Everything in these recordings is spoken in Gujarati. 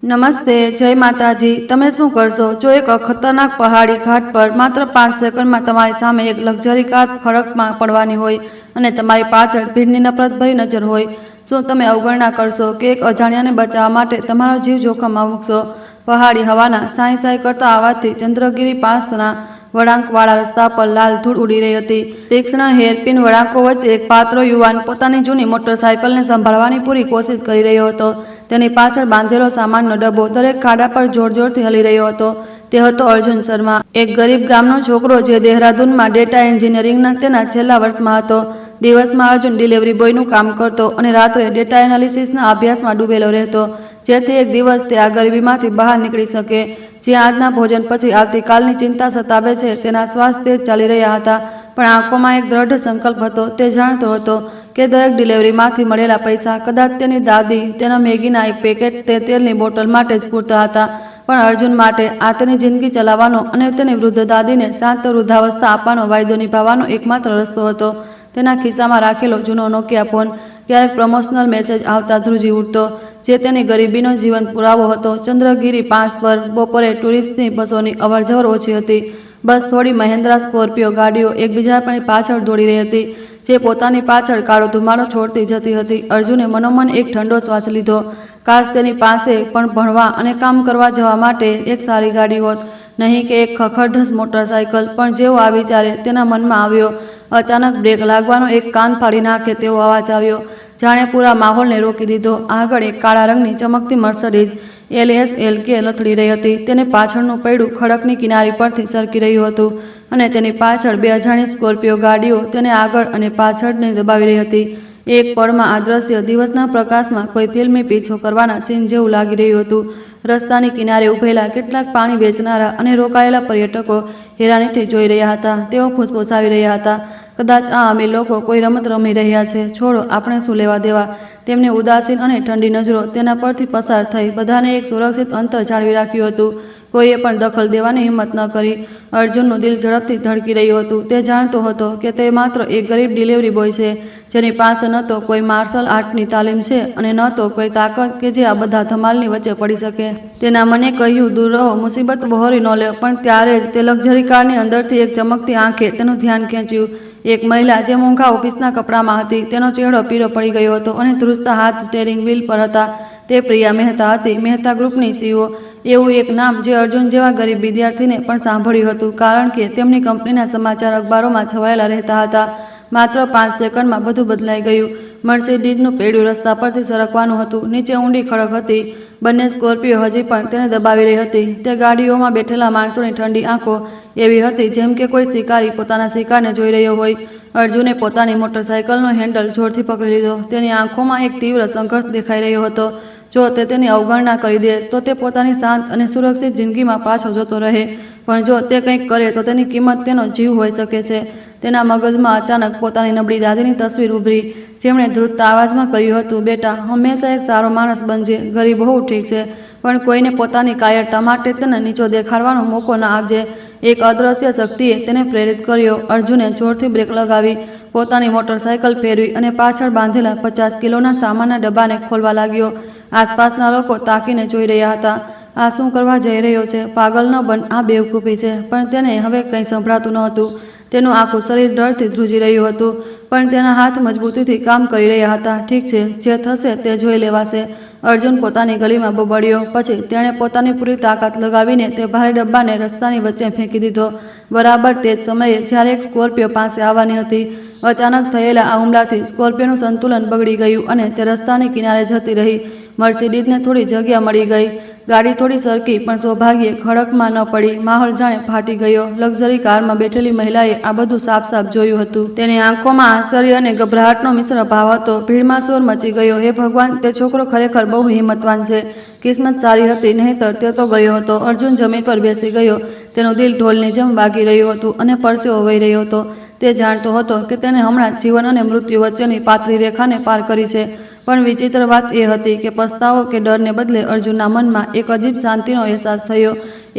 નમસ્તે, જય માતાજી। તમે શું કરશો જો એક ખતરનાક પહાડી ઘાટ પર માત્ર 5 સેકન્ડમાં તમારી સામે એક લક્ઝરી કાર ખડકમાં પડવાની હોય અને તમારી પાછળ ભીડની નફરતભરી નજર હોય? શું તમે અવગણના કરશો કે એક અજાણ્યાને બચાવવા માટે તમારો જીવ જોખમમાં મૂકશો? પહાડી હવાના સાંઈ સાંઈ કરતા અવાજથી ચંદ્રગિરી પાસના વળાંકવાળા રસ્તા પર લાલ ધૂળ ઉડી રહી હતી। તીક્ષ્ણ હેરપીન વળાંકો વચ્ચે એક પાતળો યુવાન પોતાની જૂની મોટરસાયકલને સંભાળવાની પૂરી કોશિશ કરી રહ્યો હતો। તેની પાછળ બાંધેલો સામાનનો ડબ્બો દરેક ખાડા પર જોરજોરથી હલી રહ્યો હતો। તે હતો અર્જુન શર્મા, એક ગરીબ ગામનો છોકરો જે દહેરાદૂનમાં ડેટા એન્જિનિયરિંગના તેના છેલ્લા વર્ષમાં હતો। દિવસમાં અર્જુન ડિલિવરી બોયનું કામ કરતો અને રાત્રે ડેટા એનાલિસિસના અભ્યાસમાં ડૂબેલો રહેતો, જેથી એક દિવસ તે આ ગરીબીમાંથી બહાર નીકળી શકે। જ્યાં આજના ભોજન પછી આવતીકાલની ચિંતા સતાવે છે, તેના શ્વાસ તેજ ચાલી રહ્યા હતા, પણ આંખોમાં એક દ્રઢ સંકલ્પ હતો। તે જાણતો હતો કે દરેક ડિલિવરીમાંથી મળેલા પૈસા કદાચ તેની દાદી તેના મેગીના એક પેકેટ તે તેલની બોટલ માટે જ પૂરતા હતા, પણ અર્જુન માટે આ તેની જિંદગી ચલાવવાનો અને તેની વૃદ્ધ દાદીને શાંત વૃદ્ધાવસ્થા આપવાનો વાયદો નિભાવવાનો એકમાત્ર રસ્તો હતો। તેના ખિસ્સામાં રાખેલો જૂનો નોકિયા ફોન ક્યારેક પ્રમોશનલ મેસેજ આવતા ધ્રુજી ઉઠતો, જે તેની ગરીબીનો જીવંત પુરાવો હતો। ચંદ્રગિરી પાસ પર બપોરે ટુરિસ્ટની બસોની અવરજવર ઓછી હતી। બસ થોડી મહેન્દ્રા સ્કોર્પિયો ગાડીઓ એકબીજાની પાછળ દોડી રહી હતી, જે પોતાની પાછળ કાળો ધુમાડો છોડતી જતી હતી। અર્જુને મનોમન એક ઠંડો શ્વાસ લીધો। કાશ તેની પાસે પણ ભણવા અને કામ કરવા જવા માટે એક સારી ગાડી હોત, નહીં કે એક ખખડધજ મોટરસાયકલ। પણ જેવો આ વિચારે તેના મનમાં આવ્યો, અચાનક બ્રેક લાગવાનો એક કાન ફાડી નાખે તેવો અવાજ આવ્યો, જાણે પૂરા માહોલને રોકી દીધો। આગળ એક કાળા રંગની ચમકતી મર્સિડીઝ LSLK લથડી રહી હતી। તેને પાછળનું પૈડું ખડકની કિનારી પરથી સરકી રહ્યું હતું અને તેની પાછળ બે અજાણી સ્કોર્પિયો ગાડીઓ તેને આગળ અને પાછળને દબાવી રહી હતી। એક પળમાં આ દ્રશ્ય દિવસના પ્રકાશમાં કોઈ ફિલ્મી પીછો કરવાના સીન જેવું લાગી રહ્યું હતું। રસ્તાની કિનારે ઊભેલા કેટલાક પાણી વેચનારા અને રોકાયેલા પર્યટકો હેરાનીથી જોઈ રહ્યા હતા। તેઓ ફૂસફૂસાવી રહ્યા હતા, કદાચ આ અમીર લોકો કોઈ રમત રમી રહ્યા છે, છોડો, આપણે શું લેવા દેવા। તેમની ઉદાસીન અને ઠંડી નજરો તેના પરથી પસાર થઈ। બધાને એક સુરક્ષિત અંતર જાળવી રાખ્યું હતું, કોઈએ પણ દખલ દેવાની હિંમત ન કરી। અર્જુનનું દિલ ઝડપથી ધડકી રહ્યું હતું। તે જાણતો હતો કે તે માત્ર એક ગરીબ ડિલિવરી બોય છે, જેની પાસે ન તો કોઈ માર્શલ આર્ટની તાલીમ છે અને ન તો કોઈ તાકાત કે જે આ બધા ધમાલની વચ્ચે પડી શકે। તેના મને કહ્યું, દૂર રહો, મુસીબત વહોરી ન લે। પણ ત્યારે જ તે લક્ઝરી કારની અંદરથી એક ચમકતી આંખે તેનું ધ્યાન ખેંચ્યું। એક મહિલા જે મોંઘા ઓફિસના કપડામાં હતી, તેનો ચહેરો પીળો પડી ગયો હતો અને ધ્રુજતા હાથ સ્ટીયરિંગ વ્હીલ પર હતા। તે પ્રિયા મહેતા હતી, મહેતા ગ્રુપની CEO। એવું એક નામ જે અર્જુન જેવા ગરીબ વિદ્યાર્થીને પણ સાંભળ્યું હતું, કારણ કે તેમની કંપનીના સમાચાર અખબારોમાં છવાયેલા રહેતા હતા। માત્ર 5 સેકન્ડમાં બધું બદલાઈ ગયું। મર્સિડીઝનું પૈડું રસ્તા પરથી સરકવાનું હતું। નીચે ઊંડી ખડક હતી। બંને સ્કોર્પિયો હજી પણ તેને દબાવી રહી હતી। તે ગાડીઓમાં બેઠેલા માણસોની ઠંડી આંખો એવી હતી જેમ કે કોઈ શિકારી પોતાના શિકારને જોઈ રહ્યો હોય। અર્જુને પોતાની મોટરસાયકલનો હેન્ડલ જોરથી પકડી લીધો। તેની આંખોમાં એક તીવ્ર સંઘર્ષ દેખાઈ રહ્યો હતો। જો તે તેની અવગણના કરી દે તો તે પોતાની શાંત અને સુરક્ષિત જિંદગીમાં પાછો જતો રહે, પણ જો તે કંઈક કરે તો તેની કિંમત તેનો જીવ હોઈ શકે છે। તેના મગજમાં અચાનક પોતાની નબળી દાદીની તસવીર ઉભરી, જેમણે ધ્રુજતા આવાજમાં કહ્યું હતું, બેટા, હંમેશા એક સારો માણસ બનજે। ગરીબ હોવું ઠીક છે, પણ કોઈને પોતાની કાયરતા માટે તેને નીચો દેખાડવાનો મોકો ન આપજે। એક અદૃશ્ય શક્તિએ તેને પ્રેરિત કર્યો। અર્જુને જોરથી બ્રેક લગાવી, પોતાની મોટરસાયકલ ફેરવી અને પાછળ બાંધેલા 50 કિલોના સામાનના ડબ્બાને ખોલવા લાગ્યો। આસપાસના લોકો તાકીને જોઈ રહ્યા હતા। આ શું કરવા જઈ રહ્યો છે? પાગલ ન બન, આ બેવકૂફી છે। પણ તેને હવે કંઈ સંભળાતું ન હતું। તેનું આખું શરીર ડરથી ધ્રુજી રહ્યું હતું, પણ તેના હાથ મજબૂતીથી કામ કરી રહ્યા હતા। ઠીક છે, જે થશે તે જોઈ લેવાશે, અર્જુન પોતાની ગલીમાં બબડ્યો। પછી તેણે પોતાની પૂરી તાકાત લગાવીને તે ભારે ડબ્બાને રસ્તાની વચ્ચે ફેંકી દીધો। બરાબર તે જ સમયે જ્યારે એક સ્કોર્પિયો પાસે આવવાની હતી, અચાનક થયેલા આ હુમલાથી સ્કોર્પિયોનું સંતુલન બગડી ગયું અને તે રસ્તાની કિનારે જતી રહી। મર્સિડીઝને થોડી જગ્યા મળી ગઈ। ગાડી થોડી સરકી, પણ સૌભાગ્યે ખડકમાં ન પડી। માહોલ જાણે ફાટી ગયો। લક્ઝરી કારમાં બેઠેલી મહિલાએ આ બધું સાફ સાફ જોયું હતું। તેની આંખોમાં આશ્ચર્ય અને ગભરાટનો મિશ્ર ભાવ હતો। ભીડમાં શોર મચી ગયો, હે ભગવાન, તે છોકરો ખરેખર બહુ હિંમતવાન છે। કિસ્મત સારી હતી, નહીંતર તે તો ગયો હતો। અર્જુન જમીન પર બેસી ગયો। તેનું દિલ ઢોલની જેમ વાગી રહ્યું હતું અને પરસેવો વહી રહ્યો હતો। તે જાણતો હતો કે તેને હમણાં જીવન અને મૃત્યુ વચ્ચેની પાતળી રેખાને પાર કરી છે, પણ વિચિત્ર વાત એ હતી કે પસ્તાવો કે ડરને બદલે અર્જુનના મનમાં એક અજીબ શાંતિનો અહેસાસ થયો।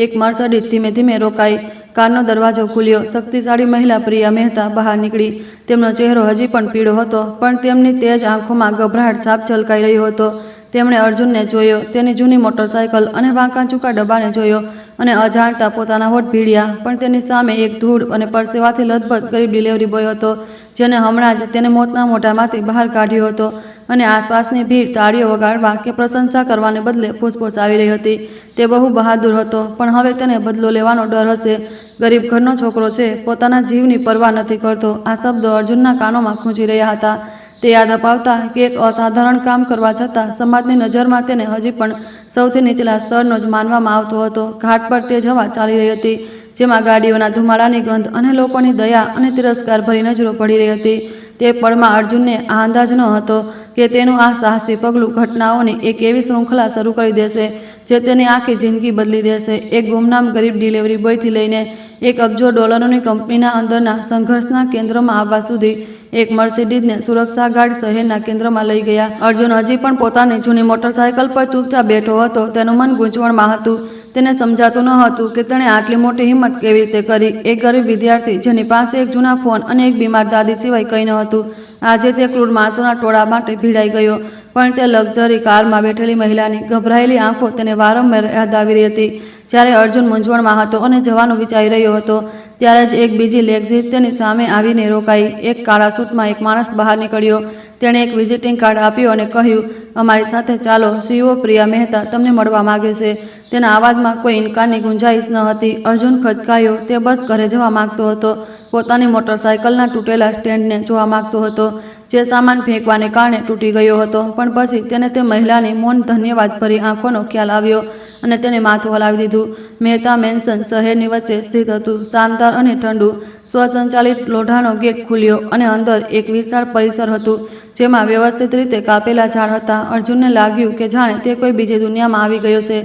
એક મર્સિડીઝ ધીમે ધીમે રોકાઈ। કારનો દરવાજો ખુલ્યો। શક્તિશાળી મહિલા પ્રિયા મહેતા બહાર નીકળી। તેમનો ચહેરો હજી પણ પીળો હતો, પણ તેમની તેજ આંખોમાં ગભરાટ સાફ ઝલકાઈ રહ્યો હતો। તેમણે અર્જુનને જોયો, તેની જૂની મોટરસાયકલ અને વાંકા ચૂકા ડબ્બાને જોયો અને અજાણતા પોતાના હોઠ ભીડ્યા. પણ તેની સામે એક ધૂળ અને પરસેવાથી લથબથ ગરીબ ડિલિવરી બોય હતો, જેને હમણાં જ તેને મોતના મોઢામાંથી બહાર કાઢ્યો હતો. અને આસપાસની ભીડ તાળીઓ વગાડવા કે પ્રશંસા કરવાને બદલે ફૂસફૂસ આવી રહી હતી. તે બહુ બહાદુર હતો, પણ હવે તેને બદલો લેવાનો ડર હશે. ગરીબ ઘરનો છોકરો છે, પોતાના જીવની પરવા નથી કરતો. આ શબ્દો અર્જુનના કાનોમાં ખૂંચી રહ્યા હતા. તે યાદ અપાવતા કે એક અસાધારણ કામ કરવા છતાં સમાજની નજરમાં તેને હજી પણ સૌથી નીચલા સ્તરનો જ માનવામાં આવતો હતો. ઘાટ પર તે હવા ચાલી રહી હતી, જેમાં ગાડીઓના ધુમાડાની ગંધ અને લોકોની દયા અને તિરસ્કાર ભરી નજરો પડી રહી હતી. તે પળમાં અર્જુનને આ અંદાજ ન હતો કે તેનું આ સાહસી પગલું ઘટનાઓની એક એવી શૃંખલા શરૂ કરી દેશે જે તેની આખી જિંદગી બદલી દેશે. એક ગુમનામ ગરીબ ડિલિવરી બોયથી લઈને $1 અબજો ની કંપનીના અંદરના સંઘર્ષના કેન્દ્રમાં આવવા સુધી, એક મર્સિડીઝને સુરક્ષા ગાર્ડ શહેરના કેન્દ્રમાં લઈ ગયા. અર્જુન હજી પણ પોતાની જૂની મોટરસાયકલ પર ચૂપચાપ બેઠો હતો. તેનું મન ગૂંચવણમાં હતું. તેને સમજાતું ન હતું કે તેણે આટલી મોટી હિંમત કેવી રીતે કરી. એક ગરીબ વિદ્યાર્થી જેની પાસે એક જૂના ફોન અને એક બીમાર દાદી સિવાય કંઈ ન હતું, આજે તે ક્રૂર માણસોના ટોળા માટે ભીડાઈ ગયો. પણ તે લક્ઝરી કારમાં બેઠેલી મહિલાની ગભરાયેલી આંખો તેને વારંવાર યાદ આવી રહી હતી. જ્યારે અર્જુન મૂંઝવણમાં હતો અને જવાનું વિચારી રહ્યો હતો, ત્યારે જ એક બીજી લેક્ઝી તેની સામે આવીને રોકાઈ. એક કાળા સૂટમાં એક માણસ બહાર નીકળ્યો. તેણે એક વિઝિટિંગ કાર્ડ આપ્યું અને કહ્યું, અમારી સાથે ચાલો, CEO પ્રિયા મહેતા તમને મળવા માગે છે. તેના અવાજમાં કોઈ ઇનકારની ગુંજાઈશ ન હતી. અર્જુન ખચકાયો. તે બસ ઘરે જવા માંગતો હતો. પોતાની મોટરસાયકલના તૂટેલા સ્ટેન્ડને જોવા માંગતો હતો, જે સામાન ફેંકવાને કારણે તૂટી ગયો હતો. પણ પછી તેને તે મહિલાની મૌન ધન્યવાદભરી આંખોનો ખ્યાલ આવ્યો અને તેને માથું હલાવી દીધું. મહેતા મેન્શન શહેરની વચ્ચે સ્થિત હતું, શાનદાર અને ઠંડુ. સ્વસંચાલિત લોઢાનો ગેટ ખુલ્યો અને અંદર એક વિશાળ પરિસર હતું, જેમાં વ્યવસ્થિત રીતે કાપેલા ઝાડ હતા. અર્જુનને લાગ્યું કે જાણે તે કોઈ બીજી દુનિયામાં આવી ગયો છે,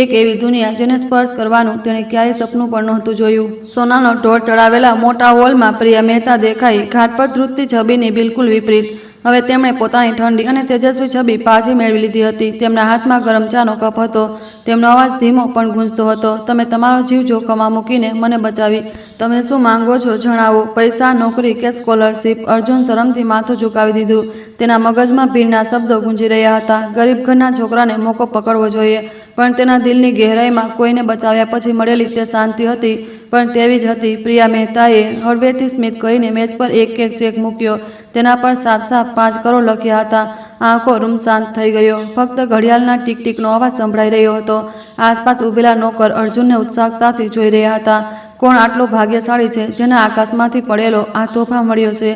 એક એવી દુનિયા જેને સ્પર્શ કરવાનું તેણે ક્યારેય સપનું પણ નહોતું જોયું. સોનાનો ઢોળ ચડાવેલા મોટા હોલમાં પ્રિયા મહેતા દેખાઈ. ઘાટ પર ધ્રુજતી છબીની બિલકુલ વિપરીત. હવે તેમણે પોતાની ઠંડી અને તેજસ્વી છબી પાછી મેળવી લીધી હતી. તેમના હાથમાં ગરમ ચાનો કપ હતો. તેમનો અવાજ ધીમો પણ ગૂંજતો હતો. તમે તમારો જીવ જોખમમાં મૂકીને મને બચાવી. તમે શું માંગો છો જણાવો, પૈસા, નોકરી કે સ્કોલરશીપ? અર્જુન શરમથી માથું ઝુકાવી દીધું. તેના મગજમાં ભીડના શબ્દો ગુંજી રહ્યા હતા. ગરીબ ઘરના છોકરાને મોકો પકડવો જોઈએ, પણ તેના દિલની ગહેરાઈમાં કોઈને બચાવ્યા પછી મળેલી તે શાંતિ હતી પણ તેવી જ હતી. પ્રિયા મહેતાએ હળવેથી સ્મિત કરીને મેજ પર એક ચેક મૂક્યો. તેના પર સાફ સાફ 5 કરોડ લખ્યા હતા. આંખો રૂમ શાંત થઈ ગયો. ફક્ત ઘડિયાળના ટીક ટીકનો અવાજ સંભળાઈ રહ્યો હતો. આસપાસ ઊભેલા નોકર અર્જુનને ઉત્સુકતાથી જોઈ રહ્યા હતા. કોણ આટલો ભાગ્યશાળી છે જેને આકાશમાંથી પડેલો આ તોહફા મળ્યો છે?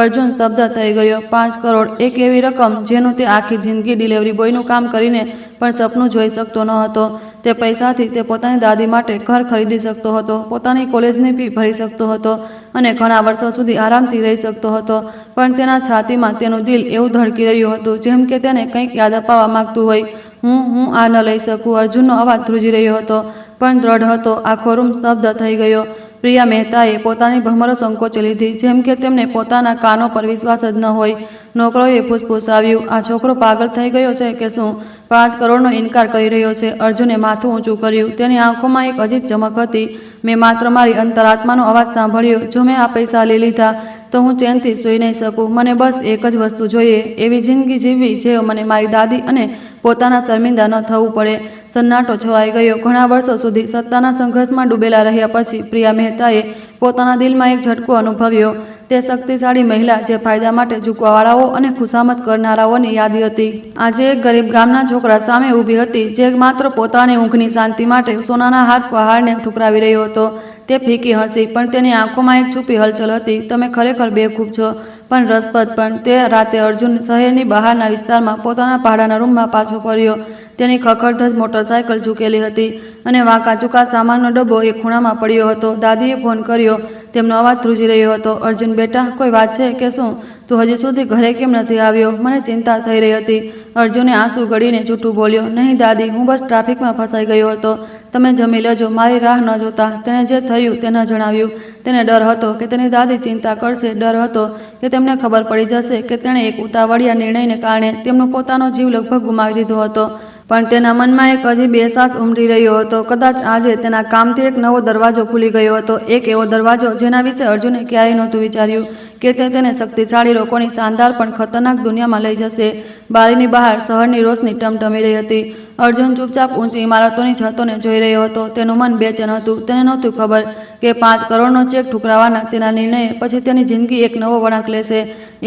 અર્જુન સ્તબ્ધ થઈ ગયો. 5 કરોડ, એક એવી રકમ જેનું તે આખી જિંદગી ડિલિવરી બોયનું કામ કરીને પણ સપનું જોઈ શકતો ન હતો. તે પૈસાથી તે પોતાની દાદી માટે ઘર ખરીદી શકતો હતો, પોતાની કોલેજની ફી ભરી શકતો હતો અને ઘણા વર્ષો સુધી આરામથી રહી શકતો હતો. પણ તેના છાતીમાં તેનું દિલ એવું ધડકી રહ્યું હતું જેમ કે તેને કંઈક યાદ અપાવવા માંગતું હોય. હું આ ન લઈ શકું. અર્જુનનો અવાજ ધ્રુજી રહ્યો હતો પણ દ્રઢ હતો. આખો રૂમ સ્તબ્ધ થઈ ગયો. પ્રિયા મહેતાએ પોતાની ભમરો સંકોચી લીધી, જેમ કે તેમને પોતાના કાનો પર વિશ્વાસ જ ન હોય. નોકરોએ ફૂસફૂસાવ્યું, આ છોકરો પાગલ થઈ ગયો છે કે શું? 5 કરોડનો ઇનકાર કરી રહ્યો છે. અર્જુને માથું ઊંચું કર્યું. તેની આંખોમાં એક અજીબ ચમક હતી. મેં માત્ર મારી અંતરાત્માનો અવાજ સાંભળ્યો. જો મેં આ પૈસા લઈ લીધા તો હું ચેનથી સૂઈ નહીં શકું. મને બસ એક જ વસ્તુ જોઈએ, એવી જિંદગી જીવવી જે મને મારી દાદી અને પોતાના શર્મિંદા ન થવું પડે. સન્નાટો છવાઈ ગયો. ઘણા વર્ષો સુધી સત્તાના સંઘર્ષમાં ડૂબેલા રહ્યા પછી પ્રિયા મહેતાએ પોતાના દિલમાં એક ઝટકો અનુભવ્યો. તે શક્તિશાળી મહિલા જે ફાયદા માટે ઝૂકવાવાળાઓ અને ખુશામત કરનારાઓની યાદી હતી, આજે એક ગરીબ ગામના છોકરા સામે ઊભી હતી, જે માત્ર પોતાની ઊંઘની શાંતિ માટે સોનાના હાર પહાડને ઠુકરાવી રહ્યો હતો. તે ફીકી હસી, પણ તેની આંખોમાં એક છુપી હલચલ હતી. તમે ખરેખર બેવકૂફ છો, પણ રસપ્રદ પણ. તે રાતે અર્જુન શહેરની બહારના વિસ્તારમાં પોતાના ભાડાના રૂમમાં પાછો ફર્યો. તેની ખખડધજ મોટરસાયકલ ઝૂકેલી હતી અને વાંકા ચૂકા સામાનનો ડબ્બો એક ખૂણામાં પડ્યો હતો. દાદીએ ફોન કર્યો. તેમનો અવાજ ધ્રુજી રહ્યો હતો. અર્જુન બેટા, કોઈ વાત છે કે શું? તું હજી સુધી ઘરે કેમ નથી આવ્યો? મને ચિંતા થઈ રહી હતી. અર્જુને આંસુ ગળીને જૂઠું બોલ્યો. નહીં દાદી, હું બસ ટ્રાફિકમાં ફસાઈ ગયો હતો. તમે જમી લેજો, મારી રાહ ન જોતા. તેણે જે થયું તે ન જણાવ્યું. તેને ડર હતો કે તેની દાદી ચિંતા કરશે, ડર હતો કે તેમને ખબર પડી જશે કે તેણે એક ઉતાવળિયા નિર્ણયને કારણે તેમનો પોતાનો જીવ લગભગ ગુમાવી દીધો હતો. પણ તેના મનમાં એક અજીબ અહેસાસ ઉમટી રહ્યો હતો. કદાચ આજે તેના કામથી એક નવો દરવાજો ખુલી ગયો હતો. એક એવો દરવાજો જેના વિશે અર્જુને ક્યારેય નહોતું વિચાર્યું. કે તે તેને શક્તિશાળી લોકોની શાનદાર પણ ખતરનાક દુનિયામાં લઈ જશે. બારીની બહાર શહેરની રોશની ટમટમી રહી હતી. અર્જુન ચૂપચાપ ઊંચી ઇમારતોની છતોને જોઈ રહ્યો હતો. તેનું મન બેચેન હતું. તેને નહોતું ખબર કે 5 કરોડનો ચેક ઠુકરાવવાના તેના નિર્ણયે પછી તેની જિંદગી એક નવો વળાંક લેશે.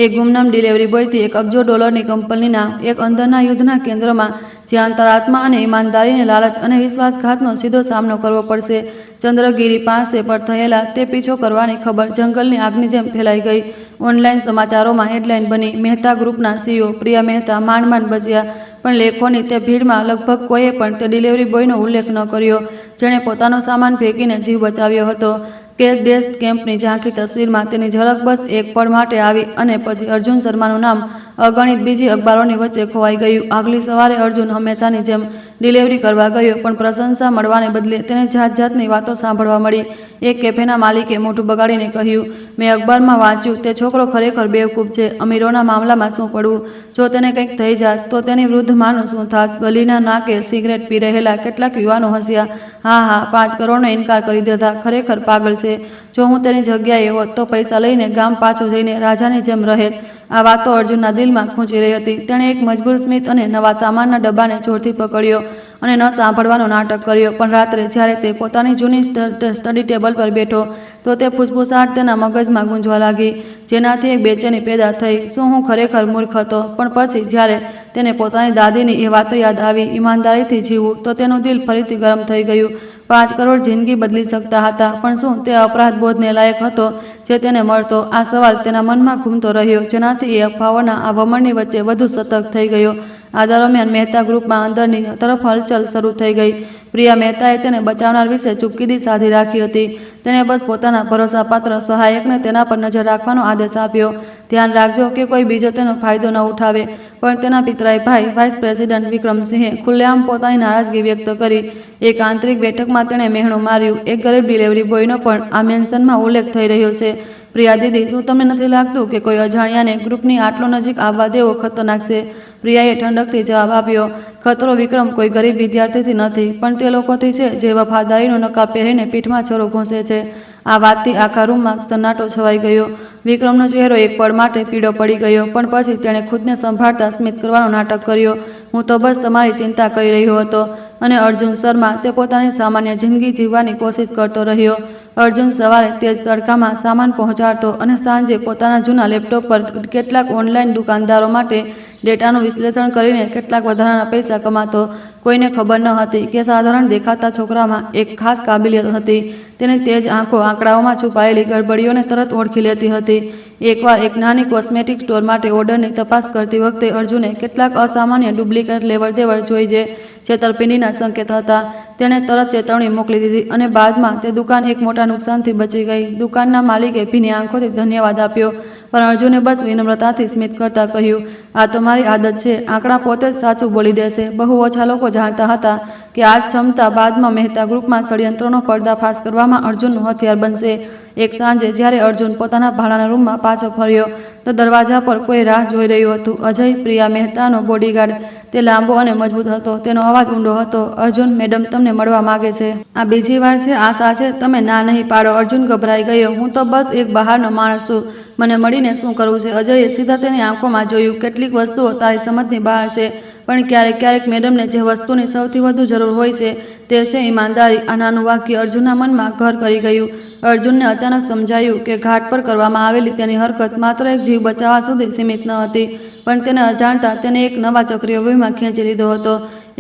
એક ગુમનામ ડિલિવરી બોયથી $1 અબજોની કંપનીના એક અંદરના યુદ્ધના કેન્દ્રમાં, જ્યાં અંતરાત્મા અને ઈમાનદારીને લાલચ અને વિશ્વાસઘાતનો સીધો સામનો કરવો પડશે. ચંદ્રગીરી પાસે પર થયેલા તે પીછો કરવાની ખબર જંગલની આગની જેમ ફેલાઈ ગઈ. ઓનલાઈન સમાચારોમાં હેડલાઇન બની. મહેતા ગ્રુપના CEO પ્રિયા મહેતા માંડ બચ્યા, પણ લેખોની તે ભીડમાં લગભગ કોઈએ પણ તે ડિલિવરી બોયનો ઉલ્લેખ ન કર્યો, જેણે પોતાનો સામાન ફેંકીને જીવ બચાવ્યો હતો. ડેસ્ક કેમ્પની ઝાંખી તસવીરમાં તેની ઝલક બસ એક પળ માટે આવી અને પછી અર્જુન શર્માનું નામ અગણિત બીજી અખબારોની વચ્ચે ખોવાઈ ગયું. આગલી સવારે અર્જુન હંમેશાની જેમ ડિલિવરી કરવા ગયો, પણ પ્રશંસા મળવાને બદલે તેને જાતની વાતો સાંભળવા મળી. એક કેફેના માલિકે મોઢું બગાડીને કહ્યું, મેં અખબારમાં વાંચ્યું, તે છોકરો ખરેખર બેવકૂફ છે. અમીરોના મામલામાં શું પડવું? જો તેને કંઈક થઈ જાત તો તેની વૃદ્ધ માનું શું થાત? ગલીના નાકે સિગરેટ પી રહેલા કેટલાક યુવાનો હસ્યા. હા, 5 કરોડનો ઇનકાર કરી દેતા. ખરેખર પાગલ છે. જો હું તેની જગ્યાએ હોત તો પૈસા લઈને ગામ પાછો જઈને રાજાની જેમ રહેત. આ વાતો અર્જુનના દિલમાં ખૂંચી રહી હતી. તેણે એક મજબૂર સ્મિત અને નવા સામાનના ડબ્બાને જોરથી પકડ્યો અને ન સાંભળવાનો નાટક કર્યો. પણ રાત્રે જ્યારે તે પોતાની જૂની સ્ટડી ટેબલ પર બેઠો તો તે ફૂસફૂસાટ તેના મગજમાં ગૂંજવા લાગી, જેનાથી એક બેચેની પેદા થઈ. શું હું ખરેખર મૂર્ખ હતો? પણ પછી જ્યારે તેને પોતાની દાદીની એ વાતો યાદ આવી, ઈમાનદારીથી જીવવું, તો તેનું દિલ ફરીથી ગરમ થઈ ગયું. 5 કરોડ જિંદગી બદલી શકતા હતા, પણ શું તે અપરાધ બોધને લાયક હતો જે તેને મળતો? આ સવાલ તેના મનમાં ઘૂમતો રહ્યો, જેનાથી એ અફવાઓના આ વમળની વચ્ચે વધુ સતર્ક થઈ ગયો. આ દરમિયાન મહેતા ગ્રુપમાં અંદરની તરફ હલચલ શરૂ થઈ ગઈ. પ્રિયા મહેતાએ તેને બચાવનાર વિશે ચૂપકીદી સાધી રાખી હતી. તેણે બસ પોતાના ભરોસાપાત્ર સહાયકને તેના પર નજર રાખવાનો આદેશ આપ્યો. ધ્યાન રાખજો કે કોઈ બીજો તેનો ફાયદો ન ઉઠાવે. પણ તેના પિતરાઈ ભાઈ વાઇસ પ્રેસિડેન્ટ વિક્રમસિંહે ખુલ્લેઆમ પોતાની નારાજગી વ્યક્ત કરી. એક આંતરિક બેઠકમાં તેણે મહેણું માર્યું, એક ગરીબ ડિલિવરી બોયનો પણ આ મેન્શનમાં ઉલ્લેખ થઈ રહ્યો છે. પ્રિયા દીદી, શું તમને નથી લાગતું કે કોઈ અજાણ્યાને ગ્રુપની આટલો નજીક આવવા દેવો ખતરનાક છે? પ્રિયાએ ઠંડકથી જવાબ આપ્યો, ખતરો વિક્રમ કોઈ ગરીબ વિદ્યાર્થીથી નથી, પણ તે લોકોથી છે જે વફાદારીનો નકાબ પહેરીને પીઠમાં છરો ઘૂંસે છે. આ વાતથી આખા રૂમમાં સન્નાટો છવાઈ ગયો. વિક્રમનો ચહેરો એક પળ માટે પીળો પડી ગયો, પણ પછી તેણે ખુદને સંભાળતા સ્મિત કરવાનો નાટક કર્યો. હું તો બસ તમારી ચિંતા કરી રહ્યો હતો. અને અર્જુન શર્મા, તે પોતાની સામાન્ય જિંદગી જીવવાની કોશિશ કરતો રહ્યો. અર્જુન સવારે તેજ તડકામાં સામાન પહોંચાડતો અને સાંજે પોતાના જૂના લેપટોપ પર કેટલાક ઓનલાઈન દુકાનદારો માટે ડેટાનું વિશ્લેષણ કરીને કેટલાક વધારાના પૈસા કમાતો. કોઈને ખબર ન હતી કે સાધારણ દેખાતા છોકરામાં એક ખાસ કાબિલિયત હતી. તેની તેજ આંખો આંકડાઓમાં છુપાયેલી ગડબડીઓને તરત ઓળખી લેતી હતી. એકવાર એક નાની કોસ્મેટિક સ્ટોર માટે ઓર્ડરની તપાસ કરતી વખતે અર્જુને કેટલાક અસામાન્ય ડુપ્લિકેટ લેવડ-દેવડ જોઈ જે છેતરપિંડીના સંકેત હતા. તેણે તરત ચેતવણી મોકલી દીધી અને બાદમાં તે દુકાન એક મોટા નુકસાનથી બચી ગઈ. દુકાનના માલિકે ભીની આંખોથી ધન્યવાદ આપ્યો, પણ અર્જુને બસ વિનમ્રતાથી સ્મિત કરતા કહ્યું, આ તો મારી આદત છે. આંકડા પોતે જ સાચું બોલી દેશે. બહુ ઓછા લોકો જાણતા હતા કે આ જ ક્ષમતા બાદમાં મહેતા ગ્રુપમાં ષડયંત્રોનો પર્દાફાશ કરવામાં અર્જુનનું હથિયાર બનશે. એક સાંજે જ્યારે અર્જુન પોતાના ભાડાના રૂમમાં પાછો ફર્યો તો દરવાજા પર કોઈ રાહ જોઈ રહ્યું હતું. અજય, પ્રિયા મહેતાનો બોડીગાર્ડ. તે લાંબો અને મજબૂત હતો. તેનો અવાજ ઊંડો હતો. અર્જુન, મેડમ તમને મળવા માગે છે. આ બીજી વાર છે? આશા છે તમે ના નહીં પાડો. અર્જુન ગભરાઈ ગયો. હું તો બસ એક બહારનો માણસ છું. મને મળીને શું કરવું છે? અજયે સીધા તેની આંખોમાં જોયું. કેટલીક વસ્તુઓ તારી સમજની બહાર છે, પણ ક્યારેક મેડમને જે વસ્તુની સૌથી વધુ જરૂર હોય છે તે છે ઈમાનદારી. આ નાનું વાક્ય અર્જુનના મનમાં ઘર કરી ગયું. અર્જુનને અચાનક સમજાયું કે ઘાટ પર કરવામાં આવેલી તેની હરકત માત્ર એક જીવ બચાવવા સુધી સીમિત ન હતી, પણ તેને અજાણતા તેને એક નવા ચક્રવ્યૂહમાં ખેંચી લીધો હતો.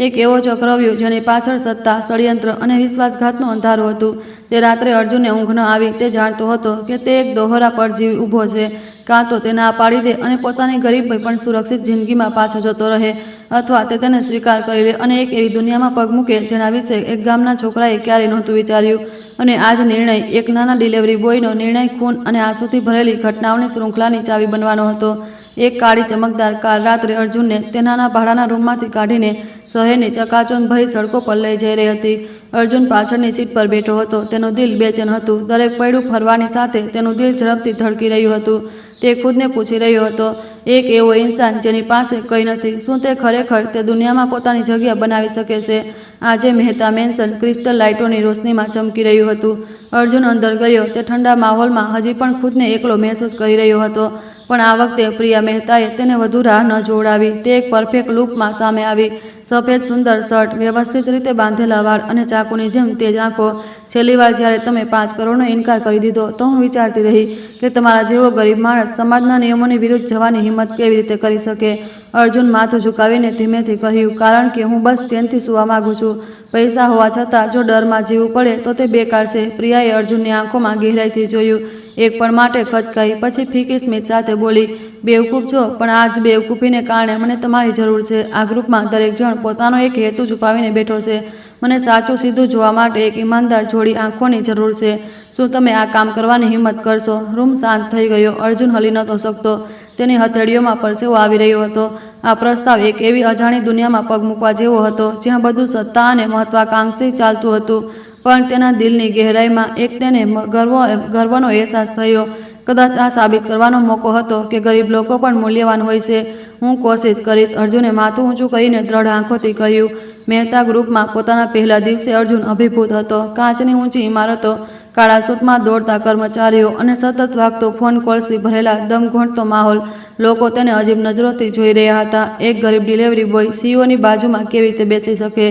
એક એવો ચક્રવ્યૂહ જેની પાછળ સત્તા, ષડયંત્ર અને વિશ્વાસઘાતનું અંધારું હતું. તે રાત્રે અર્જુનને ઊંઘ ન આવી. તે જાણતો હતો કે તે એક દોહરા પર જીવી ઊભો છે. કાં તો તે ના પાડી દે અને પોતાની ગરીબ પણ સુરક્ષિત જિંદગીમાં પાછો જતો રહે, અથવા તે તેને સ્વીકાર કરી લે અને એક એવી દુનિયામાં પગ મૂકે જેના વિશે એક ગામના છોકરાએ ક્યારેય નહોતું વિચાર્યું. અને આ જ નિર્ણય, એક નાના ડિલિવરી બોયનો નિર્ણય, ખૂન અને આંસુથી ભરેલી ઘટનાઓની શૃંખલાની ચાવી બનવાનો હતો. એક કાળી ચમકદાર કાર રાત્રે અર્જુનને તે નાના ભાડાના રૂમમાંથી કાઢીને શહેરની ચકાચોંધ ભરી સડકો પર લઈ જઈ રહી હતી. અર્જુન પાછળની સીટ પર બેઠો હતો. તેનું દિલ બેચેન હતું. દરેક પૈડું ફરવાની સાથે તેનું દિલ ઝડપથી ધડકી રહ્યું હતું. તે ખુદને પૂછી રહ્યો હતો, એક એવો ઇન્સાન જેની પાસે કંઈ નથી, શું તે ખરેખર તે દુનિયામાં પોતાની જગ્યા બનાવી શકે છે? આજે મહેતા મેન્શન ક્રિસ્ટલ લાઇટોની રોશનીમાં ચમકી રહ્યું હતું. અર્જુન અંદર ગયો. તે ઠંડા માહોલમાં હજી પણ ખુદને એકલો મહેસૂસ કરી રહ્યો હતો. પણ આ વખતે પ્રિયા મહેતાએ તેને વધુ રાહ ન જોવડાવી. તે એક પરફેક્ટ લુકમાં સામે આવી. સફેદ સુંદર શર્ટ, વ્યવસ્થિત રીતે બાંધેલા વાળ અને ચાકુની જેમ તેજ આંખો. છેલ્લી વાર જ્યારે તમે 5 કરોડનો ઇનકાર કરી દીધો તો હું વિચારતી રહી કે તમારા જેવો ગરીબ માણસ સમાજના નિયમોની વિરુદ્ધ જવાની હિંમત કેવી રીતે કરી શકે. અર્જુન માથું ઝુકાવીને ધીમેથી કહ્યું, કારણ કે હું બસ ચેનથી સૂવા માંગુ છું. પૈસા હોવા છતાં જો ડરમાં જીવવું પડે તો તે બેકાર છે. પ્રિયાએ અર્જુનની આંખોમાં ગહેરાઈથી જોયું. એક પળ માટે ખચકાઈ, પછી ફીકી સ્મિત સાથે બોલી, બેવકૂફ છો, પણ આ જ બેવકૂફીને કારણે મને તમારી જરૂર છે. આ ગ્રુપમાં દરેક જણ પોતાનો એક હેતુ છુપાવીને બેઠો છે. મને સાચું સીધું જોવા માટે એક ઈમાનદાર જોડી આંખોની જરૂર છે. શું તમે આ કામ કરવાની હિંમત કરશો? રૂમ શાંત થઈ ગયો. અર્જુન હલી નહોતો શકતો. તેની હથેળીઓમાં પરસેવો આવી રહ્યો હતો. આ પ્રસ્તાવ એક એવી અજાણી દુનિયામાં પગ મૂકવા જેવો હતો જ્યાં બધું સત્તા અને મહત્વાકાંક્ષી ચાલતું હતું. પણ તેના દિલની ગહેરાઈમાં એક તેને ગર્વનો અહેસાસ થયો. કદાચ આ સાબિત કરવાનો મોકો હતો કે ગરીબ લોકો પણ મૂલ્યવાન હોય છે. હું કોશિશ કરીશ, અર્જુને માથું ઊંચું કરીને દ્રઢ આંખોથી કહ્યું. મહેતા ગ્રુપમાં પોતાના પહેલા દિવસે અર્જુન અભિભૂત હતો. કાચની ઊંચી ઇમારતો, કાળા સૂટમાં દોડતા કર્મચારીઓ અને સતત વાગતો ફોન કોલ્સથી ભરેલા દમ ઘોંટતો માહોલ. લોકો તેને અજીબ નજરોથી જોઈ રહ્યા હતા. એક ગરીબ ડિલિવરી બોય સીઈઓની બાજુમાં કેવી રીતે બેસી શકે?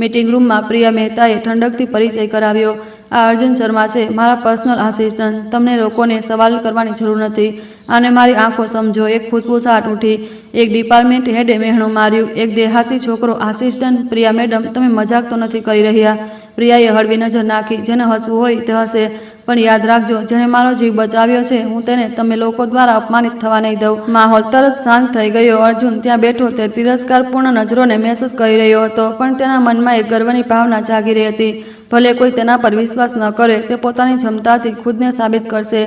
મીટિંગ રૂમમાં પ્રિયા મહેતાએ ઠંડકથી પરિચય કરાવ્યો. આ અર્જુન શર્મા છે, મારા પર્સનલ આસિસ્ટન્ટ. તમને લોકોને સવાલ કરવાની જરૂર નથી. આને મારી આંખો સમજો. એક ફૂસફૂસાટ ઉઠી. એક ડિપાર્ટમેન્ટ હેડે મહેણું માર્યું. એક દેહાતી છોકરો આસિસ્ટન્ટ. પ્રિયા મેડમ, તમે મજાક તો નથી કરી રહ્યા? પ્રિયાએ હળવી નજર નાખી. જેને હસવું હોય તે હસે, પણ યાદ રાખજો, જેણે મારો જીવ બચાવ્યો છે, હું તેને તમે લોકો દ્વારા અપમાનિત થવા નહીં દઉં. માહોલ તરત શાંત થઈ ગયો. અર્જુન ત્યાં બેઠો તે તિરસ્કારપૂર્ણ નજરોને મહેસૂસ કરી રહ્યો હતો, પણ તેના મનમાં એક ગર્વની ભાવના જાગી રહી હતી. ભલે કોઈ તેના પર વિશ્વાસ ન કરે, તે પોતાની ક્ષમતાથી ખુદને સાબિત કરશે.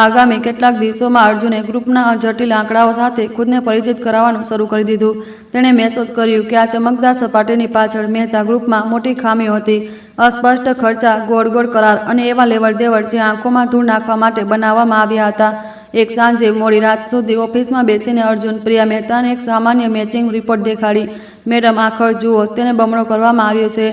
આગામી કેટલાક દિવસોમાં અર્જુને ગ્રુપના જટિલ આંકડાઓ સાથે ખુદને પરિચિત કરાવવાનું શરૂ કરી દીધું. તેણે મહેસૂસ કર્યું કે આ ચમકદાર સપાટીની પાછળ મહેતા ગ્રુપમાં મોટી ખામીઓ હતી. અસ્પષ્ટ ખર્ચા, ગોળ ગોળ કરાર અને એવા લેવડ દેવડ જે આંખોમાં ધૂળ નાખવા માટે બનાવવામાં આવ્યા હતા. એક સાંજે મોડી રાત સુધી ઓફિસમાં બેસીને અર્જુન પ્રિયા મહેતાને એક સામાન્ય મેચિંગ રિપોર્ટ દેખાડી. મેડમ, આ ખર્ચ જુઓ, તેને બમણો કરવામાં આવ્યો છે.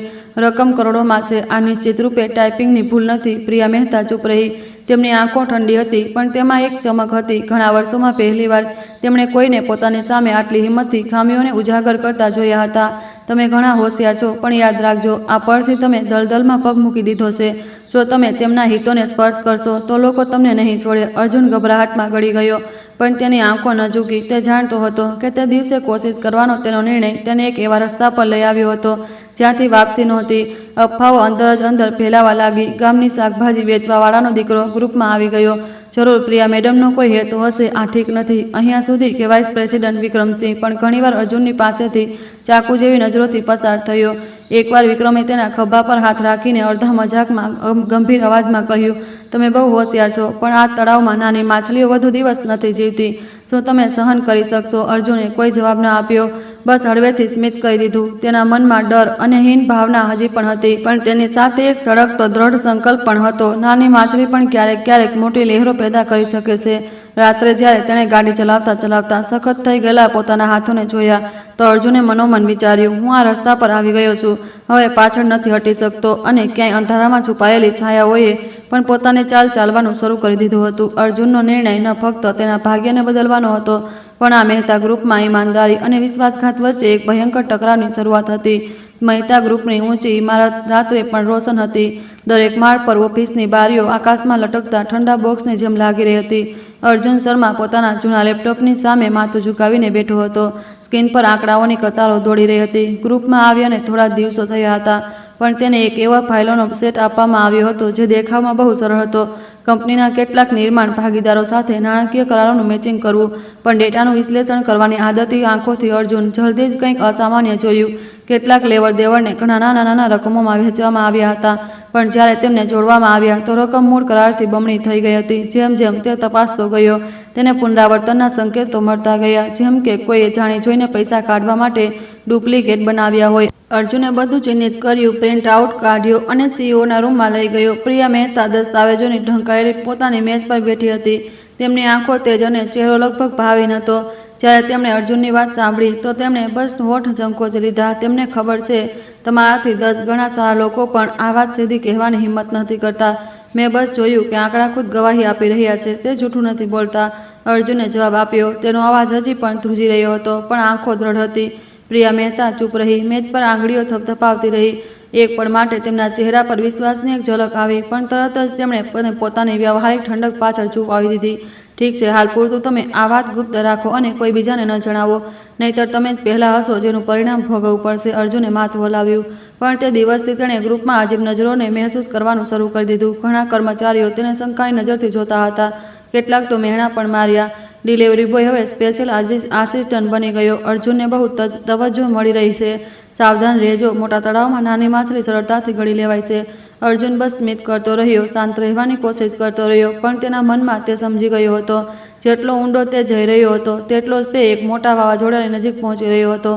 રકમ કરોડોમાં છે. આ નિશ્ચિત રૂપે ટાઈપિંગની ભૂલ નથી. પ્રિયા મહેતા ચૂપ રહી. તેમની આંખો ઠંડી હતી, પણ તેમાં એક ચમક હતી. ઘણા વર્ષોમાં પહેલીવાર તેમણે કોઈને પોતાની સામે આટલી હિંમતથી ખામીઓને ઉજાગર કરતા જોયા હતા. તમે ઘણા હોશિયાર છો, પણ યાદ રાખજો, આ પળથી તમે દલદલમાં પગ મૂકી દીધો છે. જો તમે તેમના હિતોને સ્પર્શ કરશો તો લોકો તમને નહીં છોડે. અર્જુન ગભરાહટમાં ગળી ગયો, પણ તેની આંખો ન ઝૂકી. તે જાણતો હતો કે તે દિવસે કોશિશ કરવાનો તેનો નિર્ણય તેને એક એવા રસ્તા પર લઈ આવ્યો હતો જ્યાંથી વાપસી નહોતી. અફવાઓ અંદર જ અંદર ફેલાવા લાગી. ગામની શાકભાજી વેચવાવાળાનો દીકરો ગ્રુપમાં આવી ગયો. જરૂર પ્રિયા મેડમનો કોઈ હેતુ હશે. આ ઠીક નથી. અહીંયા સુધી કે વાઇસ પ્રેસિડન્ટ વિક્રમસિંહ પણ ઘણીવાર અર્જુનની પાસેથી ચાકુ જેવી નજરોથી પસાર થયો. એકવાર વિક્રમે તેના ખભા પર હાથ રાખીને અડધા મજાકમાં ગંભીર અવાજમાં કહ્યું, તમે બહુ હોશિયાર છો, પણ આ તળાવમાં નાની માછલીઓ વધુ દિવસ નથી જીવતી. શું તમે સહન કરી શકશો? અર્જુને કોઈ જવાબ ન આપ્યો. બસ હળવેથી સ્મિત કરી દીધું. તેના મનમાં ડર અને હીન ભાવના હજી પણ હતી, પણ તેની સાથે એક સળગતો દ્રઢ સંકલ્પ પણ હતો. નાની માછલી પણ ક્યારેક ક્યારેક મોટી લહેરો પેદા કરી શકે છે. રાત્રે જ્યારે તેણે ગાડી ચલાવતા ચલાવતા સખત થઈ ગયેલા પોતાના હાથોને જોયા તો અર્જુને મનોમન વિચાર્યું, હું આ રસ્તા પર આવી ગયો છું, હવે પાછળ નથી હટી શકતો. અને ક્યાંય અંધારામાં છુપાયેલી છાયાઓએ પણ પોતાની ચાલ ચાલવાનું શરૂ કરી દીધું હતું. અર્જુનનો નિર્ણય ન ફક્ત તેના ભાગ્યને બદલવાનો હતો, પણ આ મહેતા ગ્રુપમાં ઈમાનદારી અને વિશ્વાસઘાત વચ્ચે એક ભયંકર ટકરાવની શરૂઆત હતી. મહેતા ગ્રુપની ઊંચી ઇમારત રાત્રે પણ રોશન હતી. દરેક માળ પર ઓફિસની બારીઓ આકાશમાં લટકતા ઠંડા બોક્સની જેમ લાગી રહી હતી. અર્જુન શર્મા પોતાના જૂના લેપટોપની સામે માથું ઝુકાવીને બેઠો હતો. સ્ક્રીન પર આંકડાઓની કતારો દોડી રહી હતી. ગ્રુપમાં આવ્યાને થોડા દિવસો થયા હતા, પણ તેને એક એવા ફાઇલોનો સેટ આપવામાં આવ્યો હતો જે દેખાવમાં બહુ સરળ હતો. કંપનીના કેટલાક નિર્માણ ભાગીદારો સાથે નાણાકીય કરારોનું મેચિંગ કરવું, પણ ડેટાનું વિશ્લેષણ કરવાની આદતી આંખોથી અર્જુન જલ્દી જ કંઈક અસામાન્ય જોયું. કેટલાક લેવડ દેવડને ઘણા નાના રકમોમાં વહેંચવામાં આવ્યા હતા. પણ જ્યારે તેમને જોડવામાં આવ્યા તો રકમ મૂળ કરારથી બમણી થઈ ગઈ હતી. જેમ જેમ તે તપાસતો ગયો તેને પુનરાવર્તનના સંકેતો મળતા ગયા, જેમ કે કોઈએ જાણી જોઈને પૈસા કાઢવા માટે ડુપ્લિકેટ બનાવ્યા હોય. અર્જુને બધું ચિહ્નિત કર્યું, પ્રિન્ટ આઉટ કાઢ્યો અને સીઈઓના રૂમમાં લઈ ગયો. પ્રિયા મહેતા દસ્તાવેજોની ઢંકાયેલી પોતાની મેજ પર બેઠી હતી. તેમની આંખો તેજ અને ચહેરો લગભગ ભાવિન હતો. જ્યારે તેમણે અર્જુનની વાત સાંભળી તો તેમણે બસ હોઠ ઝંકોચી લીધા. તેમને ખબર છે તમારાથી 10 ગણા સારા લોકો પણ આ વાત સીધી કહેવાની હિંમત નથી કરતા. મેં બસ જોયું કે આંકડા ખુદ ગવાહી આપી રહ્યા છે, તે જૂઠું નથી બોલતા. અર્જુને જવાબ આપ્યો. તેનો અવાજ હજી પણ ધ્રુજી રહ્યો હતો, પણ આંખો દ્રઢ હતી. પ્રિયા મહેતા ચૂપ રહી, મેજ પર આંગળીઓ થપથપાવતી રહી. એક પળ માટે તેમના ચહેરા પર વિશ્વાસની એક ઝલક આવી, પણ તરત જ તેમણે પોતાની વ્યવહારિક ઠંડક પાછળ છુપાવી દીધી. ઠીક છે, હાલ પૂરતું તમે આ વાત ગુપ્ત રાખો અને કોઈ બીજાને ન જણાવો, નહીંતર તમે જ પહેલા હશો જેનું પરિણામ ભોગવવું પડશે. અર્જુને માથું હલાવ્યું, પણ તે દિવસથી તેણે ગ્રુપમાં અજીબ નજરોને મહેસૂસ કરવાનું શરૂ કરી દીધું. ઘણા કર્મચારીઓ તેને શંકાની નજરથી જોતા હતા, કેટલાક તો મહેણા પણ માર્યા. ડિલિવરી બોય હવે સ્પેશિયલ આસિસ્ટન્ટ બની ગયો. અર્જુનને બહુ તવજ્જો મળી રહી છે. સાવધાન રહેજો, મોટા તળાવમાં નાની માછલી સરળતાથી ગળી લેવાય છે. અર્જુન બસ સ્મિત કરતો રહ્યો, શાંત રહેવાની કોશિશ કરતો રહ્યો, પણ તેના મનમાં તે સમજી ગયો હતો જેટલો ઊંડો તે જઈ રહ્યો હતો તેટલો જ તે એક મોટા વાવાઝોડાની નજીક પહોંચી રહ્યો હતો.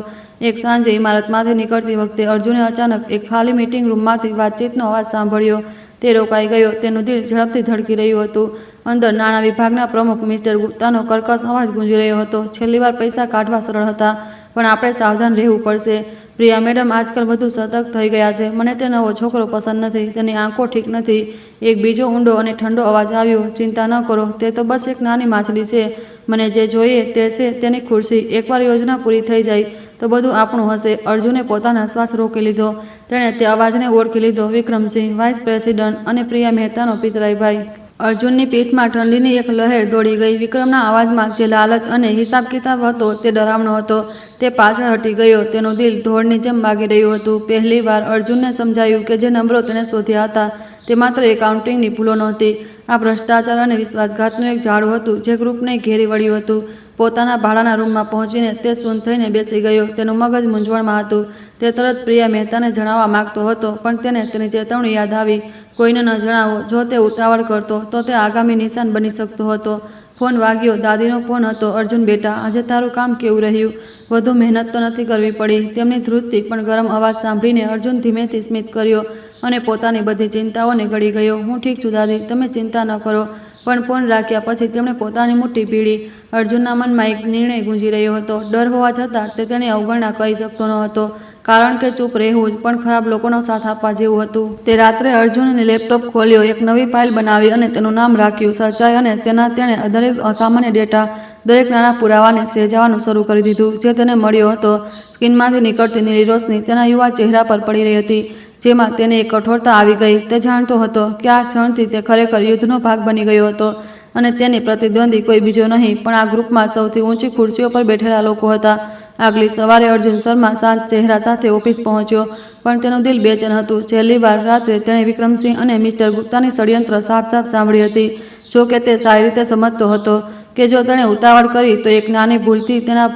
એક સાંજે ઇમારતમાંથી નીકળતી વખતે અર્જુને અચાનક એક ખાલી મીટિંગ રૂમમાંથી વાતચીતનો અવાજ સાંભળ્યો. તે રોકાઈ ગયો. તેનું દિલ ઝડપથી ધડકી રહ્યું હતું. અંદર નાણાં વિભાગના પ્રમુખ મિસ્ટર ગુપ્તાનો કર્કશ અવાજ ગુંજી રહ્યો હતો. છેલ્લીવાર પૈસા કાઢવા સરળ હતા, પણ આપણે સાવધાન રહેવું પડશે. પ્રિયા મેડમ આજકાલ વધુ સતર્ક થઈ ગયા છે. મને તે નવો છોકરો પસંદ નથી, તેની આંખો ઠીક નથી. એક બીજો ઊંડો અને ઠંડો અવાજ આવ્યો. ચિંતા ન કરો, તે તો બસ એક નાની માછલી છે. મને જે જોઈએ તે છે તેની ખુરશી. એકવાર યોજના પૂરી થઈ જાય તો બધું આપણું હશે. અર્જુને પોતાના શ્વાસ રોકી લીધો. તેણે તે અવાજને ઓળખી લીધો. વિક્રમસિંહ, વાઇસ પ્રેસિડન્ટ અને પ્રિયા મહેતાનો પિતરાઈ ભાઈ. અર્જુનની પીઠમાં ઠંડીની એક લહેર દોડી ગઈ. વિક્રમના અવાજમાં જે લાલચ અને હિસાબ કિતાબ હતો તે ડરામણો હતો. તે પાછળ હટી ગયો. તેનું દિલ ઢોળની જેમ વાગી રહ્યું હતું. પહેલીવાર અર્જુનને સમજાયું કે જે નંબરો તેને શોધ્યા હતા તે માત્ર એકાઉન્ટિંગની ભૂલો નહોતી. આ ભ્રષ્ટાચાર અને વિશ્વાસઘાતનું એક ઝાડું હતું જે ગ્રુપને ઘેરી વળ્યું હતું. પોતાના ભાડાના રૂમમાં પહોંચીને તે સૂન થઈને બેસી ગયો. તેનું મગજ મૂંઝવણમાં હતું. તે તરત પ્રિયા મહેતાને જણાવવા માંગતો હતો, પણ તેને તેની ચેતવણી યાદ આવી. કોઈને ન જણાવો. જો તે ઉતાવળ કરતો તો તે આગામી નિશાન બની શકતો હતો. ફોન વાગ્યો. દાદીનો ફોન હતો. અર્જુન બેટા, આજે તારું કામ કેવું રહ્યું? વધુ મહેનત તો નથી કરવી પડી? તેમની ધ્રુજતી પણ ગરમ અવાજ સાંભળીને અર્જુન ધીમેથી સ્મિત કર્યો અને પોતાની બધી ચિંતાઓને ગળી ગયો. હું ઠીક છું દાદી, તમે ચિંતા ન કરો. પણ ફોન રાખ્યા પછી તેમણે પોતાની મુઠ્ઠી ભીડી. અર્જુનના મનમાં એક નિર્ણય ગુંજી રહ્યો હતો. ડર હોવા છતાં તે તેની અવગણના કરી શકતો ન હતો, કારણ કે ચૂપ રહેવું જ પણ ખરાબ લોકોનો સાથ આપવા જેવું હતું. તે રાત્રે અર્જુનને લેપટોપ ખોલ્યો, એક નવી ફાઇલ બનાવી અને તેનું નામ રાખ્યું સચ્ચાઈ, અને તેણે દરેક અસામાન્ય ડેટા, દરેક નાના પુરાવાને સહેજાવવાનું શરૂ કરી દીધું જે તેને મળ્યો હતો. સ્ક્રીનમાંથી નીકળતી નીલી રોશની તેના યુવા ચહેરા પર પડી રહી હતી, જેમાં તેને એક કઠોરતા આવી ગઈ. તે જાણતો હતો કે આ ક્ષણથી તે ખરેખર યુદ્ધનો ભાગ બની ગયો હતો, અને તેની પ્રતિદ્વંદી કોઈ બીજો નહીં પણ આ ગ્રુપમાં સૌથી ઊંચી ખુરશીઓ પર બેઠેલા લોકો હતા. આગલી સવારે અર્જુન શર્મા શાંત ચહેરા સાથે ઓફિસ પહોંચ્યો, પણ તેનું દિલ બેચેન હતું. છેલ્લી વાર રાત્રે તેણે વિક્રમસિંહ અને મિસ્ટર ગુપ્તાની ષડયંત્ર સાફ સાફ સાંભળી હતી. જો કે તે સારી રીતે સમજતો હતો કે જો તેણે ઉતાવળ કરી તો એક નાની ભૂલથી તેના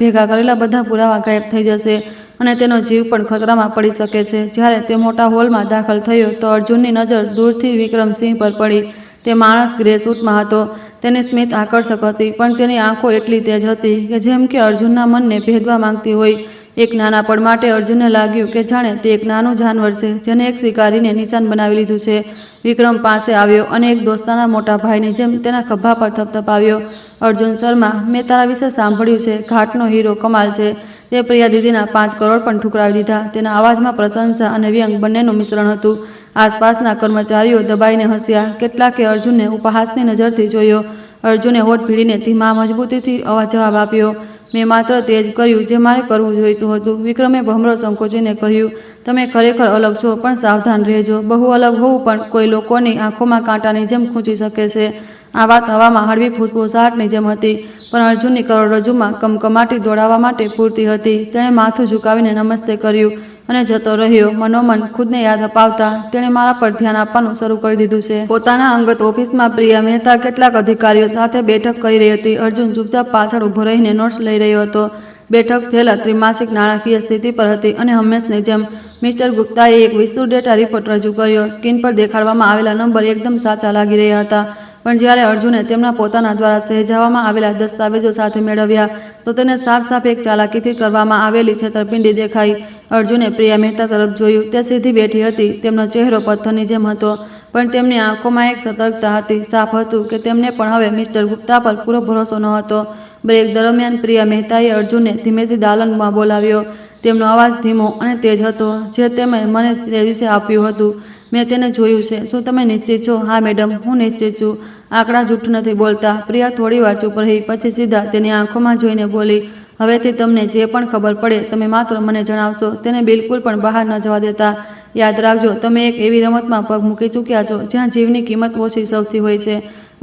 ભેગા કરેલા બધા પુરાવા ગાયબ થઈ જશે અને તેનો જીવ પણ ખતરામાં પડી શકે છે. જ્યારે તે મોટા હોલમાં દાખલ થયો તો અર્જુનની નજર દૂરથી વિક્રમસિંહ પર પડી. તે માણસ ગ્રે સૂટમાં હતો. તેની સ્મિત આકર્ષક હતી, પણ તેની આંખો એટલી તેજ હતી કે જેમ કે અર્જુનના મનને ભેદવા માંગતી હોય. એક નાના પળ માટે અર્જુનને લાગ્યું કે જાણે તે એક નાનું જાનવર છે જેને એક શિકારીને નિશાન બનાવી લીધું છે. વિક્રમ પાસે આવ્યો અને એક દોસ્તાના મોટા ભાઈની જેમ તેના ખભા પર થપથપાવ્યો. અર્જુન શર્મા, મેં તારા વિશે સાંભળ્યું છે. ઘાટનો હીરો, કમાલ છે. તે પ્રિયા દીદીના 5 કરોડ પણ ઠુકરાવી દીધા. તેના અવાજમાં પ્રશંસા અને વ્યંગ બંનેનું મિશ્રણ હતું. આસપાસના કર્મચારીઓ દબાઈને હસ્યા. કેટલાકે અર્જુનને ઉપહાસની નજરથી જોયો. અર્જુને હોઠ ભીડીને ધીમા મજબૂતીથી જવાબ આપ્યો, મેં માત્ર તે જ કર્યું જે મારે કરવું જોઈતું હતું. વિક્રમે ભમરો સંકોચીને કહ્યું, તમે ખરેખર અલગ છો, પણ સાવધાન રહેજો. બહુ અલગ હોવું પણ કોઈ લોકોની આંખોમાં કાંટાની જેમ ખૂંચી શકે છે. આ વાત હવામાં હળવી ફૂસફૂસાહટની જેમ હતી, પણ અર્જુનની કરોડરજ્જુમાં કમકમાટી દોડાવવા માટે પૂરતી હતી. તેણે માથું ઝુકાવીને નમસ્તે કર્યું અને જતો રહ્યો. મનોમન ખુદને યાદ અપાવતા, તેણે મારા પર ધ્યાન આપવાનું શરૂ કરી દીધું છે. પોતાના અંગત ઓફિસમાં પ્રિયા મહેતા કેટલાક અધિકારીઓ સાથે બેઠક કરી રહી હતી. અર્જુન ચૂપચાપ પાછળ ઊભો રહીને નોટ્સ લઈ રહ્યો હતો. બેઠક થયેલા ત્રિમાસિક નાણાકીય સ્થિતિ પર હતી અને હંમેશની જેમ મિસ્ટર ગુપ્તાએ એક વિસ્તૃત ડેટા રિપોર્ટ રજૂ કર્યો. સ્ક્રીન પર દેખાડવામાં આવેલા નંબર એકદમ સાચા લાગી રહ્યા હતા, પણ જ્યારે અર્જુને તેમના પોતાના દ્વારા સહેજાવવામાં આવેલા દસ્તાવેજો સાથે મેળવ્યા તો તેને સાફ એક ચાલાકીથી કરવામાં આવેલી છેતરપિંડી દેખાઈ. અર્જુને પ્રિયા મહેતા તરફ જોયું. તે સીધી બેઠી હતી. તેમનો ચહેરો પથ્થરની જેમ હતો, પણ તેમની આંખોમાં એક સતર્કતા હતી. સાફ હતું કે તેમને પણ હવે મિસ્ટર ગુપ્તા પર પૂરો ભરોસો ન હતો. બ્રેક દરમિયાન પ્રિયા મહેતાએ અર્જુનને ધીમેથી દાલનમાં બોલાવ્યો. તેમનો અવાજ ધીમો અને તેજ હતો. જે તમે મને તે દિવસે આપ્યું હતું, મેં તેને જોયું છે. શું તમે નિશ્ચિત છો? હા મેડમ, હું નિશ્ચિત છું. આંકડા જૂઠ નથી બોલતા. પ્રિયા થોડીવાર ચૂપ રહી, પછી સીધા તેની આંખોમાં જોઈને બોલી, હવેથી તમને જે પણ ખબર પડે તમે માત્ર મને જણાવશો. તેને બિલકુલ પણ બહાર ન જવા દેતા. યાદ રાખજો, તમે એક એવી રમતમાં પગ મૂકી ચૂક્યા છો જ્યાં જીવની કિંમત ઓછી સૌથી હોય છે.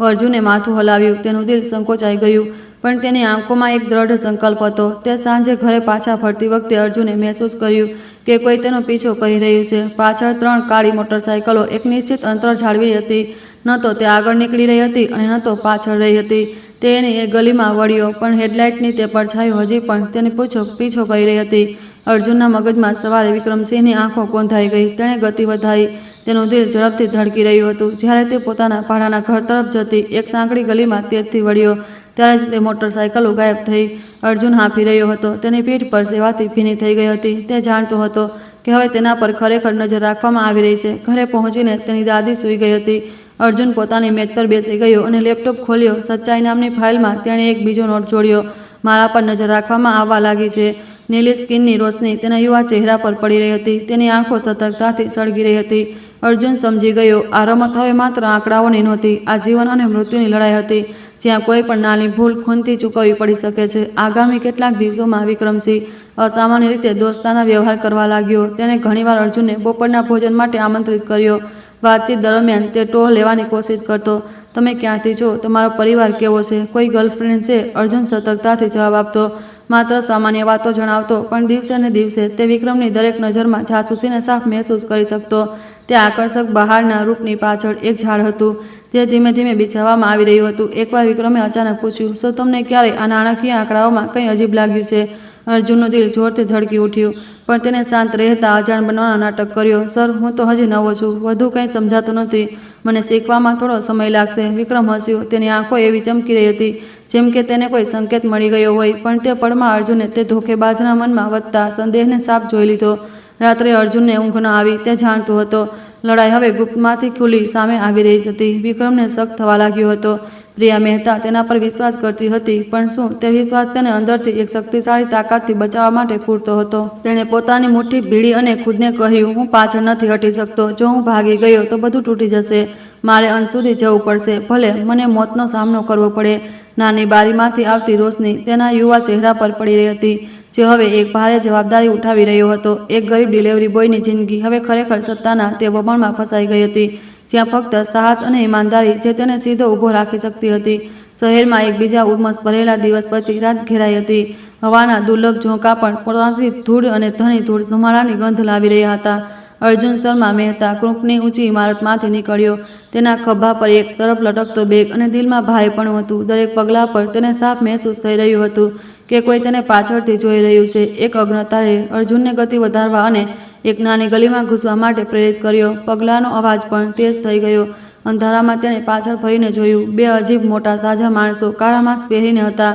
અર્જુને માથું હલાવ્યું. તેનું દિલ સંકોચાઈ ગયું, પણ તેની આંખોમાં એક દ્રઢ સંકલ્પ હતો. તે સાંજે ઘરે પાછા ફરતી વખતે અર્જુને મહેસૂસ કર્યું કે કોઈ તેનો પીછો કરી રહ્યું છે. પાછળ 3 કાળી મોટરસાયકલો એક નિશ્ચિત અંતર જાળવી હતી. ન તો તે આગળ નીકળી રહી હતી અને ન તો પાછળ રહી હતી. તે એની એ ગલીમાં વળ્યો, પણ હેડલાઇટની તે પડછાયો હજી પણ તેને પીછો કરી રહી હતી. અર્જુનના મગજમાં સવારે વિક્રમસિંહની આંખો કોંધાઈ ગઈ. તેણે ગતિ વધારી. તેનું દિલ ઝડપથી ધડકી રહ્યું હતું. જ્યારે તે પોતાના ભાડાના ઘર તરફ જતી એક સાંકડી ગલીમાં તેજથી વળ્યો, ત્યારે જ તે મોટરસાયકલો ગાયબ થઈ. અર્જુન હાંફી રહ્યો હતો. તેની પીઠ પર સેવાથી ભીની થઈ ગઈ હતી. તે જાણતો હતો કે હવે તેના પર ખરેખર નજર રાખવામાં આવી રહી છે. ઘરે પહોંચીને તેની દાદી સૂઈ ગઈ હતી. અર્જુન પોતાની મેજ પર બેસી ગયો અને લેપટોપ ખોલ્યો. સચ્ચાઈ નામની ફાઇલમાં તેણે એક બીજો નોટ જોડ્યો. મારા પર નજર રાખવામાં આવવા લાગી છે. નીલી સ્કિનની રોશની તેના યુવા ચહેરા પર પડી રહી હતી. તેની આંખો સતર્કતાથી સળગી રહી હતી. અર્જુન સમજી ગયો, આ રમત હવે માત્ર આંકડાઓની નહોતી. આ જીવન અને મૃત્યુની લડાઈ હતી, જ્યાં કોઈ પણ નાની ભૂલ ખૂનથી ચૂકવવી પડી શકે છે. આગામી કેટલાક દિવસોમાં વિક્રમસિંહ અસામાન્ય રીતે દોસ્તાના વ્યવહાર કરવા લાગ્યો. તેણે ઘણીવાર અર્જુનને બપોરના ભોજન માટે આમંત્રિત કર્યો. વાતચીત દરમિયાન તે ટોહ લેવાની કોશિશ કરતો. તમે ક્યાંથી છો? તમારો પરિવાર કેવો છે? કોઈ ગર્લફ્રેન્ડ છે? અર્જુન સતર્કતાથી જવાબ આપતો. માત્ર સામાન્ય વાતો જણાવતો. પણ દિવસે ને દિવસે તે વિક્રમની દરેક નજરમાં જાસૂસીને સાફ મહેસૂસ કરી શકતો. તે આકર્ષક બહારના રૂપની પાછળ એક ઝાડ હતું. તે ધીમે ધીમે બિછાવવામાં આવી રહ્યું હતું. એકવાર વિક્રમે અચાનક પૂછ્યું, શું તમને ક્યારેય આ નાણાકીય આંકડાઓમાં કંઈ અજીબ લાગ્યું છે? અર્જુનનું દિલ જોરથી ધડકી ઉઠ્યું, પણ તેને શાંત રહેતા અજાણ બનવાનો નાટક કર્યો. સર, હું તો હજી નવો છું. વધુ કંઈ સમજાતું નથી. મને શીખવામાં થોડો સમય લાગશે. વિક્રમ હસ્યો. તેની આંખો એવી ચમકી રહી હતી જેમ કે તેને કોઈ સંકેત મળી ગયો હોય. પણ તે પળમાં અર્જુને તે ધોકેબાજના મનમાં વધતા સંદેહને સાફ જોઈ લીધો. રાત્રે અર્જુનને ઊંઘ ન આવી. તે જાણતો હતો લડાઈ હવે ગુપ્તમાંથી ખુલ્લી સામે આવી રહી હતી. વિક્રમને શક થવા લાગ્યો હતો. પ્રિયા મહેતા તેના પર વિશ્વાસ કરતી હતી, પણ શું તે વિશ્વાસ તેને અંદરથી એક શક્તિશાળી તાકાતથી બચાવવા માટે પૂરતો હતો? તેણે પોતાની મુઠ્ઠી ભીડી અને ખુદને કહ્યું, હું પાછળ નથી હટી શકતો. જો હું ભાગી ગયો તો બધું તૂટી જશે. મારે અંત સુધી જવું પડશે, ભલે મને મોતનો સામનો કરવો પડે. નાની બારીમાંથી આવતી રોશની તેના યુવા ચહેરા પર પડી રહી હતી, જે હવે એક ભારે જવાબદારી ઉઠાવી રહ્યો હતો. એક ગરીબ ડિલિવરી બોયની જિંદગી હવે ખરેખર સત્તાના તે વમળમાં ફસાઈ ગઈ હતી, જ્યાં ફક્ત સાહસ અને ઈમાનદારી જે તેને સીધો ઊભો રાખી શકતી હતી. શહેરમાં એક બીજા ઉમસ ભરેલા દિવસ પછી રાત ઘેરાઈ હતી. હવાના દુર્લભ ઝોંકા પણ પોતાથી ધૂળ અને ઘણી ધૂળ ધુમાડાની ગંધ લાવી રહ્યા હતા. અર્જુન શર્મા મહેતા કૃપની ઊંચી ઇમારતમાંથી નીકળ્યો. તેના ખભા પર એક તરફ લટકતો બેગ અને દિલમાં ભારેપણું હતું. દરેક પગલા પર તેને સાફ મહેસૂસ થઈ રહ્યું હતું કે કોઈ તેને પાછળથી જોઈ રહ્યું છે. એક અજ્ઞાતાએ અર્જુનને ગતિ વધારવા અને એક નાની ગલીમાં ઘૂસવા માટે પ્રેરિત કર્યો. પગલાંનો અવાજ પણ તેજ થઈ ગયો. અંધારામાં તેણે પાછળ ફરીને જોયું. 2 અજીબ મોટા તાજા માણસો કાળા માસ્ક પહેરીને હતા.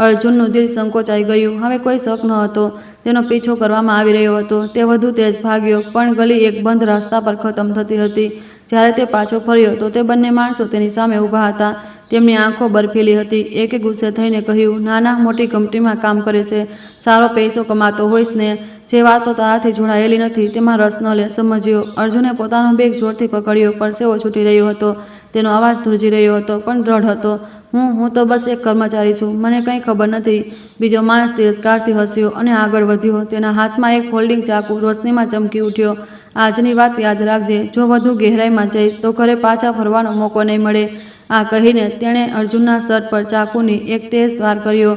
અર્જુનનું દિલ સંકોચાઈ ગયું. હવે કોઈ શક ન હતો. તેનો પીછો કરવામાં આવી રહ્યો હતો. તે વધુ તેજ ભાગ્યો, પણ ગલી એક બંધ રસ્તા પર ખતમ થતી હતી. જ્યારે તે પાછો ફર્યો તો તે બંને માણસો તેની સામે ઊભા હતા. તેમની આંખો બરફીલી હતી. એકે ગુસ્સે થઈને કહ્યું, નાના મોટી કંપનીમાં કામ કરે છે, સારો પૈસો કમાતો હોઈશ ને, જે વાતો તારાથી જોડાયેલી નથી તેમાં રસ ન લે, સમજ્યો? અર્જુને પોતાનો બેગ જોરથી પકડ્યો. પરસેવો છૂટી રહ્યો હતો. તેનો અવાજ ધ્રુજી રહ્યો હતો, પણ દ્રઢ હતો. હું તો બસ એક કર્મચારી છું. મને કંઈ ખબર નથી. બીજો માણસ તિરસ્કારથી હસ્યો અને આગળ વધ્યો. તેના હાથમાં એક ફોલ્ડિંગ ચાકુ રોશનીમાં ચમકી ઉઠ્યો. આજની વાત યાદ રાખજે. જો વધુ ગહેરાઈમાં જઈશ તો ઘરે પાછા ફરવાનો મોકો નહીં મળે. આ કહીને તેણે અર્જુનના શર્ટ પર ચાકુની એક તેજ વાર કર્યો.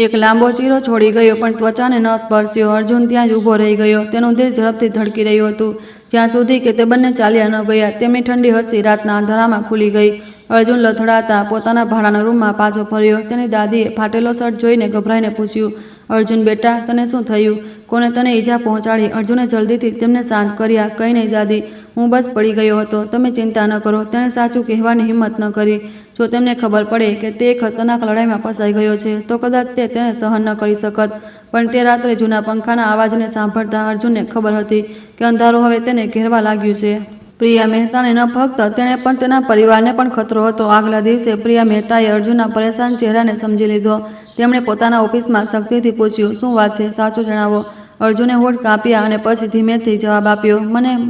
એક લાંબો ચીરો છોડી ગયો, પણ ત્વચાને ન સ્પર્શ્યો. અર્જુન ત્યાં જ ઊભો રહી ગયો. તેનું દિલ ઝડપથી ધડકી રહ્યું હતું, જ્યાં સુધી કે તે બંને ચાલ્યા ન ગયા. તેમની ઠંડી હસી રાતના અંધારામાં ખુલી ગઈ. અર્જુન લથડાતા પોતાના ભાડાના રૂમમાં પાછો ફર્યો. તેની દાદીએ ફાટેલો શર્ટ જોઈને ગભરાઈને પૂછ્યું, અર્જુન, બેટા તને શું થયું? કોને તને ઈજા પહોંચાડી? અર્જુને જલ્દીથી તેમને શાંત કર્યા. કંઈ નહીં દાદી, હું બસ પડી ગયો હતો. તમે ચિંતા ન કરો. તેણે સાચું કહેવાની હિંમત ન કરી. જો તેમને ખબર પડે કે તે ખતરનાક લડાઈમાં ફસાઈ ગયો છે તો કદાચ તે તેને સહન ન કરી શકત. પણ તે રાત્રે જૂના પંખાના અવાજને સાંભળતા અર્જુનને ખબર હતી કે અંધારું હવે તેને ઘેરવા લાગ્યું છે. પ્રિયા મહેતાને ન ફક્ત તેણે પણ તેના પરિવારને પણ ખતરો હતો. આગલા દિવસે પ્રિયા મહેતાએ અર્જુનના પરેશાન ચહેરાને સમજી લીધો. તેમણે પોતાના ઓફિસમાં શક્તિથી પૂછ્યું, શું વાત છે? સાચું જણાવો. અર્જુને હોઠ કાપ્યા અને પછી ધીમેથી જવાબ આપ્યો,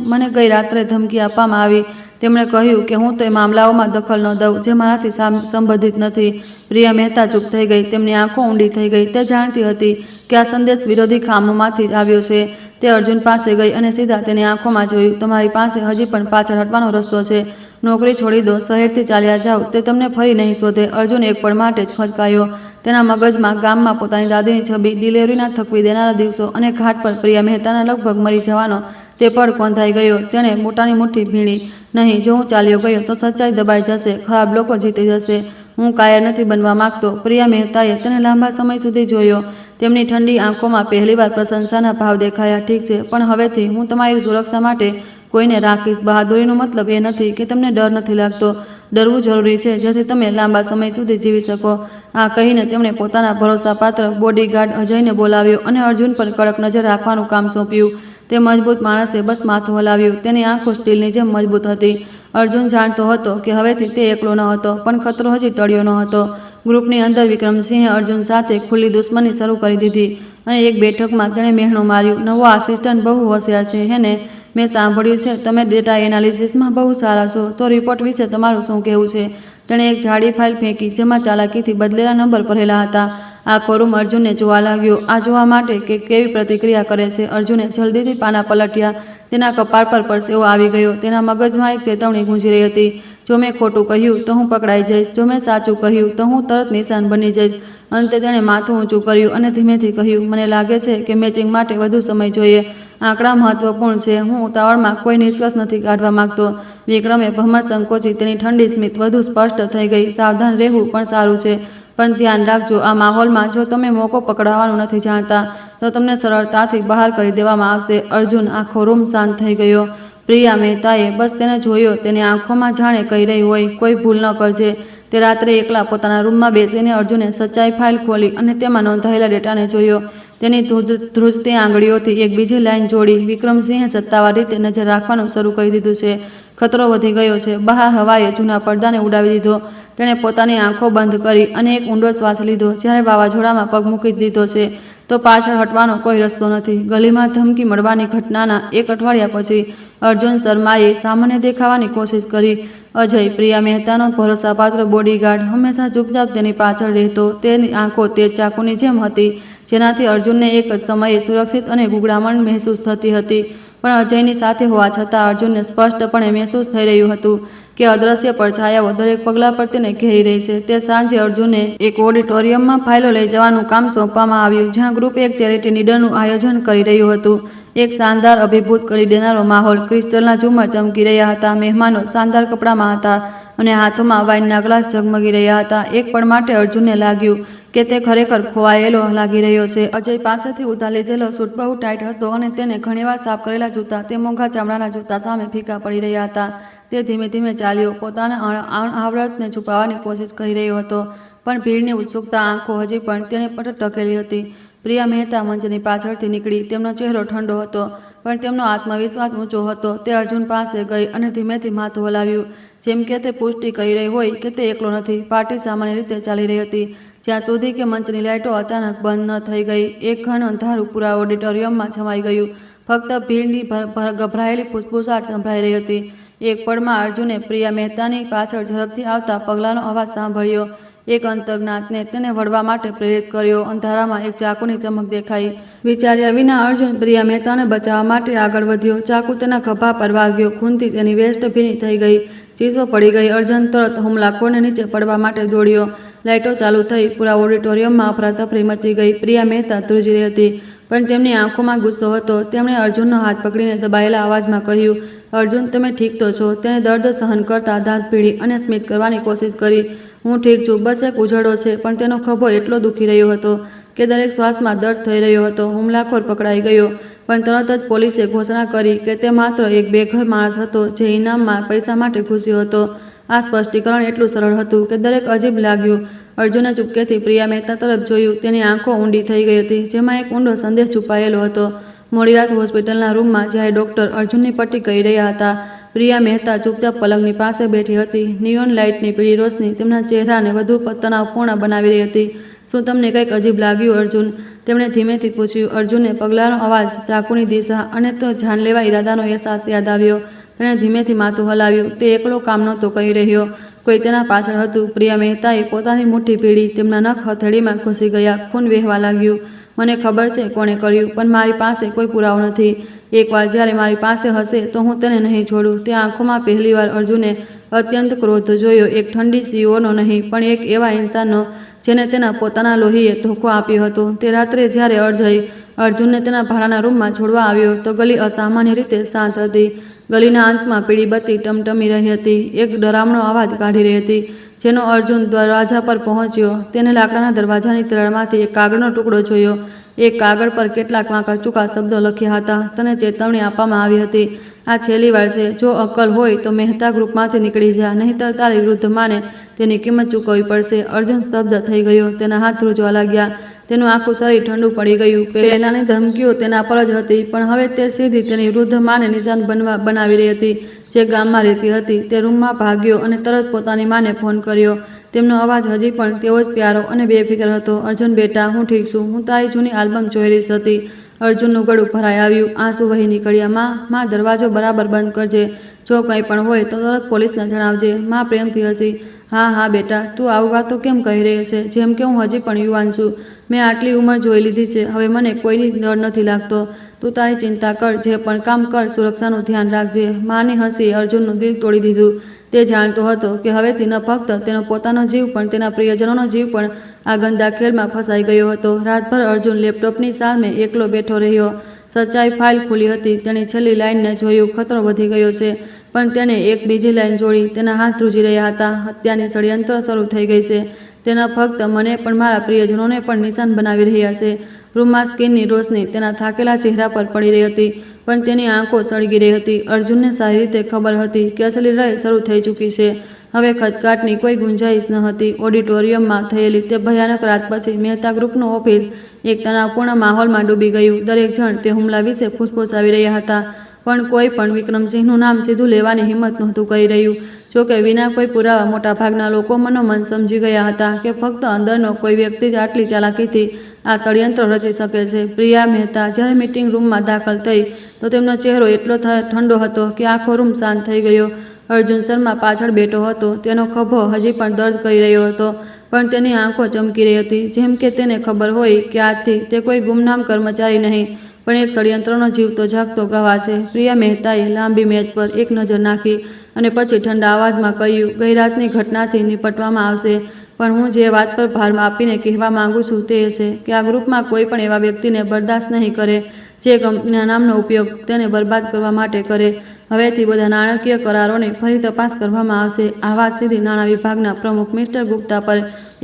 મને ગઈ રાત્રે ધમકી આપવામાં આવી. તેમણે કહ્યું કે હું તે મામલાઓમાં દખલ ન દઉં જે મારાથી સંબંધિત નથી. પ્રિયા મહેતા ચૂપ થઈ ગઈ. તેમની આંખો ઊંડી થઈ ગઈ. તે જાણતી હતી કે આ સંદેશ વિરોધી ખામોમાંથી આવ્યો છે. તે અર્જુન પાસે ગઈ અને સીધા તેની આંખોમાં જોયું. તમારી પાસે હજી પણ પાછળ હટવાનો રસ્તો છે. નોકરી છોડી દો, શહેરથી ચાલ્યા જાઓ. તે તમને ફરી નહીં શોધે. અર્જુન એક પળ માટે જ ખચકાયો. તેના મગજમાં ગામમાં પોતાની દાદીની છબી, ડિલિવરીના થકવી દેનારા દિવસો અને ઘાટ પર પ્રિયા મહેતાના લગભગ મરી જવાનો તે પળ કોંધાઈ ગયો. તેણે મોટાની મુઠ્ઠી ભીણી. નહીં, જો હું ચાલ્યો ગયો તો સચ્ચાઈ દબાઈ જશે, ખરાબ લોકો જીતી જશે. હું કાયર નથી બનવા માંગતો. પ્રિયા મહેતાએ તેને લાંબા સમય સુધી જોયો. તેમની ઠંડી આંખોમાં પહેલીવાર પ્રશંસાના ભાવ દેખાયા. ઠીક છે, પણ હવેથી હું તમારી સુરક્ષા માટે કોઈને રાખીશ. બહાદુરીનો મતલબ એ નથી કે તમને ડર નથી લાગતો. ડરવું જરૂરી છે જેથી તમે લાંબા સમય સુધી જીવી શકો. આ કહીને તેમણે પોતાના ભરોસાપાત્ર બોડીગાર્ડ અજયને બોલાવ્યો અને અર્જુન પર કડક નજર રાખવાનું કામ સોંપ્યું. તે મજબૂત માણસે બસ માથું હલાવ્યું. તેની આંખો સ્ટીલની જેમ મજબૂત હતી. અર્જુન જાણતો હતો કે હવેથી તે એકલો ન હતો, પણ ખતરો હજી ટળ્યો ન હતો. ગ્રુપની અંદર વિક્રમસિંહે અર્જુન સાથે ખુલ્લી દુશ્મની શરૂ કરી દીધી અને એક બેઠકમાં તેણે મહેણું માર્યું. નવો આસિસ્ટન્ટ બહુ હોશિયાર છે હેને? મેં સાંભળ્યું છે તમે ડેટા એનાલિસિસમાં બહુ સારા છો. તો રિપોર્ટ વિશે તમારું શું કહેવું છે? તેણે એક જાડી ફાઇલ ફેંકી જેમાં ચાલાકીથી બદલેલા નંબર ભરેલા હતા. આખો રૂમ અર્જુનને જોવા લાગ્યો. આ જોવા માટે કે કેવી પ્રતિક્રિયા કરે છે. અર્જુને જલ્દીથી પાના પલટ્યા. તેના કપાળ પર પરસેવો આવી ગયો. તેના મગજમાં એક ચેતવણી ગૂંજી રહી હતી. જો મેં ખોટું કહ્યું તો હું પકડાઈ જઈશ. જો મેં સાચું કહ્યું તો હું તરત નિશાન બની જઈશ. અંતે તેણે માથું ઊંચું કર્યું અને ધીમેથી કહ્યું, મને લાગે છે કે મેચિંગ માટે વધુ સમય જોઈએ. આંકડા મહત્વપૂર્ણ છે. હું ઉતાવળમાં કોઈ નિષ્કર્ષ નથી કાઢવા માંગતો. વિક્રમે ભમર સંકોચી. તેની ઠંડી સ્મિત વધુ સ્પષ્ટ થઈ ગઈ. સાવધાન રહેવું પણ સારું છે, પણ ધ્યાન રાખજો, આ માહોલમાં જો તમે મોકો પકડવાનું નથી જાણતા તો તમને સરળતાથી બહાર કરી દેવામાં આવશે. અર્જુન, આખો રૂમ શાંત થઈ ગયો. પ્રિયા મહેતાએ બસ તેને જોયો. તેની આંખોમાં જાણે કહી રહી હોય, કોઈ ભૂલ ન કરજે. તે રાત્રે એકલા પોતાના રૂમમાં બેસીને અર્જુને સચ્ચાઈ ફાઇલ ખોલી અને તેમાં નોંધાયેલા ડેટાને જોયો. તેની ધ્રુજતી આંગળીઓથી એક બીજી લાઈન જોડી. વિક્રમસિંહે સત્તાવાર રીતે નજર રાખવાનું શરૂ કરી દીધું છે. ખતરો વધી ગયો છે. બહાર હવાએ જૂના પડદાને ઉડાવી દીધો. તેણે પોતાની આંખો બંધ કરી અને એક ઊંડો શ્વાસ લીધો. જ્યારે વાવાઝોડામાં પગ મૂકી દીધો છે તો પાછળ હટવાનો કોઈ રસ્તો નથી. ગલીમાં ધમકી મળવાની ઘટનાના એક અઠવાડિયા પછી અર્જુન શર્માએ સામાન્ય દેખાવાની કોશિશ કરી. અજય, પ્રિયા મહેતાનો ભરોસાપાત્ર બોડીગાર્ડ, હંમેશા ચૂપચાપ તેની પાછળ રહેતો. તેની આંખો તેજ ચાકુની જેમ હતી, જેનાથી અર્જુનને એક જ સમયે સુરક્ષિત અને ગુગળામણ મહેસૂસ થતી હતી. પણ અજયની સાથે હોવા છતાં અર્જુનને સ્પષ્ટપણે મહેસૂસ થઈ રહ્યું હતું કે અદ્રશ્ય પડછાયાઓ દરેક પગલા પર તેને ઘેરી રહી છે. તે સાંજે અર્જુનને એક ઓડિટોરિયમમાં ફાઇલો લઈ જવાનું કામ સોંપવામાં આવ્યું, જ્યાં ગ્રુપ એક ચેરિટી નિડરનું આયોજન કરી રહ્યું હતું. એક શાનદાર, અભિભૂત કરી દેનારો માહોલ. ક્રિસ્ટલના ઝુમ્મર ચમકી રહ્યા હતા. મહેમાનો શાનદાર કપડામાં હતા અને હાથોમાં વાઇનના ગ્લાસ ઝગમગી રહ્યા હતા. એક પળ માટે અર્જુનને લાગ્યું કે તે ખરેખર ખોવાયેલો લાગી રહ્યો છે. અજય પાસેથી ઉધાર લીધેલો સૂટ બહુ ટાઈટ હતો અને તેને ઘણીવાર સાફ કરેલા જૂતા તે મોંઘા ચામડાના જૂતા સામે ફીકા પડી રહ્યા હતા. તે ધીમે ધીમે ચાલ્યો. પોતાના આવડતને છુપાવવાની કોશિશ કરી રહ્યો હતો, પણ ભીડની ઉત્સુકતા આંખો હજી પણ તેને પર ટકેલી હતી. પ્રિયા મહેતા મંચની પાછળથી નીકળી. તેમનો ચહેરો ઠંડો હતો, પણ તેમનો આત્મવિશ્વાસ ઊંચો હતો. તે અર્જુન પાસે ગઈ અને ધીમેથી માથું હલાવ્યું, જેમ કે તે પુષ્ટિ કરી રહી હોય કે તે એકલો નથી. પાર્ટી સામાન્ય રીતે ચાલી રહી હતી, જ્યાં સુધી કે મંચની લાઇટો અચાનક બંધ ન થઈ ગઈ. એક ઘન અંધારું પૂરા ઓડિટોરિયમમાં છવાઈ ગયું. ફક્ત ભીડની ગભરાયેલી ફૂસફૂસાટ સંભળાઈ રહી હતી. એક પળમાં અર્જુને પ્રિયા મહેતાની પાછળ ઝડપથી આવતા પગલાંનો અવાજ સાંભળ્યો. એક અંતર્જ્ઞાતને તેને વળવા માટે પ્રેરિત કર્યો. અંધારામાં એક ચાકુની ચમક દેખાઈ. વિચાર્યા વિના અર્જુન પ્રિયા મહેતાને બચાવવા માટે આગળ વધ્યો. ચાકુ તેના ખભા પર વાગ્યો. ખૂનથી તેની વેસ્ટ ભીની થઈ ગઈ. ચીસો પડી ગઈ. અર્જુન તરત હુમલાખોરને નીચે પડવા માટે દોડ્યો. લાઇટો ચાલુ થઈ. પૂરા ઓડિટોરિયમમાં અફરાતફરી મચી ગઈ. પ્રિયા મહેતા ધ્રુજી રહી હતી, પણ તેમની આંખોમાં ગુસ્સો હતો. તેમણે અર્જુનનો હાથ પકડીને દબાયેલા અવાજમાં કહ્યું, અર્જુન, તમે ઠીક તો છો? તેણે દર્દ સહન કરતા દાંત પીડી અને સ્મિત કરવાની કોશિશ કરી. હું ઠીક છું, બસ એક ઉઝરડો છે. પણ તેનો ખભો એટલો દુખી રહ્યો હતો. કે દરેક શ્વાસમાં દર્દ થઈ રહ્યો હતો. હુમલાખોર પકડાઈ ગયો, પણ તરત જ પોલીસે ઘોષણા કરી કે તે માત્ર એક બેઘર માણસ હતો જે ઇનામમાં પૈસા માટે ઘૂસ્યો હતો. આ સ્પષ્ટીકરણ એટલું સરળ હતું કે દરેક અજીબ લાગ્યું. અર્જુને ચૂપકેથી પ્રિયા મહેતા તરફ જોયું. તેની આંખો ઊંડી થઈ ગઈ હતી, જેમાં એક ઊંડો સંદેશ છુપાયેલો હતો. મોડી રાત હોસ્પિટલના રૂમમાં જ્યારે ડૉક્ટર અર્જુનની પટ્ટી કરી રહ્યા હતા, પ્રિયા મહેતા ચૂપચાપ પલંગની પાસે બેઠી હતી. નિયોન લાઇટની પીળી રોશની તેમના ચહેરાને વધુ તણાવપૂર્ણ બનાવી રહી હતી. શું તમને કંઈક અજીબ લાગ્યું, અર્જુન? તેમણે ધીમેથી પૂછ્યું. અર્જુનને પગલાંનો અવાજ, ચાકુની દિશા અને તો જાનલેવા ઈરાદાનો અહેસાસ યાદ આવ્યો. તેણે ધીમેથી માથું હલાવ્યું. તે એકલો કામ નહોતો કરી રહ્યો, કોઈ તેના પાછળ હતું. પ્રિયા મહેતાએ પોતાની મુઠ્ઠી ભીડી. તેમના નખ હથેળીમાં ઘૂસી ગયા. ખૂન વહેવા લાગ્યું. મને ખબર છે કોણે કર્યું, પણ મારી પાસે કોઈ પુરાવો નથી. એકવાર જ્યારે મારી પાસે હશે તો હું તેને નહીં છોડું. તે આંખોમાં પહેલીવાર અર્જુને અત્યંત ક્રોધ જોયો. એક ઠંડી સિંહોનો નહીં, પણ એક એવા ઇન્સાનનો જેને તેના પોતાના લોહીએ ધોકો આપ્યો હતો. તે રાત્રે જ્યારે અજય અર્જુનને તેના ભાડાના રૂમમાં છોડવા આવ્યો તો ગલી અસામાન્ય રીતે શાંત હતી. ગલીના અંતમાં પીળી બત્તી ટમટમી રહી હતી. એક ડરામણો અવાજ કાઢી રહી હતી. જેનો અર્જુન દરવાજા પર પહોંચ્યો, તેને લાકડાના દરવાજાની તિરાડમાંથી એક કાગળનો ટુકડો જોયો. એક કાગળ પર કેટલાક વાંકા ચૂકા શબ્દો લખ્યા હતા. તને ચેતવણી આપવામાં આવી હતી. આ છેલ્લી વાર છે. જો અક્કલ હોય તો મહેતા ગ્રુપમાંથી નીકળી જા, નહીંતર તારી વૃદ્ધ માને તેની કિંમત ચૂકવવી પડશે. અર્જુન સ્તબ્ધ થઈ ગયો. તેના હાથ ધ્રુજવા લાગ્યા. તેનું આખું શરીર ઠંડુ પડી ગયું. પહેલાની ધમકીઓ તેના પર જ હતી, પણ હવે તે સીધી તેની વૃદ્ધ માને નિશાન બનાવી રહી હતી, જે ગામમાં રહેતી હતી. તે રૂમમાં ભાગ્યો અને તરત પોતાની માને ફોન કર્યો. તેમનો અવાજ હજી પણ તેવો જ પ્યારો અને બેફિકર હતો. અર્જુન બેટા, હું ઠીક છું. હું તારી જૂની આલ્બમ જોઈ રહી હતી. અર્જુનનું ગળું ભરાઈ આવ્યું. આંસુ વહી નીકળ્યા. માં, દરવાજો બરાબર બંધ કરજે. જો કંઈ પણ હોય તો તરત પોલીસને જણાવજે. માં પ્રેમથી હસી. હા બેટા, તું આવું વાતો કેમ કહી રહી છે? જેમ કે હું હજી પણ યુવાન છું. મેં આટલી ઉંમર જોઈ લીધી છે. હવે મને કોઈની ડર નથી લાગતો. તું તારી ચિંતા કર, જે પણ કામ કર, સુરક્ષાનું ધ્યાન રાખજે. માની હસી અર્જુનનું દિલ તોડી દીધું. તે જાણતો હતો કે હવેથી ન ફક્ત તેનો પોતાનો જીવ પણ તેના પ્રિયજનોનો જીવ પણ આ ગંદા ખેલમાં ફસાઈ ગયો હતો. રાતભર અર્જુન લેપટોપની સામે એકલો બેઠો રહ્યો. સચ્ચાઈ ફાઇલ ખુલી હતી. તેની છેલ્લી લાઇનને જોયું. ખતરો વધી ગયો છે. પણ તેણે એક બીજી લાઇન જોડી. તેના હાથ ધ્રુજી રહ્યા હતા. હત્યાની ષડયંત્ર શરૂ થઈ ગઈ છે. તે ન ફક્ત મને પણ મારા પ્રિયજનોને પણ નિશાન બનાવી રહ્યા છે. રૂમમાં સ્કીનની રોશની તેના થાકેલા ચહેરા પર પડી રહી હતી, પણ તેની આંખો સળગી રહી હતી. અર્જુનને સારી રીતે ખબર હતી કે અસલી લડાઈ શરૂ થઈ ચૂકી છે. હવે ખચકાટની કોઈ ગુંજાઈશ ન હતી. ઓડિટોરિયમમાં થયેલી તે ભયાનક રાત પછી મહેતા ગ્રુપનું ઓફિસ એક તણાવપૂર્ણ માહોલમાં ડૂબી ગયું. દરેક જણ તે હુમલા વિશે ફૂસફૂસાવી રહ્યા હતા, પણ કોઈ પણ વિક્રમસિંહનું નામ સીધું લેવાની હિંમત નહોતું કરી રહ્યું. જોકે વિના કોઈ પુરાવા મોટાભાગના લોકો મનોમન સમજી ગયા હતા કે ફક્ત અંદરનો કોઈ વ્યક્તિ જ આટલી ચાલાકીથી આ ષડયંત્ર રચી શકે છે. પ્રિયા મહેતા જ્યારે મિટિંગ રૂમમાં દાખલ થઈ તો તેમનો ચહેરો એટલો ઠંડો હતો કે આખો રૂમ શાંત થઈ ગયો. અર્જુન શર્મા પાછળ બેઠો હતો. તેનો ખભો હજી પણ દર્દ કરી રહ્યો હતો, પણ તેની આંખો ચમકી રહી હતી, જેમ કે તેને ખબર હોય કે આજથી તે કોઈ ગુમનામ કર્મચારી નહીં, પણ એક ષડયંત્રનો જીવતો જાગતો ગવાહ છે. પ્રિયા મહેતાએ લાંબી મેચ પર એક નજર નાખી અને પછી ઠંડા અવાજમાં કહ્યું, ગઈ રાતની ઘટનાથી નિપટવામાં આવશે, પણ હું જે વાત પર ભાર આપીને કહેવા માંગુ છું તે છે કે આ ગ્રુપમાં કોઈ પણ એવા વ્યક્તિને બરદાસ્ત નહીં કરે જે કંપનીના નામનો ઉપયોગ તેને બરબાદ કરવા માટે કરે. હવેથી બધા નાણાકીય કરારોની ફરી તપાસ કરવામાં આવશે. આ વાત સીધી નાણાં વિભાગના પ્રમુખ મિસ્ટર ગુપ્તા પર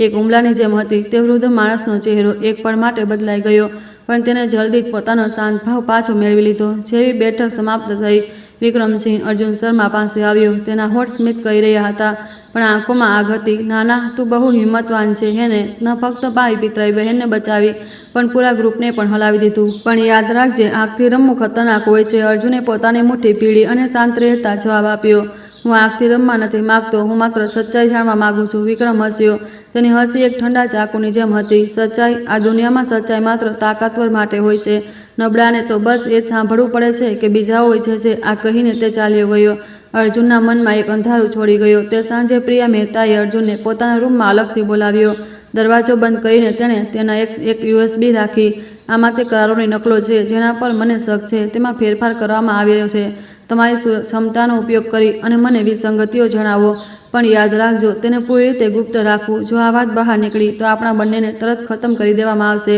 એક હુમલાની જેમ હતી. તે વૃદ્ધ માણસનો ચહેરો એક પળ માટે બદલાઈ ગયો, પણ તેને જલ્દી જ પોતાનો શાંત ભાવ પાછો મેળવી લીધો. જેવી બેઠક સમાપ્ત થઈ, વિક્રમસિંહ અર્જુન શર્મા પાસે આવ્યો. તેના હોઠ સ્મિત કરી રહ્યા હતા, પણ આંખોમાં આગ હતી. નાના, તું બહુ હિંમતવાન છે હેને? ન ફક્ત મારી પિતરાઈ બહેનને બચાવી, પણ પૂરા ગ્રુપને પણ હલાવી દીધું. પણ યાદ રાખજે, આગથી રમવું ખતરનાક હોય છે. અર્જુને પોતાની મુઠ્ઠી ભીડી અને શાંત રહેતા જવાબ આપ્યો. હું આગથી રમવા નથી માગતો. હું માત્ર સચ્ચાઈ જાણવા માગું છું. વિક્રમ હસ્યો. તેની હસી એક ઠંડા ચાકુની જેમ હતી. સચ્ચાઈ? આ દુનિયામાં સચ્ચાઈ માત્ર તાકાતવર માટે હોય છે. નબળાને તો બસ એ જ સાંભળવું પડે છે કે બીજાઓ ઈચ્છે છે. આ કહીને તે ચાલ્યો ગયો. અર્જુનના મનમાં એક અંધારું છોડી ગયો. તે સાંજે પ્રિયા મહેતાએ અર્જુનને પોતાના રૂમમાં અલગથી બોલાવ્યો. દરવાજો બંધ કરીને તેણે તેના એક USB રાખી. આમાં તે કરારોની નકલો છે જેના પર મને શક છે. તેમાં ફેરફાર કરવામાં આવ્યો છે. તમારી ક્ષમતાનો ઉપયોગ કરી અને મને વિસંગતિઓ જણાવો, પણ યાદ રાખજો, તેને પૂરી રીતે ગુપ્ત રાખવું. જો આ વાત બહાર નીકળી તો આપણા બંનેને તરત ખતમ કરી દેવામાં આવશે.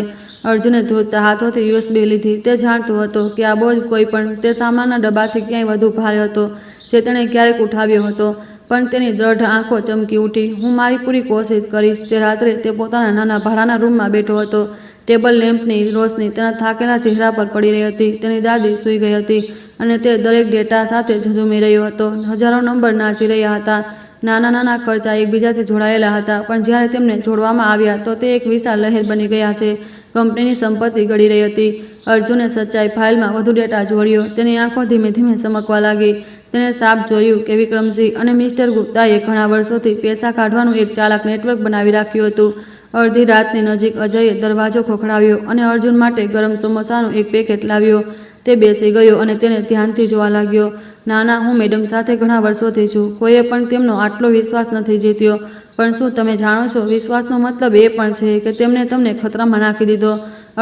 અર્જુને ધ્રુજતા હાથોથી USB લીધી. તે જાણતો હતો કે આ બોજ કોઈ પણ તે સામાનના ડબ્બાથી ક્યાંય વધુ ભારે હતો જે તેણે ક્યારેક ઉઠાવ્યો હતો, પણ તેની દ્રઢ આંખો ચમકી ઉઠી. હું મારી પૂરી કોશિશ કરીશ. તે રાત્રે તે પોતાના નાના ભાડાના રૂમમાં બેઠો હતો. ટેબલ લેમ્પની રોશની તેના થાકેલા ચહેરા પર પડી રહી હતી. તેની દાદી સૂઈ ગઈ હતી અને તે દરેક ડેટા સાથે ઝઝૂમી રહ્યો હતો. હજારો નંબર નાચી રહ્યા હતા. નાના નાના ખર્ચા એકબીજાથી જોડાયેલા હતા, પણ જ્યારે તેમને જોડવામાં આવ્યા તો તે એક વિશાળ લહેર બની ગયા છે. કંપનીની સંપત્તિ ગળી રહી હતી. અર્જુને સચ્ચાઈ ફાઇલમાં વધુ ડેટા જોડ્યો. તેની આંખો ધીમે ધીમે ચમકવા લાગી. તેણે સાફ જોયું કે વિક્રમસિંહ અને મિસ્ટર ગુપ્તાએ ઘણા વર્ષોથી પૈસા કાઢવાનું એક ચાલાક નેટવર્ક બનાવી રાખ્યું હતું. અડધી રાતની નજીક અજયે દરવાજો ખખડાવ્યો અને અર્જુન માટે ગરમ સમોસાનું એક પેકેટ લાવ્યો. તે બેસી ગયો અને તેને ધ્યાનથી જોવા લાગ્યો. નાના, હું મેડમ સાથે ઘણા વર્ષોથી છું. કોઈએ પણ તેમનો આટલો વિશ્વાસ નથી જીત્યો. પણ શું તમે જાણો છો, વિશ્વાસનો મતલબ એ પણ છે કે તેમણે તમને ખતરામાં નાખી દીધો.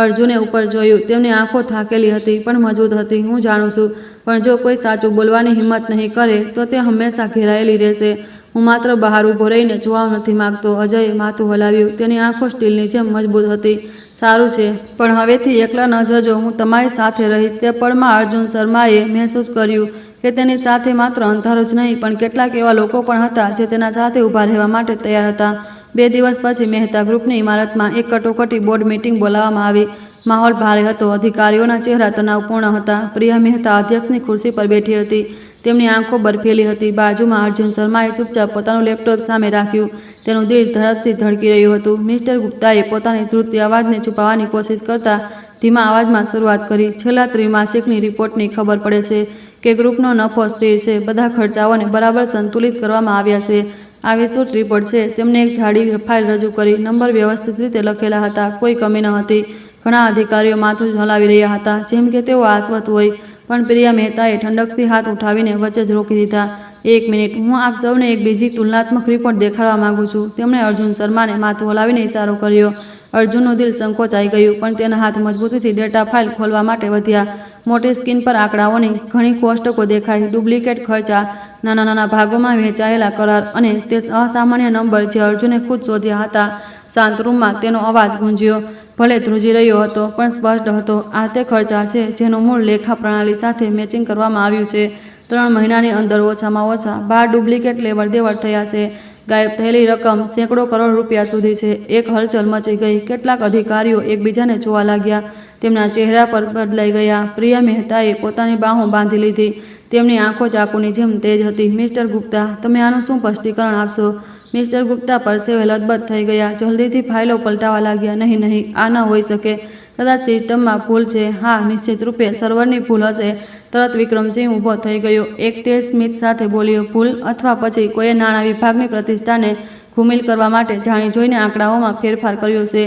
અર્જુને ઉપર જોયું. તેમની આંખો થાકેલી હતી પણ મજબૂત હતી. હું જાણું છું, પણ જો કોઈ સાચું બોલવાની હિંમત નહીં કરે તો તે હંમેશા ઘેરાયેલી રહેશે. હું માત્ર બહાર ઊભો રહીને જોવા નથી માગતો. અજયે માથું હલાવ્યું. તેની આંખો સ્ટીલની જેમ મજબૂત હતી. સારું છે, પણ હવેથી એકલા ન જજો. હું તમારી સાથે રહીશ. તે પળમાં અર્જુન શર્માએ મહેસૂસ કર્યું કે તેની સાથે માત્ર અંધારું જ નહીં, પણ કેટલાક એવા લોકો પણ હતા જે તેના સાથે ઊભા રહેવા માટે તૈયાર હતા. 2 દિવસ પછી મહેતા ગ્રુપની ઇમારતમાં એક કટોકટી બોર્ડ મીટિંગ બોલાવવામાં આવી. માહોલ ભારે હતો. અધિકારીઓના ચહેરા તણાવપૂર્ણ હતા. પ્રિયા મહેતા અધ્યક્ષની ખુરશી પર બેઠી હતી. તેમની આંખો બરફેલી હતી. બાજુમાં અર્જુન શર્માએ ચૂપચાપ પોતાનું લેપટોપ સામે રાખ્યું. તેનું દિલ ઝડપથી ધડકી રહ્યું હતું. મિસ્ટર ગુપ્તાએ પોતાની ધ્રુજતી અવાજને છુપાવવાની કોશિશ કરતા ધીમા અવાજમાં શરૂઆત કરી. છેલ્લા ત્રિમાસિકની રિપોર્ટની ખબર પડે છે કે ગ્રુપનો નફો સ્થિર છે. બધા ખર્ચાઓને બરાબર સંતુલિત કરવામાં આવ્યા છે. આ વિસ્તૃત રિપોર્ટ છે. તેમને એક જાડી ફાઇલ રજૂ કરી. નંબર વ્યવસ્થિત રીતે લખેલા હતા. કોઈ કમી ન હતી. ઘણા અધિકારીઓ માથું હલાવી રહ્યા હતા, જેમ કે તેઓ આશ્વત હોય. પણ પ્રિયા મહેતાએ ઠંડકથી હાથ ઉઠાવીને વચ્ચે જ રોકી દીધા. 1 મિનિટ, હું આપ સૌને એક બીજી તુલનાત્મક રિપોર્ટ દેખાડવા માંગુ છું. તેમણે અર્જુન શર્માને માથું હલાવીને ઇશારો કર્યો. અર્જુનનું દિલ સંકોચાઈ ગયું, પણ તેના હાથ મજબૂતીથી ડેટા ફાઇલ ખોલવા માટે વધ્યા. મોટી સ્ક્રીન પર આંકડાઓની ઘણી કોષ્ટકો દેખાઈ. ડુપ્લિકેટ ખર્ચા, નાના નાના ભાગોમાં વહેંચાયેલા કરાર અને તે અસામાન્ય નંબર જે અર્જુને ખુદ શોધ્યા હતા. શાંત રૂમમાં તેનો અવાજ ગુંજ્યો. ભલે ધ્રુજી રહ્યો હતો, પણ સ્પષ્ટ હતો. આ તે ખર્ચા છે જેનું મૂળ લેખા પ્રણાલી સાથે મેચિંગ કરવામાં આવ્યું છે. 3 મહિનાની અંદર ઓછામાં ઓછા 12 ડુપ્લિકેટ લેવડ દેવડ થયા છે. ગાયબ થયેલી રકમ સેંકડો કરોડ રૂપિયા સુધી છે. એક હલચલ મચી ગઈ. કેટલાક અધિકારીઓ એકબીજાને જોવા લાગ્યા. તેમના ચહેરા પર બદલાઈ ગયા. પ્રિયા મહેતાએ પોતાની બાહો બાંધી લીધી. તેમની આંખો ચાકુની જેમ તેજ હતી. મિસ્ટર ગુપ્તા, તમે આનું શું સ્પષ્ટીકરણ આપશો? મિસ્ટર ગુપ્તા પરસેવે લથબથ થઈ ગયા. જલ્દીથી ફાઇલો પલટાવા લાગ્યા. નહીં નહીં, આ ન હોઈ શકે. કદાચ સિસ્ટમમાં ભૂલ છે. હા, નિશ્ચિત રૂપે સર્વરની ભૂલ હશે. તરત વિક્રમસિંહ ઊભો થઈ ગયો. એક તેજ સ્મિત સાથે બોલ્યો, ભૂલ અથવા પછી કોઈએ નાણાં વિભાગની પ્રતિષ્ઠાને ઘૂમિલ કરવા માટે જાણી જોઈને આંકડાઓમાં ફેરફાર કર્યો છે.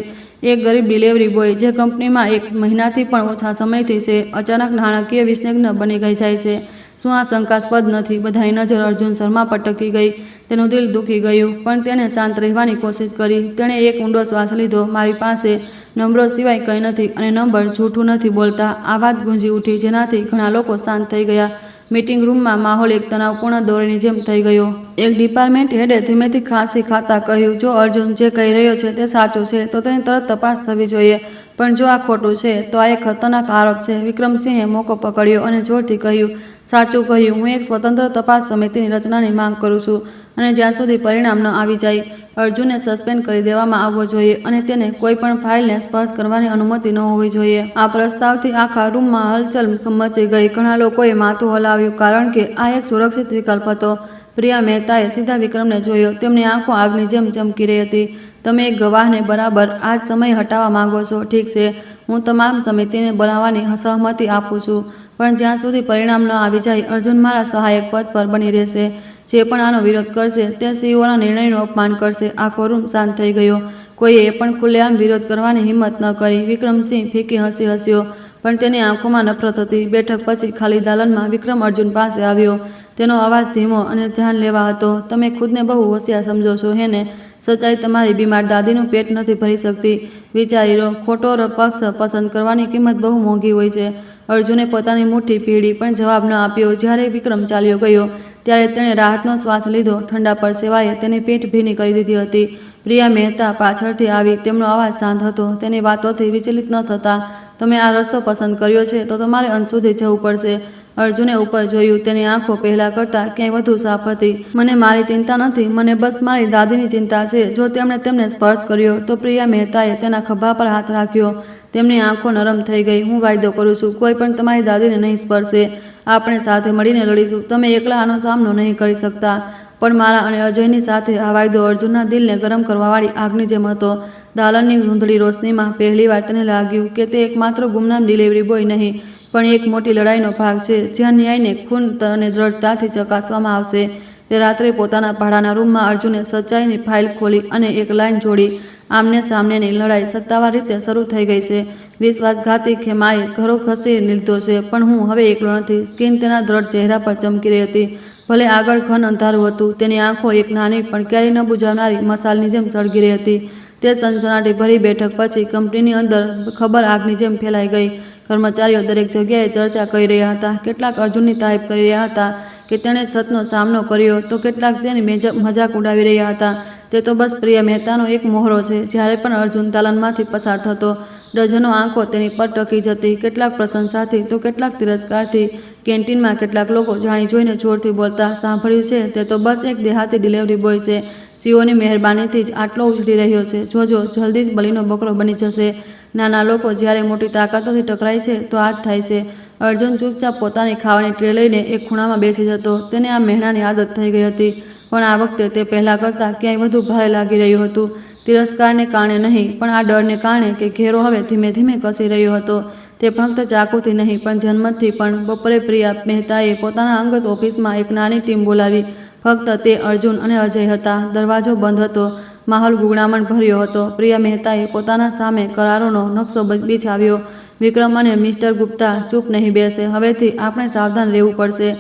એક ગરીબ ડિલિવરી બોય જે કંપનીમાં 1 મહિનાથી પણ ઓછા સમયથી છે, અચાનક નાણાકીય વિશેષજ્ઞ બની ગઈ જાય છે. શું આ શંકાસ્પદ નથી? બધાની નજર અર્જુન શર્મા પર ટકી ગઈ. તેનું દિલ દુખી ગયું, પણ તેણે શાંત રહેવાની કોશિશ કરી. તેણે એક ઊંડો શ્વાસ લીધો. મારી પાસે નંબરો સિવાય કંઈ નથી અને નંબર જૂઠું નથી બોલતા. આ વાત ગુંજી ઉઠી, જેનાથી ઘણા લોકો શાંત થઈ ગયા. મીટિંગ રૂમમાં માહોલ એક તણાવપૂર્ણ દોરીની જેમ થઈ ગયો. એક ડિપાર્ટમેન્ટ હેડે ધીમેથી ખાંસી ખાતા કહ્યું, જો અર્જુન જે કહી રહ્યો છે તે સાચું છે તો તેની તરત તપાસ થવી જોઈએ. પણ જો આ ખોટું છે તો આ એક ખતરનાક આરોપ છે. વિક્રમસિંહે મોકો પકડ્યો અને જોરથી કહ્યું, સાચું કહ્યું. હું એક સ્વતંત્ર તપાસ સમિતિની રચનાની માંગ કરું છું, અને જ્યાં સુધી પરિણામ ન આવી જાય, અર્જુનને સસ્પેન્ડ કરી દેવામાં આવવો જોઈએ અને તેને કોઈ પણ ફાઇલને સ્પર્શ કરવાની અનુમતિ ન હોવી જોઈએ. આ પ્રસ્તાવથી આખા રૂમમાં હલચલ મચી ગઈ. ઘણા લોકોએ માથું હલાવ્યું, કારણ કે આ એક સુરક્ષિત વિકલ્પ હતો. પ્રિયા મહેતાએ સીધા વિક્રમને જોયો. તેમની આંખો આગની જેમ ચમકી રહી હતી. તમે એક ગવાહને બરાબર આ જ સમયે હટાવવા માંગો છો. ઠીક છે, હું તમામ સમિતિને બનાવવાની સહમતિ આપું છું, પણ જ્યાં સુધી પરિણામ ન આવી જાય, અર્જુન મારા સહાયક પદ પર બની રહેશે. જે પણ આનો વિરોધ કરશે તે સીઈઓના નિર્ણયનું અપમાન કરશે. આખો રૂમ શાંત થઈ ગયો. કોઈએ એ પણ ખુલ્લેઆમ વિરોધ કરવાની હિંમત ન કરી. વિક્રમસિંહ ફીકી હસી હસ્યો, પણ તેની આંખોમાં નફરત હતી. બેઠક પછી ખાલી દાલનમાં વિક્રમ અર્જુન પાસે આવ્યો. તેનો અવાજ ધીમો અને ધ્યાન લેવા હતો. તમે ખુદને બહુ હોશિયાર સમજો છો, હે ને? સચ્ચાઈ તમારી બીમાર દાદીનું પેટ નથી ભરી શકતી. વિચારી લો, ખોટો પક્ષ પસંદ કરવાની કિંમત બહુ મોંઘી હોય છે. અર્જુને પોતાની મુઠ્ઠી પીડી, પણ જવાબ ન આપ્યો. જ્યારે વિક્રમ ચાલ્યો ગયો ત્યારે તેણે રાહતનો શ્વાસ લીધો. ઠંડા પરસેવાએ તેની પીઠ ભીની કરી દીધી હતી. પ્રિયા મહેતા પાછળથી આવી. તેમનો અવાજ શાંત હતો. તેની વાતોથી વિચલિત ન થતા, તમે આ રસ્તો પસંદ કર્યો છે તો તમારે અંત સુધી જવું પડશે. અર્જુને ઉપર જોયું. તેની આંખો પહેલા કરતાં ક્યાંય વધુ સાફ હતી. મને મારી ચિંતા નથી, મને બસ મારી દાદીની ચિંતા છે. જો તેમણે તેમને સ્પર્શ કર્યો તો પ્રિયા મહેતાએ તેના ખભા પર હાથ રાખ્યો. તેમની આંખો નરમ થઈ ગઈ. હું વાયદો કરું છું, કોઈ પણ તમારી દાદીને નહીં સ્પર્શે. આપણે સાથે મળીને લડીશું. તમે એકલા આનો સામનો નહીં કરી શકતા. પણ મારા અને અજયની સાથે આ વાયદો અર્જુનના દિલને ગરમ કરવાવાળી આગની જેમ હતો. દાલનની ધૂંધળી રોશનીમાં પહેલીવાર તેને લાગ્યું કે તે એકમાત્ર ગુમનામ ડિલિવરી બોય નહીં, પણ એક મોટી લડાઈનો ભાગ છે, જ્યાં ન્યાયને ખૂન અને દ્રઢતાથી ચકાસવામાં આવશે. તે રાત્રે પોતાના ભાડાના રૂમમાં અર્જુને સચ્ચાઈની ફાઇલ ખોલી અને એક લાઈન જોડી. આમને સામનેની લડાઈ સત્તાવાર રીતે શરૂ થઈ ગઈ છે. વિશ્વાસઘાતી ખેમાએ ઘરો ખસી લીધો છે, પણ હું હવે એકલો નથી. સ્કિન તેના દ્રઢ ચહેરા પર ચમકી રહી હતી. ભલે આગળ ઘન અંધારું હતું, તેની આંખો એક નાની પણ ક્યારેય ન બુઝાવનારી મસાલની જેમ સળગી રહી હતી. તે સનસનાટી ભરી બેઠક પછી કંપનીની અંદર ખબર આગની જેમ ફેલાઈ ગઈ. કર્મચારીઓ દરેક જગ્યાએ ચર્ચા કરી રહ્યા હતા. કેટલાક અર્જુનની તારીફ કરી રહ્યા હતા કે તેણે સતનો સામનો કર્યો, તો કેટલાક તેની મજાક ઉડાવી રહ્યા હતા. તે તો બસ પ્રિયા મહેતાનો એક મોહરો છે. જ્યારે પણ અર્જુન દાલનમાંથી પસાર થતો, ડઝનો આંખો તેની પર ટકી જતી, કેટલાક પ્રશંસાથી તો કેટલાક તિરસ્કારથી. કેન્ટીનમાં કેટલાક લોકો જાણી જોઈને જોરથી બોલતા, સાંભળ્યું છે, તે તો બસ એક દેહાતી ડિલિવરી બોય છે. સીઓની મહેરબાનીથી જ આટલો ઉછળી રહ્યો છે. જોજો, જલ્દી જ બલીનો બકરો બની જશે. નાના લોકો જ્યારે મોટી તાકાતોથી ટકરાય છે તો આ જ થાય છે. અર્જુન ચૂપચાપ પોતાની ખાવાની ટ્રે લઈને એક ખૂણામાં બેસી જતો. તેને આ મહેણાની આદત થઈ ગઈ હતી, પણ આ વખતે તે પહેલાં કરતાં ક્યાંય વધુ ભારે લાગી રહ્યું હતું. તિરસ્કારને કારણે નહીં, પણ આ ડરને કારણે કે ઘેરો હવે ધીમે ધીમે કસી રહ્યો હતો. તે ફક્ત ચાકુથી નહીં, પણ જન્મથી પણ. બપોરે પ્રિયા મહેતાએ પોતાના અંગત ઓફિસમાં એક નાની ટીમ બોલાવી. ફક્ત તે, અર્જુન અને અજય હતા. દરવાજો બંધ હતો. માહોલ ગુંગળામણ ભર્યો હતો. પ્રિયા મહેતાએ પોતાના સામે કરારોનો નકશો બિછાવ્યો. વિક્રમ અને મિસ્ટર ગુપ્તા ચૂપ નહીં બેસે. હવેથી આપણે સાવધાન રહેવું પડશે.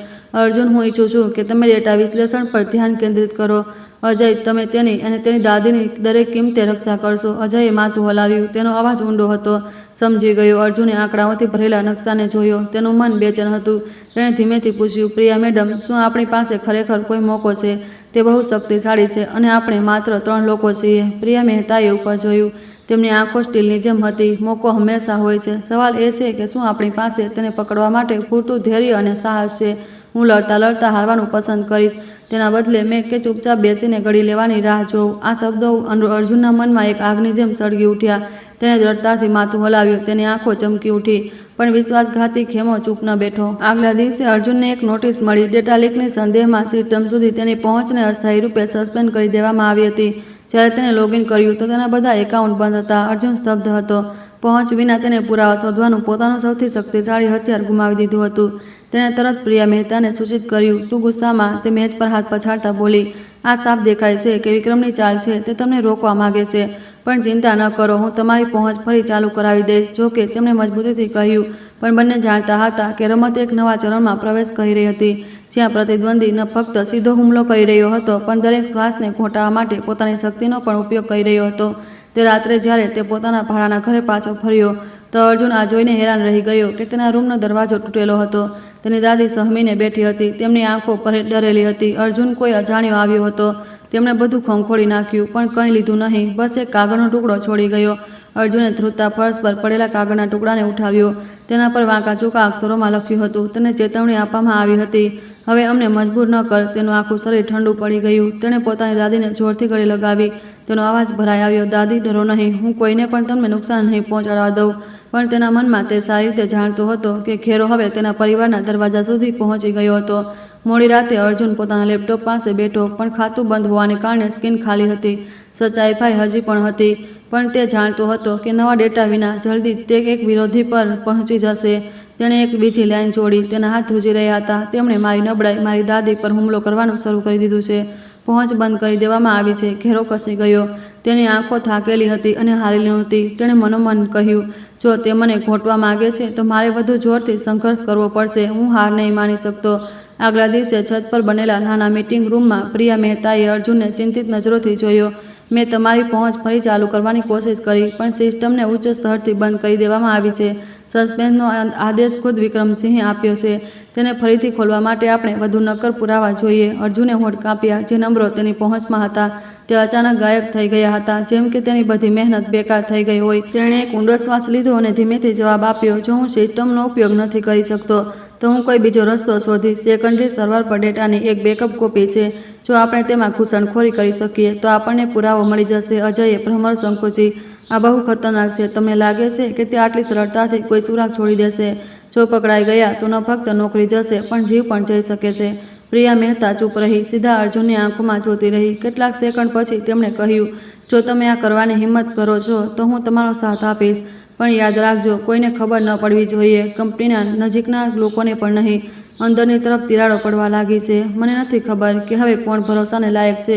અર્જુન, હું ઈચ્છું છું કે તમે ડેટા વિશ્લેષણ પર ધ્યાન કેન્દ્રિત કરો. અજય, તમે તેની અને તેની દાદીની દરેક કિંમતે રક્ષા કરશો. અજયે માથું હલાવ્યું. તેનો અવાજ ઊંડો હતો. સમજી ગયો. અર્જુને આંકડાઓથી ભરેલા નકશાને જોયો. તેનું મન બેચેન હતું. તેણે ધીમેથી પૂછ્યું, પ્રિયા મેડમ, શું આપણી પાસે ખરેખર કોઈ મોકો છે? તે બહુ શક્તિશાળી છે અને આપણે માત્ર 3 લોકો છીએ. પ્રિયા મહેતાએ ઉપર જોયું. તેમની આંખો સ્ટીલની જેમ હતી. મોકો હંમેશા હોય છે. સવાલ એ છે કે શું આપણી પાસે તેને પકડવા માટે પૂરતું ધૈર્ય અને સાહસ છે? હું લડતા લડતા હારવાનું પસંદ કરીશ. તેના બદલે મેં કે ચૂપચાપ બેસીને ગળી લેવાની રાહ જોઉં. આ શબ્દો અર્જુનના મનમાં એક આગની જેમ સળગી ઉઠ્યા. તેણે દ્રઢતાથી માથું હલાવ્યું. તેની આંખો ચમકી ઉઠી, પણ વિશ્વાસઘાતી ખેમો ચૂપ ન બેઠો. આગલા દિવસે અર્જુનને એક નોટિસ મળી. ડેટા લીકની સંદેહમાં સિસ્ટમ સુધી તેની પહોંચને અસ્થાયી રૂપે સસ્પેન્ડ કરી દેવામાં આવી હતી. જ્યારે તેણે લોગિન કર્યું તો તેના બધા એકાઉન્ટ બંધ હતા. અર્જુન સ્તબ્ધ હતો. પહોંચ વિના તેને પુરાવા શોધવાનું પોતાનું સૌથી શક્તિશાળી હથિયાર ગુમાવી દીધું હતું. તેણે તરત પ્રિયા મહેતાને સૂચિત કર્યું. તું ગુસ્સામાં તે મેજ પર હાથ પછાડતા બોલી, આ સાફ દેખાય છે કે વિક્રમની ચાલ છે. તે તમને રોકવા માગે છે. પણ ચિંતા ન કરો, હું તમારી પહોંચ ફરી ચાલુ કરાવી દઈશ. જોકે તેમણે મજબૂતીથી કહ્યું, પણ બંને જાણતા હતા કે રમત એક નવા ચરણમાં પ્રવેશ કરી રહી હતી, જ્યાં પ્રતિદ્વંદી ન ફક્ત સીધો હુમલો કરી રહ્યો હતો, પણ દરેક શ્વાસને ઘોંટાવા માટે પોતાની શક્તિનો પણ ઉપયોગ કરી રહ્યો હતો. તે રાત્રે જ્યારે તે પોતાના ભાડાના ઘરે પાછો ફર્યો તો અર્જુન આ જોઈને હેરાન રહી ગયો કે તેના રૂમનો દરવાજો તૂટેલો હતો. તેની દાદી સહમીને બેઠી હતી. તેમની આંખો ડરેલી હતી. અર્જુન કોઈ અજાણ્યો આવ્યો હતો. તેમણે બધું ખંખોળી નાખ્યું, પણ કંઈ લીધું નહીં. બસ એક કાગળનો ટુકડો છોડી ગયો. અર્જુને ધ્રુજતા ફર્શ પર પડેલા કાગળના ટુકડાને ઉઠાવ્યો. તેના પર વાંકા ચૂકા અક્ષરોમાં લખ્યું હતું. તેને ચેતવણી આપવામાં આવી હતી, હવે અમને મજબૂર ન કર. તેનું આખું શરીર ઠંડુ પડી ગયું. તેણે પોતાની દાદીને જોરથી ગળે લગાવી. તેનો અવાજ ભરાઈ આવ્યો, દાદી, ડરો નહીં. હું કોઈને પણ તમને નુકસાન નહીં પહોંચાડવા દઉં. પણ તેના મનમાં તે સારી રીતે જાણતો હતો કે ઘેરો હવે તેના પરિવારના દરવાજા સુધી પહોંચી ગયો હતો. મોડી રાતે અર્જુન પોતાના લેપટોપ પાસે બેઠો, પણ ખાતું બંધ હોવાને કારણે સ્ક્રીન ખાલી હતી. સચ્ચાઈ ફાઈ હજી પણ હતી, પણ તે જાણતો હતો કે નવા ડેટા વિના જલ્દી તે એક વિરોધી પર પહોંચી જશે. તેણે એક બીજી લાઈન જોડી. તેના હાથ ધ્રુજી રહ્યા હતા. તેમણે મારી નબળાઈ, મારી દાદી પર હુમલો કરવાનું શરૂ કરી દીધું છે. પહોંચ બંધ કરી દેવામાં આવી છે. ઘેરો ખસી ગયો. તેની આંખો થાકેલી હતી અને હારેલી નહોતી. તેણે મનોમન કહ્યું, જો તે મને ઘોંટવા માગે છે તો મારે વધુ જોરથી સંઘર્ષ કરવો પડશે. હું હાર નહીં માની શકતો. આગલા દિવસે છત પર બનેલા નાના મીટિંગ રૂમમાં પ્રિયા મહેતાએ અર્જુનને ચિંતિત નજરોથી જોયો. મેં તમારી પહોંચ ફરી ચાલુ કરવાની કોશિશ કરી, પણ સિસ્ટમને ઉચ્ચ સ્તરથી બંધ કરી દેવામાં આવી છે. સસ્પેન્સનો આદેશ ખુદ વિક્રમસિંહે આપ્યો છે. તેને ફરીથી ખોલવા માટે આપણે વધુ નક્કર પુરાવા જોઈએ. અર્જુને હોઠ કાપ્યા. જે નંબરો તેની પહોંચમાં હતા તે અચાનક ગાયબ થઈ ગયા હતા, જેમ કે તેની બધી મહેનત બેકાર થઈ ગઈ હોય. તેણે એક ઊંડો શ્વાસ લીધો અને ધીમેથી જવાબ આપ્યો, જો હું સિસ્ટમનો ઉપયોગ નથી કરી શકતો તો હું કોઈ બીજો રસ્તો શોધીશ. સેકન્ડરી સર્વર પર ડેટાની એક બેકઅપ કોપી છે. જો આપણે તેમાં ઘૂસણખોરી કરી શકીએ તો આપણને પુરાવો મળી જશે. અજયે ભ્રમર સંકોચી. આ બહુ ખતરનાક છે. તમને લાગે છે કે તે આટલી સરળતાથી કોઈ સુરાગ છોડી દેશે? જો પકડાઈ ગયા તો ન ફક્ત નોકરી જશે પણ જીવ પણ જઈ શકે છે. પ્રિયા મહેતા ચૂપ રહી, સીધા અર્જુનની આંખોમાં જોતી રહી. કેટલાક સેકન્ડ પછી તેમણે કહ્યું, જો તમે આ કરવાની હિંમત કરો છો તો હું તમારો સાથ આપીશ. પણ યાદ રાખજો, કોઈને ખબર ન પડવી જોઈએ. કંપનીના નજીકના લોકોને પણ નહીં. અંદરની તરફ તિરાડો પડવા લાગી છે. મને નથી ખબર કે હવે કોણ ભરોસાને લાયક છે,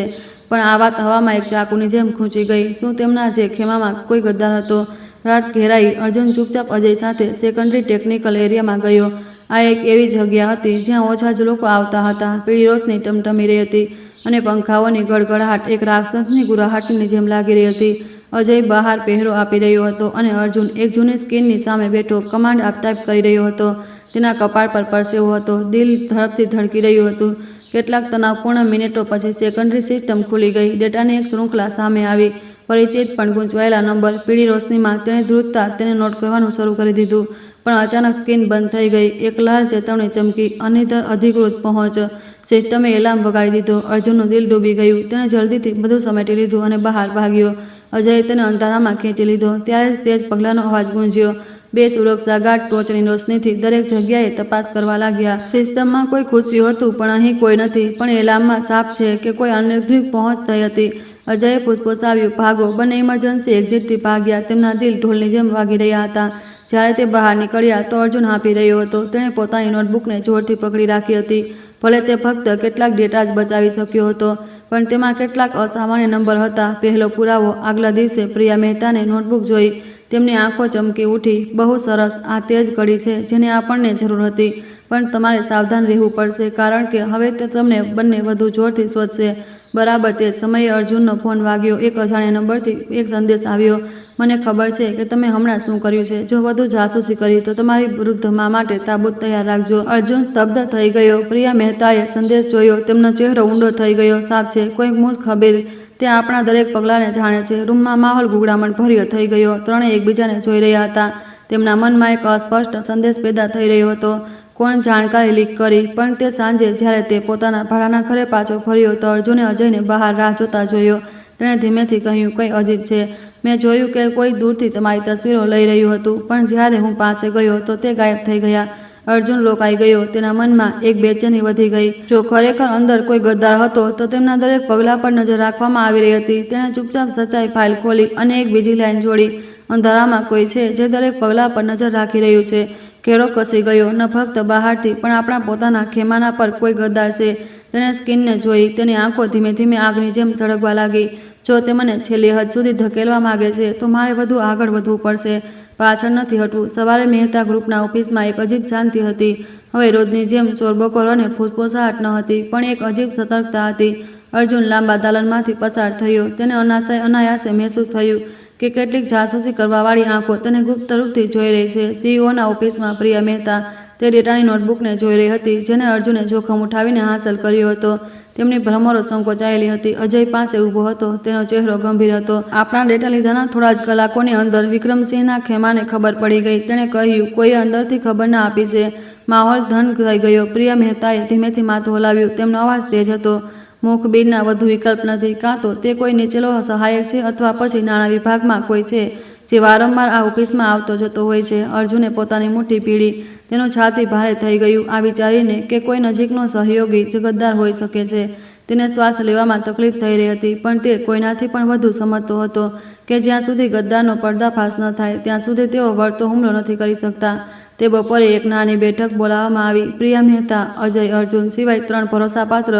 પણ આ વાત હવામાં એક ચાકુની જેમ ખૂંચી ગઈ. શું તેમના જે ખેમામાં કોઈ ગદ્દાર હતો? રાત ઘેરાઈ. અર્જુન ચૂપચાપ અજય સાથે સેકન્ડરી ટેકનિકલ એરિયામાં ગયો. આ એક એવી જગ્યા હતી જ્યાં ઓછા જ લોકો આવતા હતા. પીળી રોશની ટમટમી રહી હતી અને પંખાઓની ગડગડાટ એક રાક્ષસની ગુરાહાટની જેમ લાગી રહી હતી. અજય બહાર પહેરો આપી રહ્યો હતો અને અર્જુન એક જૂની સ્ક્રીનની સામે બેઠો કમાન્ડ ટાઈપ કરી રહ્યો હતો. તેના કપાળ પર પરસેવો હતો, દિલ ઝડપથી ધડકી રહ્યું હતું. કેટલાક તણાવપૂર્ણ મિનિટો પછી સેકન્ડરી સિસ્ટમ ખુલી ગઈ. ડેટાની એક શૃંખલા સામે આવી. પરિચિત પણ ગૂંચવાયેલા નંબર. પીળી રોશનીમાં તેણે ધ્રુજતા તેને નોટ કરવાનું શરૂ કરી દીધું. પણ અચાનક સ્ક્રીન બંધ થઈ ગઈ. એક લાલ ચેતવણી ચમકી. અનધિકૃત પહોંચ. સિસ્ટમે એલાર્મ વગાડી દીધો. અર્જુનનું દિલ ડૂબી ગયું. તેણે જલ્દીથી બધું સમેટી લીધું અને બહાર ભાગ્યો. અજયે તેને અંધારામાં ખેંચી લીધો. ત્યારે જ તેજ પગલાંનો અવાજ ગુંજ્યો. બે સુરક્ષા ગાર્ડ ટોર્ચની રોશનીથી દરેક જગ્યાએ તપાસ કરવા લાગ્યા. સિસ્ટમમાં કોઈ ખુશ્યું હતું પણ અહીં કોઈ નથી. પણ એલાર્મમાં સાફ છે કે કોઈ અનધિકૃત પહોંચ થઈ હતી. અજયે ફૂસફૂસાવ્યું, ભાગો. બંને ઇમરજન્સી એક્ઝિટથી ભાગ્યા. તેમના દિલ ઢોલની જેમ વાગી રહ્યા હતા. જ્યારે તે બહાર નીકળ્યા તો અર્જુન હાંફી રહ્યો હતો. તેણે પોતાની નોટબુકને જોરથી પકડી રાખી હતી. ભલે તે ફક્ત કેટલાક ડેટા જ બચાવી શક્યો હતો, પણ તેમાં કેટલાક અસામાન્ય નંબર હતા. પહેલો પુરાવો. આગલા દિવસે પ્રિયા મહેતાને નોટબુક જોઈ. તેમની આંખો ચમકી ઉઠી. બહુ સરસ. આ તે જ કડી છે જેની આપણને જરૂર હતી. પણ તમારે સાવધાન રહેવું પડશે કારણ કે હવે તે તમને બંને વધુ જોરથી શોધશે. બરાબર તે સમયે અર્જુનનો ફોન વાગ્યો. એક અજાણ્યા નંબરથી એક સંદેશ આવ્યો. મને ખબર છે કે તમે હમણાં શું કર્યું છે. જો વધુ જાસૂસી કરી તો તમારી વૃદ્ધ મા માટે તાબૂત તૈયાર રાખજો. અર્જુન સ્તબ્ધ થઈ ગયો. પ્રિયા મહેતાએ સંદેશ જોયો. તેમનો ચહેરો ઊંડો થઈ ગયો. સાફ છે, કોઈ મુખબીર. તે આપણા દરેક પગલાંને જાણે છે. રૂમમાં માહોલ ગુગડામણ ભર્યો થઈ ગયો. ત્રણેય એકબીજાને જોઈ રહ્યા હતા. તેમના મનમાં એક અસ્પષ્ટ સંદેશ પેદા થઈ રહ્યો હતો. કોણ જાણકારી લીક કરી? પણ તે સાંજે જ્યારે તે પોતાના ભાડાના ઘરે પાછો ફર્યો તો અર્જુને અજયને બહાર રાહ જોતા જોયો. તેણે ધીમેથી કહ્યું, કંઈ અજીબ છે. મેં જોયું કે કોઈ દૂરથી તમારી તસવીરો લઈ રહ્યું હતું, પણ જ્યારે હું પાસે ગયો તો તે ગાયબ થઈ ગયા. અર્જુન રોકાઈ ગયો. તેના મનમાં એક બેચેની વધી ગઈ. જો ખરેખર અંદર કોઈ ગદ્દાર હતો તો તેમના દરેક પગલા પર નજર રાખવામાં આવી રહી હતી. તેણે ચૂપચાપ સચ્ચાઈ ફાઇલ ખોલી અને એક બીજી લાઈન જોડી. અંધારામાં કોઈ છે જે દરેક પગલા પર નજર રાખી રહ્યું છે. કેળો કસી ગયો. ન ફક્ત બહારથી પણ આપણા પોતાના ખેમાના પર કોઈ ગદ્દાર છે. તેણે સ્કીનને જોઈ. તેની આંખો ધીમે ધીમે આગની જેમ સળગવા લાગી. જો તે મને છેલ્લી હદ સુધી ધકેલવા માંગે છે તો મારે વધુ આગળ વધવું પડશે. પાછળ નથી હટવું. સવારે મહેતા ગ્રુપના ઓફિસમાં એક અજીબ શાંતિ હતી. હવે રોજની જેમ શોરબકોર અને ફૂસફૂસાહટ ન હતી, પણ એક અજીબ સતર્કતા હતી. અર્જુન લાંબા દાલનમાંથી પસાર થયો. તેને અનાયાસે મહેસૂસ થયું કે કેટલીક જાસૂસી કરવાવાળી આંખો તેને ગુપ્ત રૂપથી જોઈ રહી છે. સીઈઓના ઓફિસમાં પ્રિયા મહેતા તે ડેટાની નોટબુકને જોઈ રહી હતી જેને અર્જુને જોખમ ઉઠાવીને હાંસલ કર્યો હતો. તેમની ભ્રમરો સંકોચાયેલી હતી. અજય પાસે ઊભો હતો. તેનો ચહેરો ગંભીર હતો. આપણા ડેટા લીધાના થોડા જ કલાકોની અંદર વિક્રમસિંહના ખેમાને ખબર પડી ગઈ. તેણે કહ્યું, કોઈએ અંદરથી ખબર ના આપી છે. માહોલ ધન થઈ ગયો. પ્રિયા મહેતાએ ધીમેથી માથું હલાવ્યું. તેમનો અવાજ તેજ હતો. મુખબીરના વધુ વિકલ્પ નથી. કાં તો તે કોઈ નીચેલો સહાયક છે અથવા પછી નાણાં વિભાગમાં કોઈ છે જે વારંવાર આ ઓફિસમાં આવતો જતો હોય છે. અર્જુને પોતાની મુઠ્ઠી પીડી. તેનું છાતી ભારે થઈ ગયું આ વિચારીને કે કોઈ નજીકનો સહયોગી જ ગદ્દાર હોઈ શકે છે. તેને શ્વાસ લેવામાં તકલીફ થઈ રહી હતી, પણ તે કોઈનાથી પણ વધુ સમજતો હતો કે જ્યાં સુધી ગદ્દારનો પર્દાફાશ ન થાય ત્યાં સુધી તેઓ વળતો હુમલો નથી કરી શકતા. તે બપોરે એક નાની બેઠક બોલાવવામાં આવી. પ્રિયા મહેતા, અજય, અર્જુન સિવાય 3 ભરોસાપાત્ર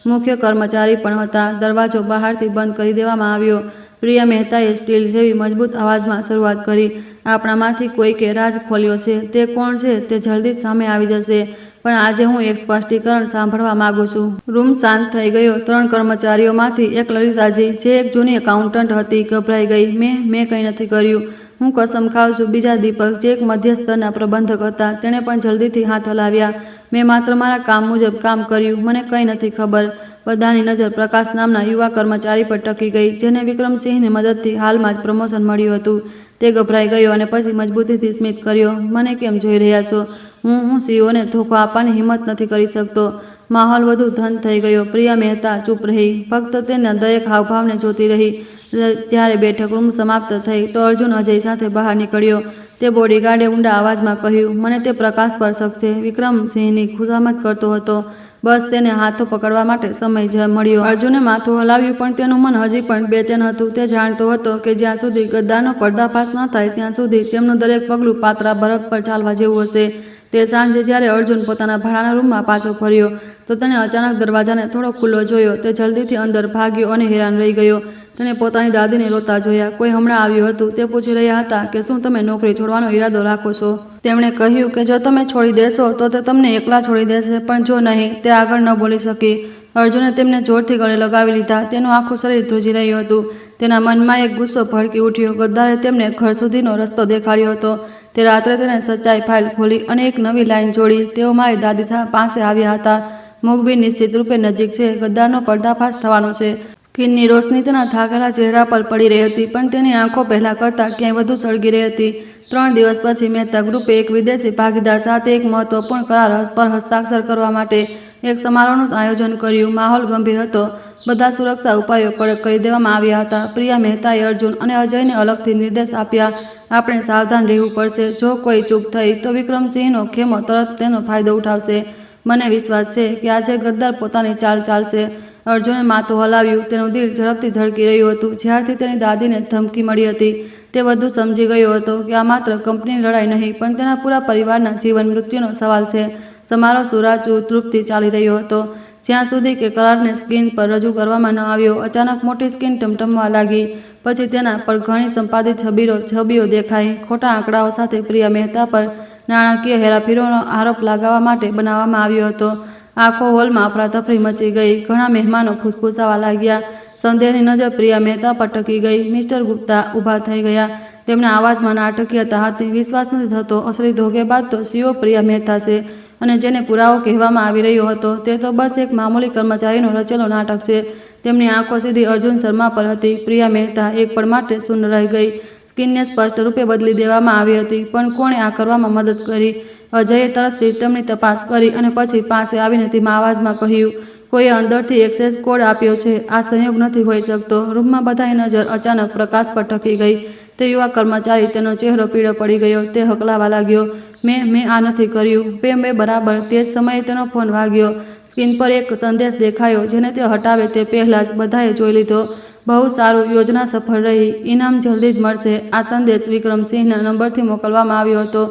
મુખ્ય કર્મચારી પણ હતા. દરવાજો બહારથી બંધ કરી દેવામાં આવ્યો. પ્રિયા મહેતાએ સ્ટીલ જેવી મજબૂત અવાજમાં શરૂઆત કરી, આપણામાંથી કોઈકે રાજ ખોલ્યો છે. તે કોણ છે તે જલ્દી જ સામે આવી જશે, પણ આજે હું એક સ્પષ્ટીકરણ સાંભળવા માંગુ છું. રૂમ શાંત થઈ ગયો. 3 કર્મચારીઓમાંથી એક લલિતાજી, જે એક જૂની એકાઉન્ટન્ટ હતી, ગભરાઈ ગઈ. મેં કંઈ નથી કર્યું. હું કસમ ખાઉં છું. બીજા દીપક, જે એક મધ્ય સ્તરના પ્રબંધક હતા, તેણે પણ જલ્દીથી હાથ હલાવ્યા. મેં માત્ર મારા કામ મુજબ કામ કર્યું. મને કંઈ નથી ખબર. બધાની નજર પ્રકાશ નામના યુવા કર્મચારી પર ટકી ગઈ, જેને વિક્રમસિંહની મદદથી હાલમાં જ પ્રમોશન મળ્યું હતું. તે ગભરાઈ ગયો અને પછી મજબૂતીથી સ્મિત કર્યો. મને કેમ જોઈ રહ્યા છો? હું સીઓને ધોકો આપવાની હિંમત નથી કરી શકતો. માહોલ વધુ ધન થઈ ગયો. પ્રિયા મહેતા ચૂપ રહી, ફક્ત તેના દરેક હાવભાવને જોતી રહી. જ્યારે બેઠક રૂમ સમાપ્ત થઈ તો અર્જુન અજય સાથે બહાર નીકળ્યો. તે બોડીગાર્ડે ઊંડા અવાજમાં કહ્યું, મને તે પ્રકાશ પર શક છે. વિક્રમસિંહની ખુશામત કરતો હતો. બસ તેને હાથો પકડવા માટે સમય જ મળ્યો. અર્જુને માથું હલાવ્યું, પણ તેનું મન હજી પણ બેચેન હતું. તે જાણતો હતો કે જ્યાં સુધી ગદ્દારનો પર્દાફાશ ન થાય ત્યાં સુધી તેમનું દરેક પગલું પાતળા બરફ પર ચાલવા જેવું હશે. તે સાંજે જ્યારે અર્જુન પોતાના ભાડાના રૂમમાં પાછો ફર્યો તો તેણે અચાનક દરવાજાને થોડો ખુલ્લો જોયો. તે જલ્દીથી અંદર ભાગ્યો અને હેરાન રહી ગયો. તેણે પોતાની દાદીને રોતા જોયા. કોઈ હમણાં આવ્યું હતું. તે પૂછી રહ્યા હતા કે શું તમે નોકરી છોડવાનો ઈરાદો રાખો છો? તેમણે કહ્યું કે જો તમે છોડી દેશો તો તે તમને એકલા છોડી દેશે, પણ જો નહીં. તે આગળ ન બોલી શકી. અર્જુને તેમને જોરથી ગળે લગાવી લીધા. તેનું આખું શરીર ધ્રુજી રહ્યું હતું. તેના મનમાં એક ગુસ્સો ભડકી ઉઠ્યો. ગદ્દારે તેમને ઘર સુધીનો રસ્તો દેખાડ્યો હતો. તે રાત્રે તેણે સચ્ચાઈ ફાઇલ ખોલી અને એક નવી લાઈન જોડી. તેઓ મારી દાદી પાસે આવ્યા હતા. મુખબી નિશ્ચિત રૂપે નજીક છે. ગદ્દારનો પર્દાફાશ થવાનો છે. સ્કિનની રોશની તેના થાકેલા ચહેરા પર પડી રહી હતી, પણ તેની આંખો પહેલાં કરતાં ક્યાંય વધુ સળગી રહી હતી. 3 દિવસ પછી મહેતા ગ્રુપે એક વિદેશી ભાગીદાર સાથે એક મહત્વપૂર્ણ કરાર પર હસ્તાક્ષર કરવા માટે એક સમારોહનું આયોજન કર્યું. માહોલ ગંભીર હતો. બધા સુરક્ષા ઉપાયો કડક કરી દેવામાં આવ્યા હતા. પ્રિયા મહેતાએ અર્જુન અને અજયને અલગથી નિર્દેશ આપ્યા. આપણે સાવધાન રહેવું પડશે. જો કોઈ ચૂક થઈ તો વિક્રમસિંહનો ખેમો તરત તેનો ફાયદો ઉઠાવશે. મને વિશ્વાસ છે કે આજે ગદ્દાર પોતાની ચાલ ચાલશે. અર્જુને માથું હલાવ્યું. તેનું દિલ ઝડપથી ધડકી રહ્યું હતું. જ્યારથી તેની દાદીને ધમકી મળી હતી તે વધુ સમજી ગયો હતો કે આ માત્ર કંપનીની લડાઈ નહીં, પણ તેના પૂરા પરિવારના જીવન મૃત્યુનો સવાલ છે. સમારોહ સુરાચુ તૃપ્તિ ચાલી રહ્યો હતો, જ્યાં સુધી કે કરારને સ્ક્રીન પર રજૂ કરવામાં ન આવ્યો. અચાનક મોટી સ્ક્રીન ટમટમવા લાગી. પછી તેના પર ઘણી સંપાદિત છબીઓ દેખાઈ. ખોટા આંકડાઓ સાથે પ્રિયા મહેતા પર નાણાકીય હેરાફેરીનો આરોપ લગાવવા માટે બનાવવામાં આવ્યો હતો. આખો હોલમાં અફરાતફરી મચી ગઈ. ઘણા મહેમાનો ફૂસફૂસાવા લાગ્યા. સંદેહની નજર પ્રિયા મહેતા પર ટકી ગઈ. મિસ્ટર ગુપ્તા ઊભા થઈ ગયા. તેમના અવાજમાં નાટકીયતા હતી. વિશ્વાસ નથી થતો. અસલી ધોકેબાજ તો સીઓ પ્રિયા મહેતા છે, અને જેને પુરાવો કહેવામાં આવી રહ્યો હતો તે તો બસ એક મામૂલી કર્મચારીનો રચેલો નાટક છે. તેમની આંખો સીધી અર્જુન શર્મા પર હતી. પ્રિયા મહેતા એક પળ માટે શૂન્ય રહી ગઈ. સ્કીનને સ્પષ્ટ રૂપે બદલી દેવામાં આવી હતી, પણ કોણે આ કરવામાં મદદ કરી? અજયે તરત સિસ્ટમની તપાસ કરી અને પછી પાસે આવીને ધીમા અવાજમાં કહ્યું, કોઈએ અંદરથી એક્સેસ કોડ આપ્યો છે. આ સંયોગ નથી હોઈ શકતો. રૂમમાં બધાની નજર અચાનક પ્રકાશ પર ટકી ગઈ. તે યુવા કર્મચારી, તેનો ચહેરો પીળો પડી ગયો. તે હકલાવા લાગ્યો. મેં આ નથી કર્યું. બે બરાબર. તે જ સમયે તેનો ફોન વાગ્યો. સ્ક્રીન પર એક સંદેશ દેખાયો, જેને તે હટાવે તે પહેલાં જ બધાએ જોઈ લીધો. બહુ સારું, યોજના સફળ રહી. ઇનામ જલ્દી જ મળશે. આ સંદેશ વિક્રમસિંહના નંબરથી મોકલવામાં આવ્યો હતો.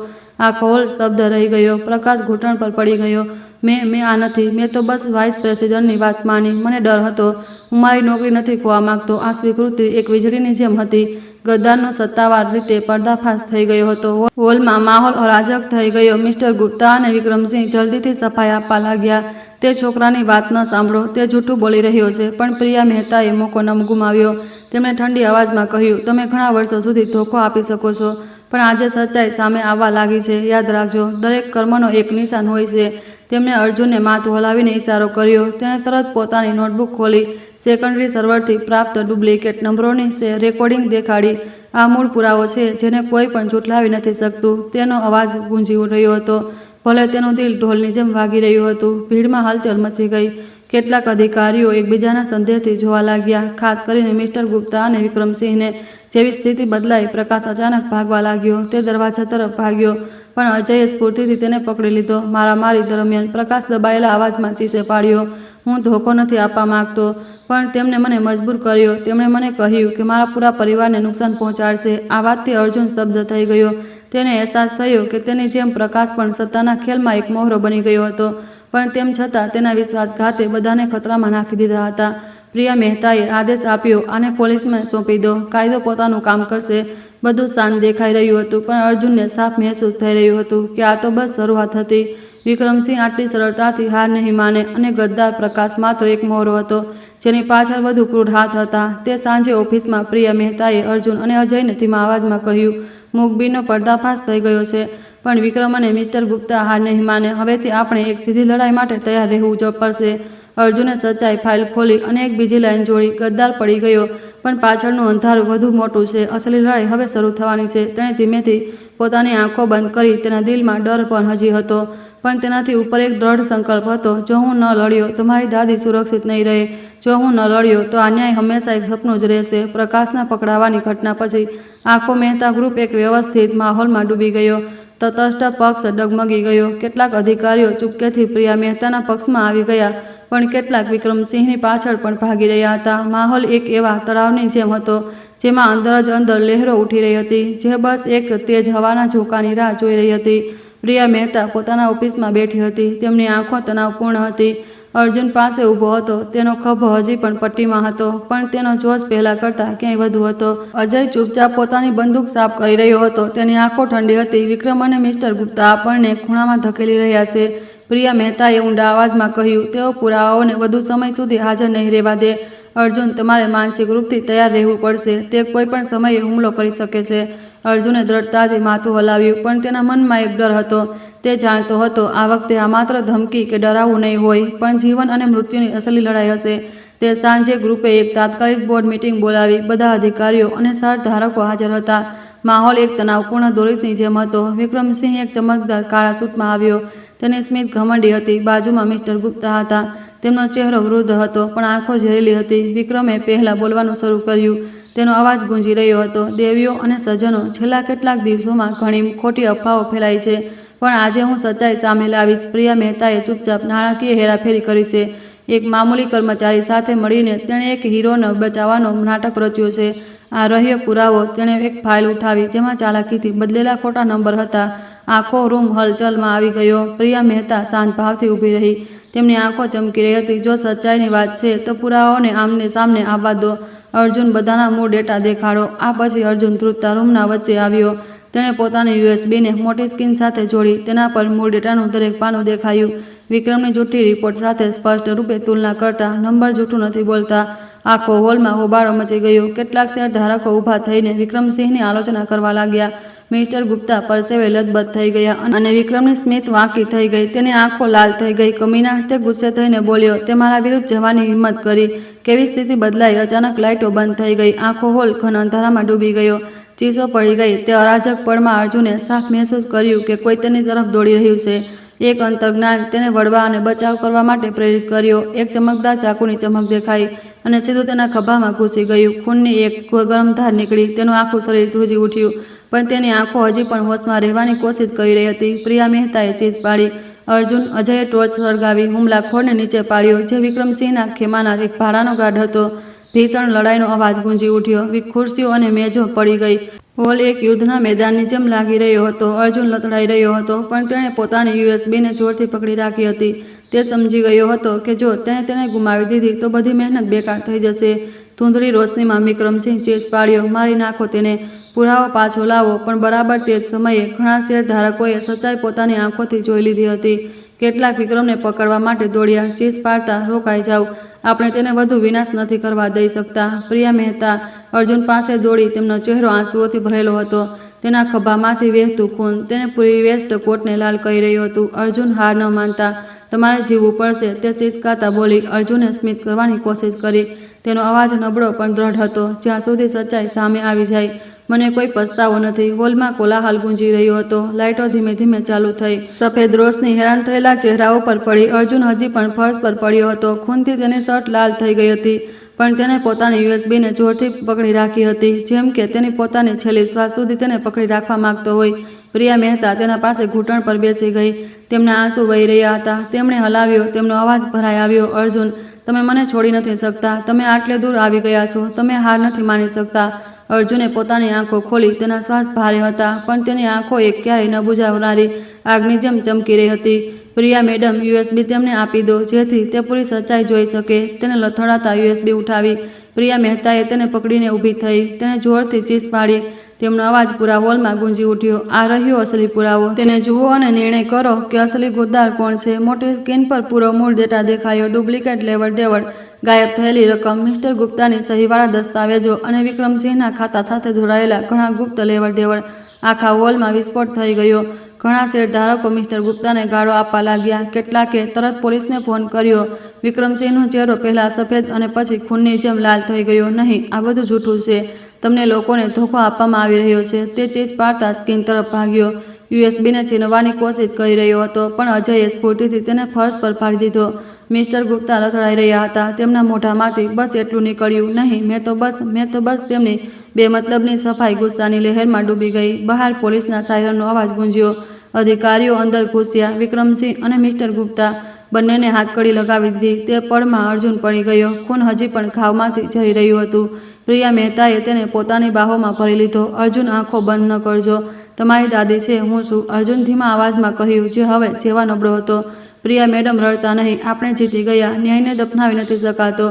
આખો હોલ સ્તબ્ધ રહી ગયો. પ્રકાશ ઘૂંટણ પર પડી ગયો. મેં આ નથી. મેં તો બસ વાઇસ પ્રેસિડેન્ટની વાત માની. મને ડર હતો. હું મારી નોકરી નથી ખોવા માંગતો. આ સ્વીકૃતિ એક વીજળીની જેમ હતી. ગદ્દારનો સત્તાવાર રીતે પર્દાફાશ થઈ ગયો હતો. હોલમાં માહોલ અરાજક થઈ ગયો. મિસ્ટર ગુપ્તા અને વિક્રમસિંહ જલ્દીથી સફાઈ આપવા લાગ્યા. તે છોકરાની વાત ન સાંભળો. તે જૂઠું બોલી રહ્યો છે. પણ પ્રિયા મહેતાએ મોકો ન ગુમાવ્યો. તેમણે ઠંડી અવાજમાં કહ્યું, તમે ઘણા વર્ષો સુધી ધોકો આપી શકો છો, પણ આજે સચ્ચાઈ સામે આવવા લાગી છે. યાદ રાખજો, દરેક કર્મનો એક નિશાન હોય છે. તેમણે અર્જુનને માથું હલાવીને ઇશારો કર્યો. તેણે તરત પોતાની નોટબુક ખોલી. સેકન્ડરી સર્વરથી પ્રાપ્ત ડુપ્લિકેટ નંબરોની રેકોર્ડિંગ દેખાડી. આ મૂળ પુરાવો છે જેને કોઈ પણ ઝૂઠલાવી નથી શકતું. તેનો અવાજ ગૂંજી રહ્યો હતો, ભલે તેનું દિલ ઢોલની જેમ વાગી રહ્યું હતું. ભીડમાં હલચલ મચી ગઈ. કેટલાક અધિકારીઓ એકબીજાના સંદેહથી જોવા લાગ્યા, ખાસ કરીને મિસ્ટર ગુપ્તા અને વિક્રમસિંહને. જેવી સ્થિતિ બદલાઈ, પ્રકાશ અચાનક ભાગવા લાગ્યો. તે દરવાજા તરફ ભાગ્યો, પણ અજયે સ્ફૂર્તિથી તેને પકડી લીધો. મારામારી દરમિયાન પ્રકાશ દબાયેલા અવાજમાં ચીસે પાડ્યો, હું ધોકો નથી આપવા માંગતો, પણ તેમને મને મજબૂર કર્યો. તેમણે મને કહ્યું કે મારા પૂરા પરિવારને નુકસાન પહોંચાડશે. આ વાતથી અર્જુન સ્તબ્ધ થઈ ગયો. તેને અહેસાસ થયો કે તેની જેમ પ્રકાશ પણ સત્તાના ખેલમાં એક મોહરો બની ગયો હતો, પણ તેમ છતાં તેના વિશ્વાસઘાતે બધાને ખતરામાં નાખી દીધા હતા. પ્રિયા મહેતાએ આદેશ આપ્યો, આને પોલીસમાં સોંપી દો. કાયદો પોતાનું કામ કરશે. બધું શાંત દેખાઈ રહ્યું હતું, પણ અર્જુનને સાફ મહેસૂસ થઈ રહ્યું હતું કે આ તો બસ શરૂઆત હતી. વિક્રમસિંહ આટલી સરળતાથી હાર નહીં માને, અને ગદ્દાર પ્રકાશ માત્ર એક મોહરો હતો જેની પાછળ વધુ ક્રૂર હાથ હતા. તે સાંજે ઓફિસમાં પ્રિયા મહેતાએ અર્જુન અને અજયને ધીમા અવાજમાં કહ્યું, મુખબીરનો પર્દાફાશ થઈ ગયો છે, પણ વિક્રમ અને મિસ્ટર ગુપ્તા હાર નહીં માને. હવેથી આપણે એક સીધી લડાઈ માટે તૈયાર રહેવું પડશે. અર્જુને સચ્ચાઈ ફાઇલ ખોલી અને એક બીજી લાઈન જોડી. ગદ્દાર પડી ગયો. પણ પાછળનું અંધારું વધુ મોટું છે. અસલી લડાઈ હવે શરૂ થવાની છે. તેણે ધીમેથી પોતાની આંખો બંધ કરી. તેના દિલમાં ડર પણ હજી હતો, પણ તેનાથી ઉપર એક દ્રઢ સંકલ્પ હતો. જો હું ન લડ્યો તો મારી દાદી સુરક્ષિત નહીં રહે. જો હું ન લડ્યો તો આ ન્યાય હંમેશા એક સપનું જ રહેશે. પ્રકાશના પકડાવાની ઘટના પછી આંખો મહેતા ગ્રુપ એક વ્યવસ્થિત માહોલમાં ડૂબી ગયો. તટસ્થ પક્ષ ડગમગી ગયો. કેટલાક અધિકારીઓ ચૂપકેથી પ્રિયા મહેતાના પક્ષમાં આવી ગયા, પણ કેટલાક વિક્રમસિંહની પાછળ પણ ભાગી રહ્યા હતા. માહોલ એક એવા તળાવની જેમ હતો જેમાં અંદર જ અંદર લહેરો ઉઠી રહી હતી, જે બસ એક તેજ હવાના ઝોકાની રાહ જોઈ રહી હતી. પ્રિયા મહેતા પોતાના ઓફિસમાં બેઠી હતી. તેમની આંખો તણાવપૂર્ણ હતી. અર્જુન પાસે ઊભો હતો. તેનો ખભો હજી પણ પટ્ટીમાં હતો, પણ તેનો જોશ પહેલા કરતાં ક્યાંય વધુ હતો. અજય ચૂપચાપ પોતાની બંદૂક સાફ કરી રહ્યો હતો. તેની આંખો ઠંડી હતી. વિક્રમ અને મિસ્ટર ગુપ્તા આપણને ખૂણામાં ધકેલી રહ્યા છે, પ્રિયા મહેતાએ ઊંડા અવાજમાં કહ્યું. તેઓ પુરાવાઓને વધુ સમય સુધી હાજર નહીં રહેવા દે. અર્જુન, તમારે માનસિક રૂપથી તૈયાર રહેવું પડશે. તે કોઈ પણ સમયે હુમલો કરી શકે છે. અર્જુને દ્રઢતાથી માથું હલાવ્યું, પણ તેના મનમાં એક ડર હતો. તે જાણતો હતો આ વખતે આ માત્ર ધમકી કે ડરાવવું નહીં હોય, પણ જીવન અને મૃત્યુની અસલી લડાઈ હશે. તે સાંજે ગ્રુપે એક તાત્કાલિક બોર્ડ મીટિંગ બોલાવી. બધા અધિકારીઓ અને શરધારકો હાજર હતા. માહોલ એક તણાવપૂર્ણ દોરીની જેમ હતો. વિક્રમસિંહ એક ચમકદાર કાળા સૂટમાં આવ્યો. તેની સ્મિત ઘમંડી હતી. બાજુમાં મિસ્ટર ગુપ્તા હતા. તેમનો ચહેરો વૃદ્ધ હતો, પણ આંખો ઝેરીલી હતી. વિક્રમે પહેલા બોલવાનું શરૂ કર્યું. તેનો અવાજ ગૂંજી રહ્યો હતો. દેવીઓ અને સજ્જનો, છેલ્લા કેટલાક દિવસોમાં ઘણી ખોટી અફવાઓ ફેલાઈ છે, પણ આજે હું સચ્ચાઈ સામે લાવીશ. પ્રિયા મહેતાએ ચૂપચાપ નાણાકીય હેરાફેરી કરી છે. એક મામૂલી કર્મચારી સાથે મળીને તેણે એક હીરોને બચાવવાનો નાટક રચ્યો છે. આ રહ્યો પુરાવો. તેણે એક ફાઇલ ઉઠાવી જેમાં ચાલાકીથી બદલેલા ખોટા નંબર હતા. આખો રૂમ હલચલમાં આવી ગયો. પ્રિયા મહેતા શાંત ભાવથી ઊભી રહી. તેમની આંખો ચમકી રહી હતી. જો સચ્ચાઈની વાત છે તો પુરાવાઓને આમને સામને આવવા દો. અર્જુન, બધાના મૂળ ડેટા દેખાડો. આ પછી અર્જુન ધ્રુજતા રૂમના વચ્ચે આવ્યો. તેણે પોતાની યુએસબીને મોટી સ્ક્રીન સાથે જોડી. તેના પર મૂળ ડેટાનું દરેક પાનું દેખાયું. વિક્રમની જૂઠી રિપોર્ટ સાથે સ્પષ્ટ રૂપે તુલના કરતા નંબર જૂઠું નથી બોલતા. આખો હોલમાં હોબાળો મચી ગયો. કેટલાક શેરધારકો ઊભા થઈને વિક્રમસિંહની આલોચના કરવા લાગ્યા. મિસ્ટર ગુપ્તા પરસેવે લથબથ થઈ ગયા અને વિક્રમની સ્મિત વાંકી થઈ ગઈ. તેની આંખો લાલ થઈ ગઈ. કમીના, તે ગુસ્સે થઈને બોલ્યો. તે મારા વિરુદ્ધ જવાની હિંમત કરી. કેવી સ્થિતિ બદલાઈ. અચાનક લાઇટો બંધ થઈ ગઈ. આખો હોલ ઘન અંધારામાં ડૂબી ગયો. ચીસો પડી ગઈ. તે અરાજક પળમાં અર્જુને સાફ મહેસૂસ કર્યું કે કોઈ તેની તરફ દોડી રહ્યું છે. એક અંતર્જ્ઞાન તેને વળવા અને બચાવ કરવા માટે પ્રેરિત કર્યો. એક ચમકદાર ચાકુની ચમક દેખાઈ અને સીધું તેના ખભામાં ઘૂસી ગયું. ખૂનની એક ગરમ ધાર નીકળી. તેનું આખું શરીર ધ્રુજી ઉઠ્યું, પણ તેની આંખો હજી પણ હોશમાં રહેવાની કોશિશ કરી રહી હતી. પ્રિયા મહેતાએ ચીસ પાડી. અર્જુન! અજયે ટોર્ચ સળગાવી હુમલાખોરને નીચે પાડ્યો, જે વિક્રમસિંહના ખેમાના એક ભાડાનો ગાઢ હતો. ભીષણ લડાઈનો અવાજ ગુંજી ઉઠ્યો. ખુરશીઓ અને મેજો પડી ગઈ. હોલ એક યુદ્ધના મેદાનની જેમ લાગી રહ્યો હતો. અર્જુન લથડાઈ રહ્યો હતો, પણ તેણે પોતાની યુએસબીને જોરથી પકડી રાખી હતી. તે સમજી ગયો હતો કે જો તેણે તેને ગુમાવી દીધી તો બધી મહેનત બેકાર થઈ જશે. ધૂંધળી રોશનીમાં વિક્રમસિંહ ચીસ પાડ્યો. મારી નાખો તેને. પુરાવો પાછો લાવો. પણ બરાબર તે જ સમયે ઘણા શેરધારકોએ સચ્ચાઈ પોતાની આંખોથી જોઈ લીધી હતી. કેટલાક વિક્રમને પકડવા માટે દોડ્યા. ચીસ પાડતા, રોકાઈ જાવ. આપણે તેને વધુ વિનાશ નથી કરવા દઈ શકતા. પ્રિયા મહેતા અર્જુન પાસે દોડી. તેમનો ચહેરો આંસુઓથી ભરેલો હતો. તેના ખભામાંથી વહેતું ખૂન તેને પૂરી વેસ્ટ કોટને લાલ કરી રહ્યું હતું. અર્જુન હાર ન માનતા. તમારે જીવવું પડશે, તે સિસકાતા બોલી. અર્જુને સ્મિત કરવાની કોશિશ કરી. તેનો અવાજ નબળો પણ દ્રઢ હતો. જ્યાં સુધી સચ્ચાઈ સામે આવી જાય, મને કોઈ પસ્તાવો નથી. હોલમાં કોલાહલ ગુંજી રહ્યો હતો. લાઇટો ધીમે ધીમે ચાલુ થઈ. સફેદ રોશની હેરાન થયેલા ચહેરાઓ પર પડી. અર્જુન હજી પણ ફર્શ પર પડ્યો હતો. ખૂનથી તેની શર્ટ લાલ થઈ ગઈ હતી, પણ તેણે પોતાની યુએસબીને જોરથી પકડી રાખી હતી, જેમ કે તેની પોતાની છેલ્લી શ્વાસ સુધી તેને પકડી રાખવા માંગતો હોય. પ્રિયા મહેતા તેના પાસે ઘૂંટણ પર બેસી ગઈ. તેમના આંસુ વહી રહ્યા હતા. તેમણે હલાવ્યો. તેમનો અવાજ ભરાઈ આવ્યો. અર્જુન, તમે મને છોડી નથી શકતા. તમે આટલે દૂર આવી ગયા છો. તમે હાર નથી માની શકતા. અર્જુને પોતાની આંખો ખોલી. તેના શ્વાસ ભારે હતા, પણ તેની આંખો એક ક્યારેય ન બુઝાવનારી આગની જેમ ચમકી રહી હતી. પ્રિયા મેડમ, યુએસબી તેમને આપી દો, જેથી તે પૂરી સચ્ચાઈ જોઈ શકે. તેને લથડાતા યુએસબી ઉઠાવી. પ્રિયા મહેતાએ તેને પકડીને ઊભી થઈ. તેણે જોરથી ચીસ પાડી. તેમનો અવાજ પૂરા હોલમાં ગુંજી ઉઠ્યો. આ રહ્યો અસલી પુરાવો. તેને જુઓ અને નિર્ણય કરો કે અસલી ગુદ્દાર કોણ છે. મોટી સ્ક્રીન પર પૂરો મૂળ ડેટા દેખાયો. ડુપ્લિકેટ લેવડ દેવડ, ગાયબ થયેલી રકમ, મિસ્ટર ગુપ્તાની સહીવાળા દસ્તાવેજો અને વિક્રમસિંહના ખાતા સાથે જોડાયેલા ઘણા ગુપ્ત લેવડ દેવડ. આખા હોલમાં વિસ્ફોટ થઈ ગયો. ઘણા શેરધારકો મિસ્ટર ગુપ્તાને ગાળો આપવા લાગ્યા. કેટલાકે તરત પોલીસને ફોન કર્યો. વિક્રમસિંહનો ચહેરો પહેલા સફેદ અને પછી ખૂનની જેમ લાલ થઈ ગયો. નહીં, આ બધું જૂઠું છે. તમને લોકોને ધોખો આપવામાં આવી રહ્યો છે. તે ચીસ પાડતા સ્કીન તરફ ભાગ્યો. યુએસબીને છીનવાની કોશિશ કરી રહ્યો હતો, પણ અજયે સ્ફૂર્તિથી તેને ફર્શ પર ફાડી દીધો. મિસ્ટર ગુપ્તા લથડાઈ રહ્યા હતા. તેમના મોઢામાંથી બસ એટલું નીકળ્યું, નહીં, મેં તો બસ. તેમની બેમતલબની સફાઈ ગુસ્સાની લહેરમાં ડૂબી ગઈ. બહાર પોલીસના સાયરનનો અવાજ ગુંજ્યો. અધિકારીઓ અંદર ઘૂસ્યા. વિક્રમસિંહ અને મિસ્ટર ગુપ્તા બંનેને હાથકડી લગાવી દીધી. તે પળમાં અર્જુન પડી ગયો. ખૂન હજી પણ ઘાવમાંથી જઈ રહ્યું હતું. પ્રિયા મહેતાએ તેને પોતાની બાહોમાં ભરી લીધો. અર્જુન, આંખો બંધ ન કરજો. તમારી દાદી છે, હું છું. અર્જુન ધીમા અવાજમાં કહ્યું, જે હવે જેવા નબળો હતો. પ્રિયા, મેડમ, રડતા નહીં. આપણે જીતી ગયા. ન્યાયને દફનાવી નથી શકાતો.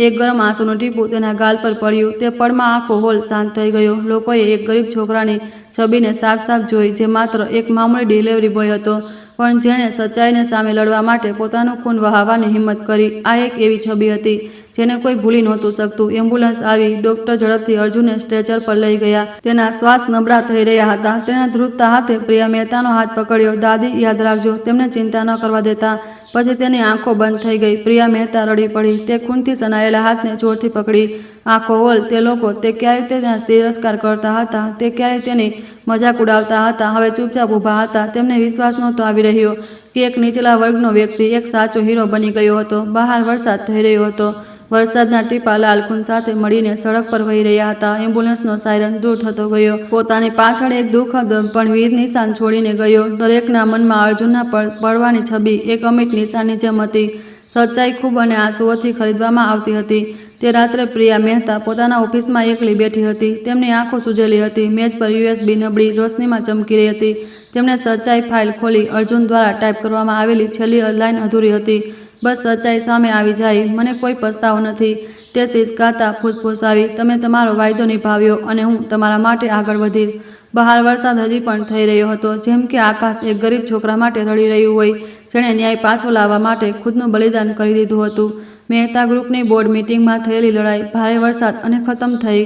એક ગરમ આંસુનું ટીપું તેના ગાલ પર પડ્યું. તે પળમાં આખો હોલ શાંત થઈ ગયો. લોકોએ એક ગરીબ છોકરાની છબીને સાફ જોઈ, જે માત્ર એક મામૂલી ડિલિવરી બોય હતો, પણ જેણે સચ્ચાઈને સામે લડવા માટે પોતાનું ખૂન વહાવવાની હિંમત કરી. આ એક એવી છબી હતી જેને કોઈ ભૂલી નહોતું શકતું. એમ્બ્યુલન્સ આવી. ડોક્ટર ઝડપથી અર્જુનને સ્ટ્રેચર પર લઈ ગયા. તેના શ્વાસ નબળા થઈ રહ્યા હતા. તેણે ધ્રુજતા હાથે પ્રિયા મહેતાનો હાથ પકડ્યો. દાદી, યાદ રાખજો, તેમને ચિંતા ન કરવા દેતા. પછી તેની આંખો બંધ થઈ ગઈ. પ્રિયા મહેતા રડી પડી. તે ખૂનથી સનાયેલા હાથને જોરથી પકડી. આંખો હોલ. તે લોકો, તે ક્યારે તેના તિરસ્કાર કરતા હતા, તે ક્યારે તેની મજાક ઉડાવતા હતા, હવે ચૂપચાપ ઊભા હતા. તેમને વિશ્વાસ નહોતો આવી રહ્યો કે એક નીચલા વર્ગનો વ્યક્તિ એક સાચો હીરો બની ગયો હતો. બહાર વરસાદ થઈ રહ્યો હતો. વરસાદના ટીપા લાલ ખૂન સાથે મળીને સડક પર વહી રહ્યા હતા. એમ્બ્યુલન્સનો સાયરન દૂર થતો ગયો. પોતાની પાછળ એક દુઃખદ પણ વીર નિશાન છોડીને ગયો. દરેકના મનમાં અર્જુનના પડવાની છબી એક અમિટ નિશાનની જેમ હતી. સચ્ચાઈ ખૂબ અને આંસુઓથી ખરીદવામાં આવતી હતી. તે રાત્રે પ્રિયા મહેતા પોતાના ઓફિસમાં એકલી બેઠી હતી. તેમની આંખો સૂજેલી હતી. મેજ પર યુએસબી નબળી રોશનીમાં ચમકી રહી હતી. તેમણે સચ્ચાઈ ફાઇલ ખોલી. અર્જુન દ્વારા ટાઈપ કરવામાં આવેલી છેલ્લી લાઈન અધૂરી હતી. બસ સચ્ચાઈ સામે આવી જાય. મને કોઈ પસ્તાવો નથી. તે સિસકાતા ફૂસફૂસાવી. તમે તમારો વાયદો નિભાવ્યો અને હું તમારા માટે આગળ વધીશ. બહાર વરસાદ હજી પણ થઈ રહ્યો હતો, જેમ કે આકાશ એક ગરીબ છોકરા માટે રડી રહ્યું હોય, જેણે ન્યાય પાછો લાવવા માટે ખુદનું બલિદાન કરી દીધું હતું. મહેતા ગ્રુપની બોર્ડ મિટિંગમાં થયેલી લડાઈ, ભારે વરસાદ અને ખતમ થઈ.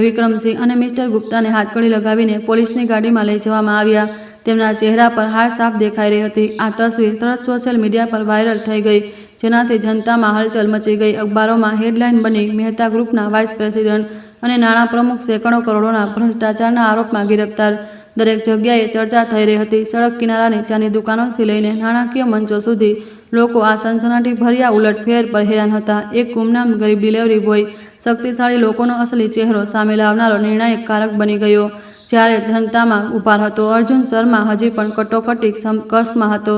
વિક્રમસિંહ અને મિસ્ટર ગુપ્તાને હાથકડી લગાવીને પોલીસની ગાડીમાં લઈ જવામાં આવ્યા. તેમના ચહેરા પર હાર સાફ દેખાઈ રહી હતી. આ તસવીર તરત સોશિયલ મીડિયા પર વાયરલ થઈ ગઈ, જેનાથી જનતામાં હલચલ મચી ગઈ. અખબારોમાં હેડલાઇન બની, મહેતા ગ્રુપના વાઇસ પ્રેસિડેન્ટ અને નાણાં પ્રમુખ સેંકડો કરોડોના ભ્રષ્ટાચારના આરોપમાં ગિરફ્તાર. દરેક જગ્યાએ ચર્ચા થઈ રહી હતી. સડક કિનારાની ચાની દુકાનોથી લઈને નાણાકીય મંચો સુધી લોકો આ સનસનાટી ભર્યા ઉલટફેર પર હેરાન હતા. એક ગુમનામ ગરીબ ડિલિવરી બોય શક્તિશાળી લોકોનો અસલી ચહેરો સામે લાવનારો નિર્ણાયક કારક બની ગયો. જ્યારે જનતામાં ઉભાર હતો, અર્જુન શર્મા હજી પણ કટોકટી કષ્ટમાં હતો.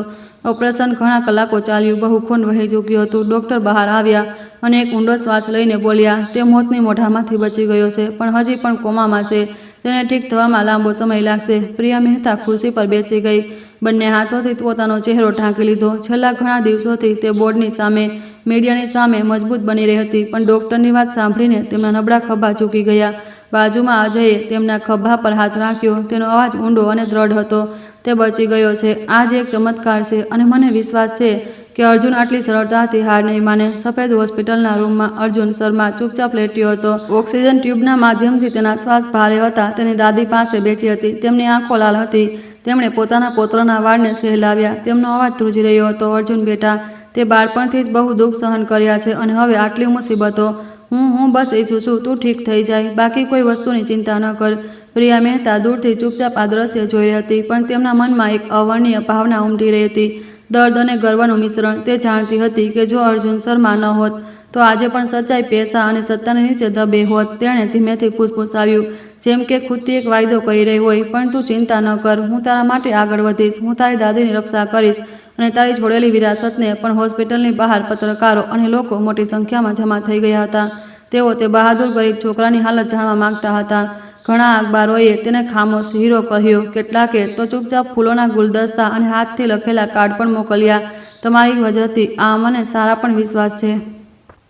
ઓપરેશન ઘણા કલાકો ચાલ્યું. બહુ ખૂન વહી ચૂક્યું હતું. ડૉક્ટર બહાર આવ્યા અને એક ઊંડો શ્વાસ લઈને બોલ્યા, તે મોતની મોઢામાંથી બચી ગયો છે, પણ હજી પણ કોમામાં છે. તેને ઠીક થવામાં લાંબો સમય લાગશે. પ્રિયા મહેતા ખુરશી પર બેસી ગઈ. બંને હાથોથી પોતાનો ચહેરો ઢાંકી લીધો. છેલ્લા ઘણા દિવસોથી તે બોર્ડની સામે, મીડિયાની સામે મજબૂત બની રહી હતી, પણ ડૉક્ટરની વાત સાંભળીને તેમના નબળા ખભા ઝૂકી ગયા. બાજુમાં અજયે તેમના ખભા પર હાથ રાખ્યો. તેનો અવાજ ઊંડો અને દ્રઢ હતો. તે બચી ગયો છે. આ જ એક ચમત્કાર છે અને મને વિશ્વાસ છે કે અર્જુન આટલી સરળતાથી હાર નહીં માને. સફેદ હોસ્પિટલના રૂમમાં અર્જુન શર્મા ચૂપચાપ લેટ્યો હતો. ઓક્સિજન ટ્યુબના માધ્યમથી તેના શ્વાસ ભારે હતા. તેની દાદી પાસે બેઠી હતી. તેમની આંખો લાલ હતી. તેમણે પોતાના પૌત્રના વાળને સહેલાવ્યા. તેમનો અવાજ ધ્રુજી રહ્યો હતો, અર્જુન બેટા, તે બાળપણથી જ બહુ દુઃખ સહન કર્યા છે અને હવે આટલી મુસીબતો. હું બસ ઈચ્છું છું તું ઠીક થઈ જાય. બાકી કોઈ વસ્તુની ચિંતા ન કર. પ્રિયા મહેતા દૂરથી ચૂપચાપ આ દ્રશ્ય જોઈ રહી હતી, પણ તેમના મનમાં એક અવર્ણનીય ભાવના ઉમટી રહી હતી. દર્દ અને ગર્વનું મિશ્રણ. તે જાણતી હતી કે જો અર્જુન શર્મા ન હોત તો આજે પણ સચ્ચાઈ પૈસા અને સત્તાની નીચે દબે હોત. તેણે ધીમેથી ફૂસફૂસાવ્યું, જેમ કે ખુદથી એક વાયદો કરી રહી હોય, પણ તું ચિંતા ન કર. હું તારા માટે આગળ વધીશ. હું તારી દાદીની રક્ષા કરીશ અને તારી છોડેલી વિરાસતને પણ. હોસ્પિટલની બહાર પત્રકારો અને લોકો મોટી સંખ્યામાં જમા થઈ ગયા હતા. તેઓ તે બહાદુર ગરીબ છોકરાની હાલત જાણવા માંગતા હતા. ઘણા અખબારોએ તેને ખામોશ હીરો કહ્યો. કેટલાકે તો ચૂપચાપ ફૂલોના ગુલદસ્તા અને હાથથી લખેલા કાર્ડ પણ મોકલ્યા. તમારી વજહથી આ મને સારા પણ વિશ્વાસ છે.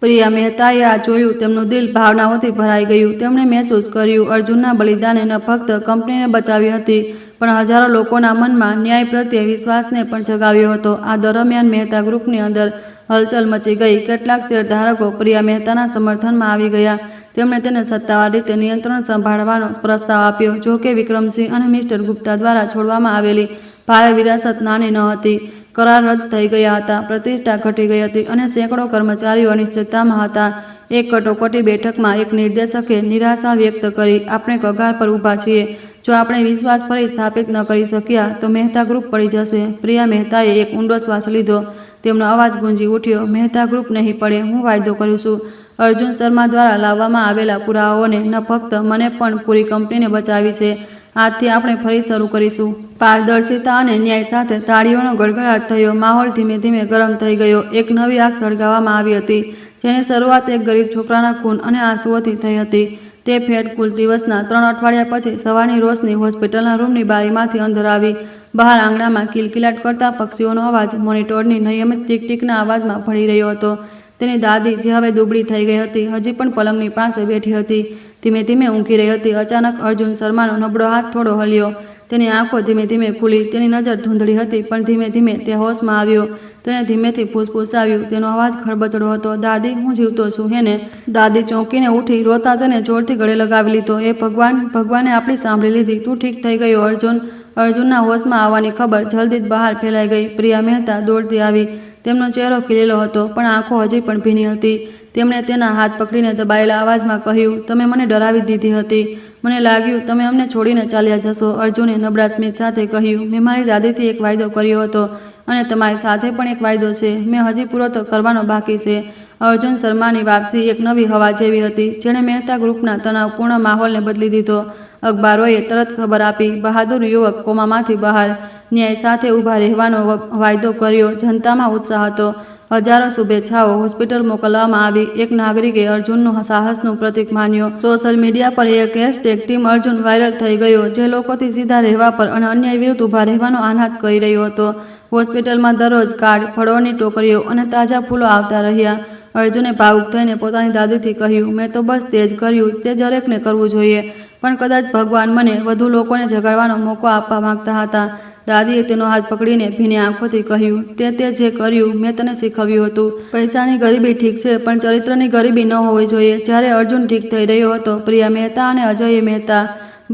પ્રિયા મહેતાએ આ જોયું. તેમનું દિલ ભાવનાઓથી ભરાઈ ગયું. તેમણે મહેસૂસ કર્યું અર્જુનના બલિદાને ન ફક્ત કંપનીને બચાવી હતી, પણ હજારો લોકોના મનમાં ન્યાય પ્રત્યે વિશ્વાસને પણ જગાવ્યો હતો. આ દરમિયાન મહેતા ગ્રુપની અંદર હલચલ મચી ગઈ. કેટલાક શેરધારકો પ્રિયા મહેતાના સમર્થનમાં આવી ગયા. તેમણે તેને સત્તાવાર રીતે નિયંત્રણ સંભાળવાનો પ્રસ્તાવ આપ્યો. જો કે વિક્રમસિંહ અને મિસ્ટર ગુપ્તા દ્વારા છોડવામાં આવેલી ભારે વિરાસત નાની ન હતી. કરાર રદ થઈ ગયા હતા, પ્રતિષ્ઠા ઘટી ગઈ હતી અને સેંકડો કર્મચારીઓ અનિશ્ચિતતામાં હતા. એક કટોકટી બેઠકમાં એક નિર્દેશકે નિરાશા વ્યક્ત કરી, આપણે કગાર પર ઊભા છીએ. જો આપણે વિશ્વાસ ફરી સ્થાપિત ન કરી શક્યા તો મહેતા ગ્રુપ પડી જશે. પ્રિયા મહેતાએ એક ઊંડો શ્વાસ લીધો. તેમનો અવાજ ગુંજી ઉઠ્યો, મહેતા ગ્રુપ નહીં પડે, હું વાયદો કરું છું. અર્જુન શર્મા દ્વારા લાવવામાં આવેલા પુરાવાઓને ન ફક્ત મને પણ પૂરી કંપનીને બચાવી છે. આજથી આપણે ફરી શરૂ કરીશું. પારદર્શિતા અને ન્યાય સાથે તાળીઓનો ગડગડાટ થયો. માહોલ ધીમે ધીમે ગરમ થઈ ગયો. એક નવી આગ સળગાવવામાં આવી હતી, જેની શરૂઆત એક ગરીબ છોકરાના ખૂન અને આંસુઓથી થઈ હતી. તે ફેટ કુલ દિવસના 3 અઠવાડિયા પછી સવારની રોશની હોસ્પિટલના રૂમની બારીમાંથી અંદર આવી. બહાર આંગણામાં કિલકિલાટ કરતા પક્ષીઓનો અવાજ મોનિટરની નિયમિત ટીક-ટીકના અવાજમાં ભળી રહ્યો હતો. તેની દાદી, જે હવે દુબળી થઈ ગઈ હતી, હજી પણ પલંગની પાસે બેઠી હતી, ધીમે ધીમે ઊંઘી રહી હતી. અચાનક અર્જુન શર્માનો નબળો હાથ થોડો હલ્યો. તેની આંખો ધીમે ધીમે ખુલી. તેની નજર ધૂંધળી હતી, પણ ધીમે ધીમે તે હોશમાં આવ્યો. તેણે ધીમેથી ફૂસફૂસાવ્યું. તેનો અવાજ ખળબચડો હતો, દાદી, હું જીવતો છું, હે ને? દાદી ચોંકીને ઉઠી. રોતા તેને જોરથી ગળે લગાવી લીધો. એ ભગવાન, ભગવાને આપણી સાંભળી લીધી. તું ઠીક થઈ ગયો, અર્જુન. અર્જુનના હોશમાં આવવાની ખબર જલ્દી જ બહાર ફેલાઈ ગઈ. પ્રિયા મહેતા દોડતી આવી. તેમનો ચહેરો ખીલેલો હતો, પણ આંખો હજી પણ ભીની હતી. તેમણે તેના હાથ પકડીને દબાયેલા અવાજમાં કહ્યું, તમે મને ડરાવી દીધી હતી. મને લાગ્યું તમે અમને છોડીને ચાલ્યા જશો. અર્જુને નબળા સ્મિત સાથે કહ્યું, મેં મારી દાદીથી એક વાયદો કર્યો હતો અને તમારી સાથે પણ એક વાયદો છે. મેં હજી પૂરો કરવાનો બાકી છે. અર્જુન શર્માની વાપસી એક નવી હવા જેવી હતી, જેણે મહેતા ગ્રુપના તણાવપૂર્ણ માહોલને બદલી દીધો. અખબારોએ તરત ખબર આપી, બહાદુર યુવક કોમામાંથી બહાર, ન્યાય સાથે ઊભા રહેવાનો વાયદો કર્યો. જનતામાં ઉત્સાહ હતો. હજારો શુભેચ્છાઓ હોસ્પિટલ મોકલવામાં આવી. એક નાગરિકે અર્જુનનું સાહસનું પ્રતીક માન્યો. સોશિયલ મીડિયા પર એક હેશટેગ ટીમ અર્જુન વાયરલ થઈ ગયો, જે લોકોથી સીધા રહેવા પર અને અન્યાય વિરુદ્ધ ઊભા રહેવાનો આહ્વાન કરી રહ્યો હતો. હોસ્પિટલમાં દરરોજ કાર્ડ, ફળોની ટોકરીઓ અને તાજા ફૂલો આવતા રહ્યા. અર્જુને ભાવુક થઈને પોતાની દાદીથી કહ્યું, મેં તો બસ તે જ કર્યું, તે દરેકને કરવું જોઈએ, પણ કદાચ ભગવાન મને વધુ લોકોને જગાડવાનો મોકો આપવા માંગતા હતા. દાદીએ તેનો હાથ પકડીને ભીની આંખોથી કહ્યું, તે જે કર્યું મેં તને શીખવ્યું હતું. પૈસાની ગરીબી ઠીક છે, પણ ચરિત્રની ગરીબી ન હોવી જોઈએ. જ્યારે અર્જુન ઠીક થઈ રહ્યો હતો, પ્રિયા મહેતા અને અજય મહેતા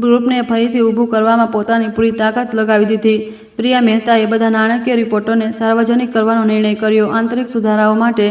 ગ્રુપને ફરીથી ઊભું કરવામાં પોતાની પૂરી તાકાત લગાવી દીધી. પ્રિયા મહેતાએ બધા નાણાકીય રિપોર્ટોને સાર્વજનિક કરવાનો નિર્ણય કર્યો. આંતરિક સુધારાઓ માટે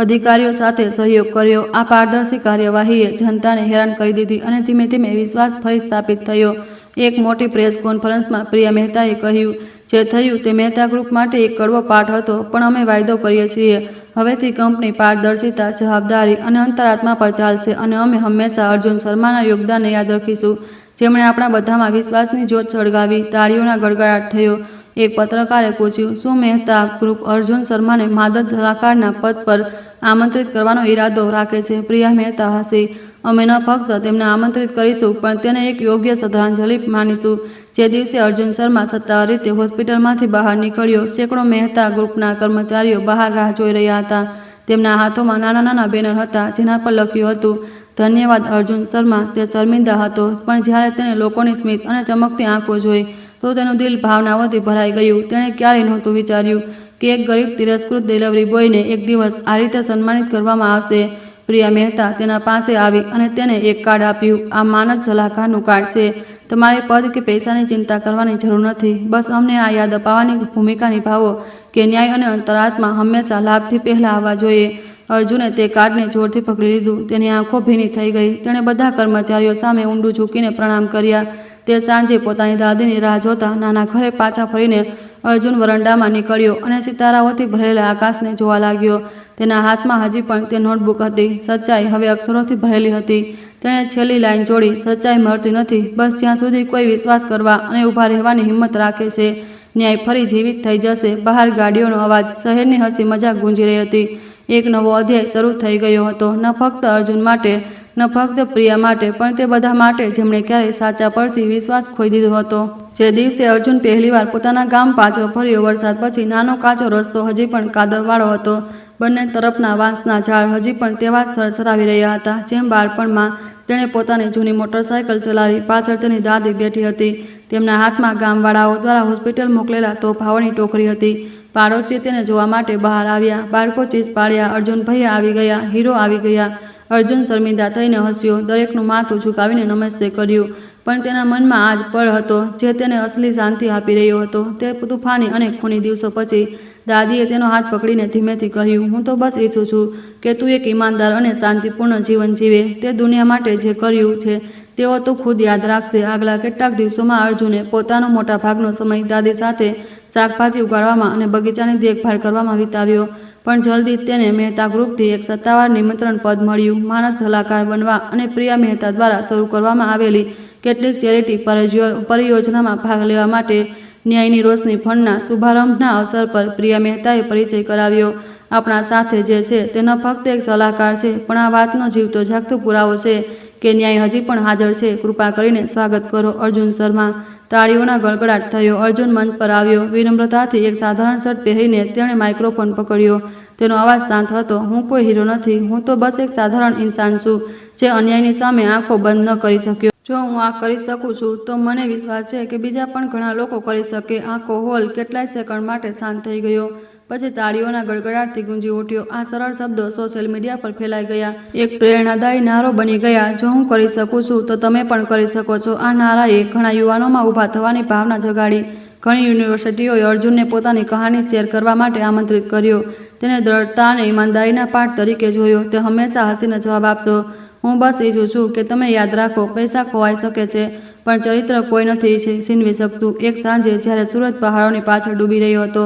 અધિકારીઓ સાથે સહયોગ કર્યો. આ પારદર્શી કાર્યવાહીએ જનતાને હેરાન કરી દીધી અને ધીમે ધીમે વિશ્વાસ ફરી સ્થાપિત થયો. એક મોટી પ્રેસ કોન્ફરન્સમાં પ્રિયા મહેતાએ કહ્યું, જે થયું તે મહેતા ગ્રુપ માટે એક કડવો પાઠ હતો, પણ અમે વાયદો કરીએ છીએ, હવેથી કંપની પારદર્શિતા, જવાબદારી અને અંતરાત્મા પર ચાલશે અને અમે હંમેશા અર્જુન શર્માના યોગદાનને યાદ રાખીશું, જેમણે આપણા બધામાં વિશ્વાસની જ્યોત સળગાવી. તાળીઓના ગડગડાટ થયો. એક પત્રકારે પૂછ્યું, શું મહેતા ગ્રુપ અર્જુન શર્માને માદક સલાહકારના પદ પર આમંત્રિત કરવાનો ઈરાદો રાખે છે? પ્રિયા મહેતા હસી, અમે ન ફક્ત તેમને આમંત્રિત કરીશું, પણ તેને એક યોગ્ય શ્રદ્ધાંજલિ માનીશું. જે દિવસે અર્જુન શર્મા સત્તાવાર રીતે હોસ્પિટલમાંથી બહાર નીકળ્યો, સેંકડો મહેતા ગ્રુપના કર્મચારીઓ બહાર રાહ જોઈ રહ્યા હતા. તેમના હાથોમાં નાના નાના બેનર હતા, જેના પર લખ્યું હતું, ધન્યવાદ અર્જુન શર્મા. તે શર્મિંદા હતો, પણ જ્યારે તેણે લોકોની સ્મિત અને ચમકતી આંખો જોઈ, તો તેનું દિલ ભાવનાઓથી ભરાઈ ગયું. તેણે ક્યારેય નહોતું વિચાર્યું કે એક ગરીબ તિરસ્કૃત ડિલિવરી બોયને એક દિવસ આ રીતે સન્માનિત કરવામાં આવશે. પ્રિયા મહેતા તેના પાસે આવી અને તેને એક કાર્ડ આપ્યું. આ માનદ સલાહકારનું કાર્ડ છે. તમારે પદ કે પૈસાની ચિંતા કરવાની જરૂર નથી. બસ અમને આ યાદ અપાવવાની ભૂમિકા નિભાવો કે ન્યાય અને અંતરાત્મા હંમેશા લાભથી પહેલાં આવવા જોઈએ. અર્જુને તે કાર્ડને જોરથી પકડી લીધું. તેની આંખો ભીની થઈ ગઈ. તેણે બધા કર્મચારીઓ સામે ઊંડું ઝૂકીને પ્રણામ કર્યા. તે સાંજે પોતાની દાદીની રાહ જોતા નાના ઘરે પાછા ફરીને અર્જુન વરંડામાં નીકળ્યો અને સિતારાઓથી ભરેલા આકાશને જોવા લાગ્યો. તેના હાથમાં હજી પણ તે નોટબુક હતી. સચ્ચાઈ હવે અક્ષરોથી ભરેલી હતી. તેણે છેલ્લી લાઈન જોડી, સચ્ચાઈ મળતી નથી, બસ જ્યાં સુધી કોઈ વિશ્વાસ કરવા અને ઊભા રહેવાની હિંમત રાખે છે. ન્યાય ફરી જીવિત થઈ જશે. બહાર ગાડીઓનો અવાજ, શહેરની હસી મજાક ગુંજી રહી હતી. એક નવો અધ્યાય શરૂ થઈ ગયો હતો, ન ફક્ત અર્જુન માટે, ન ફક્ત પ્રિયા માટે, પણ તે બધા માટે જેમણે ક્યારેય સાચા પરથી વિશ્વાસ ખોઈ દીધો હતો. જે દિવસે અર્જુન પહેલીવાર પોતાના ગામ પાછો ફર્યો, વરસાદ પછી નાનો કાચો રસ્તો હજી પણ કાદવવાળો હતો. બંને તરફના વાંસના ઝાડ હજી પણ તેવા જ સરસરાવી રહ્યા હતા, જેમ બાળપણમાં. તેણે પોતાની જૂની મોટરસાયકલ ચલાવી. પાછળ તેની દાદી બેઠી હતી. તેમના હાથમાં ગામવાળાઓ દ્વારા હોસ્પિટલ મોકલેલા તોફાઓની ટોકરી હતી. પાડોશી તેને જોવા માટે બહાર આવ્યા. બાળકો ચીસ પાડ્યા, અર્જુન ભૈયા આવી ગયા, હીરો આવી ગયા. અર્જુન શર્મિંદા થઈને હસ્યો, દરેકનું માથું ઝુકાવીને નમસ્તે કર્યું. પણ તેના મનમાં આ જ પળ હતો જે તેને અસલી શાંતિ આપી રહ્યો હતો. તે તૂફાની અને ખૂની દિવસો પછી દાદીએ તેનો હાથ પકડીને ધીમેથી કહ્યું, હું તો બસ ઈચ્છું છું કે તું એક ઈમાનદાર અને શાંતિપૂર્ણ જીવન જીવે. તે દુનિયા માટે જે કર્યું છે તેઓ તું ખુદ યાદ રાખશે. આગલા કેટલાક દિવસોમાં અર્જુને પોતાનો મોટા ભાગનો સમય દાદી સાથે શાકભાજી ઉગાડવામાં અને બગીચાની દેખભાળ કરવામાં વિતાવ્યો. પણ જલ્દી તેને મહેતા ગ્રુપથી એક સત્તાવાર નિમંત્રણ પદ મળ્યું. માનદ સલાહકાર બનવા અને પ્રિયા મહેતા દ્વારા શરૂ કરવામાં આવેલી કેટલીક ચેરિટી પરિયોજનામાં ભાગ લેવા માટે ન્યાયની રોશની ફંડના શુભારંભના અવસર પર પ્રિયા મહેતાએ પરિચય કરાવ્યો. આપણા સાથે જે છે તે ન ફક્ત એક સલાહકાર છે, પણ આ વાતનો જીવતો જાગતો પુરાવો છે કે ન્યાય હજી પણ હાજર છે. કૃપા કરીને સ્વાગત કરો અર્જુન શર્મા. તાળીઓના ગળગળાટ થયો. અર્જુન મંચ પર આવ્યો. વિનમ્રતાથી એક સાધારણ શર્ટ પહેરીને તેણે માઇક્રોફોન પકડ્યો. તેનો અવાજ શાંત હતો. હું કોઈ હીરો નથી. હું તો બસ એક સાધારણ ઇન્સાન છું જે અન્યાયની સામે આંખો બંધ ન કરી શક્યો. જો હું આ કરી શકું છું તો મને વિશ્વાસ છે કે બીજા પણ ઘણા લોકો કરી શકે. આખો હોલ કેટલાય સેકન્ડ માટે શાંત થઈ ગયો. પછી તાળીઓના ગડગડાટથી ગુંજી ઉઠ્યો. આ સરળ શબ્દો સોશિયલ મીડિયા પર ફેલાઈ ગયા. એક પ્રેરણાદાયી નારો બની ગયા. જો હું કરી શકું છું તો તમે પણ કરી શકો છો. આ નારાએ ઘણા યુવાનોમાં ઊભા થવાની ભાવના જગાડી. ઘણી યુનિવર્સિટીઓએ અર્જુનને પોતાની કહાની શેર કરવા માટે આમંત્રિત કર્યો. તેને દ્રઢતા અને ઈમાનદારીના પાઠ તરીકે જોયો. તે હંમેશા હસીને જવાબ આપતો, હું બસ ઈચ્છું છું કે તમે યાદ રાખો, પૈસા ખોવાઈ શકે છે પણ ચરિત્ર કોઈ નથી છીનવી શકતું. એક સાંજે જ્યારે સૂરજ પહાડોની પાછળ ડૂબી રહ્યો હતો,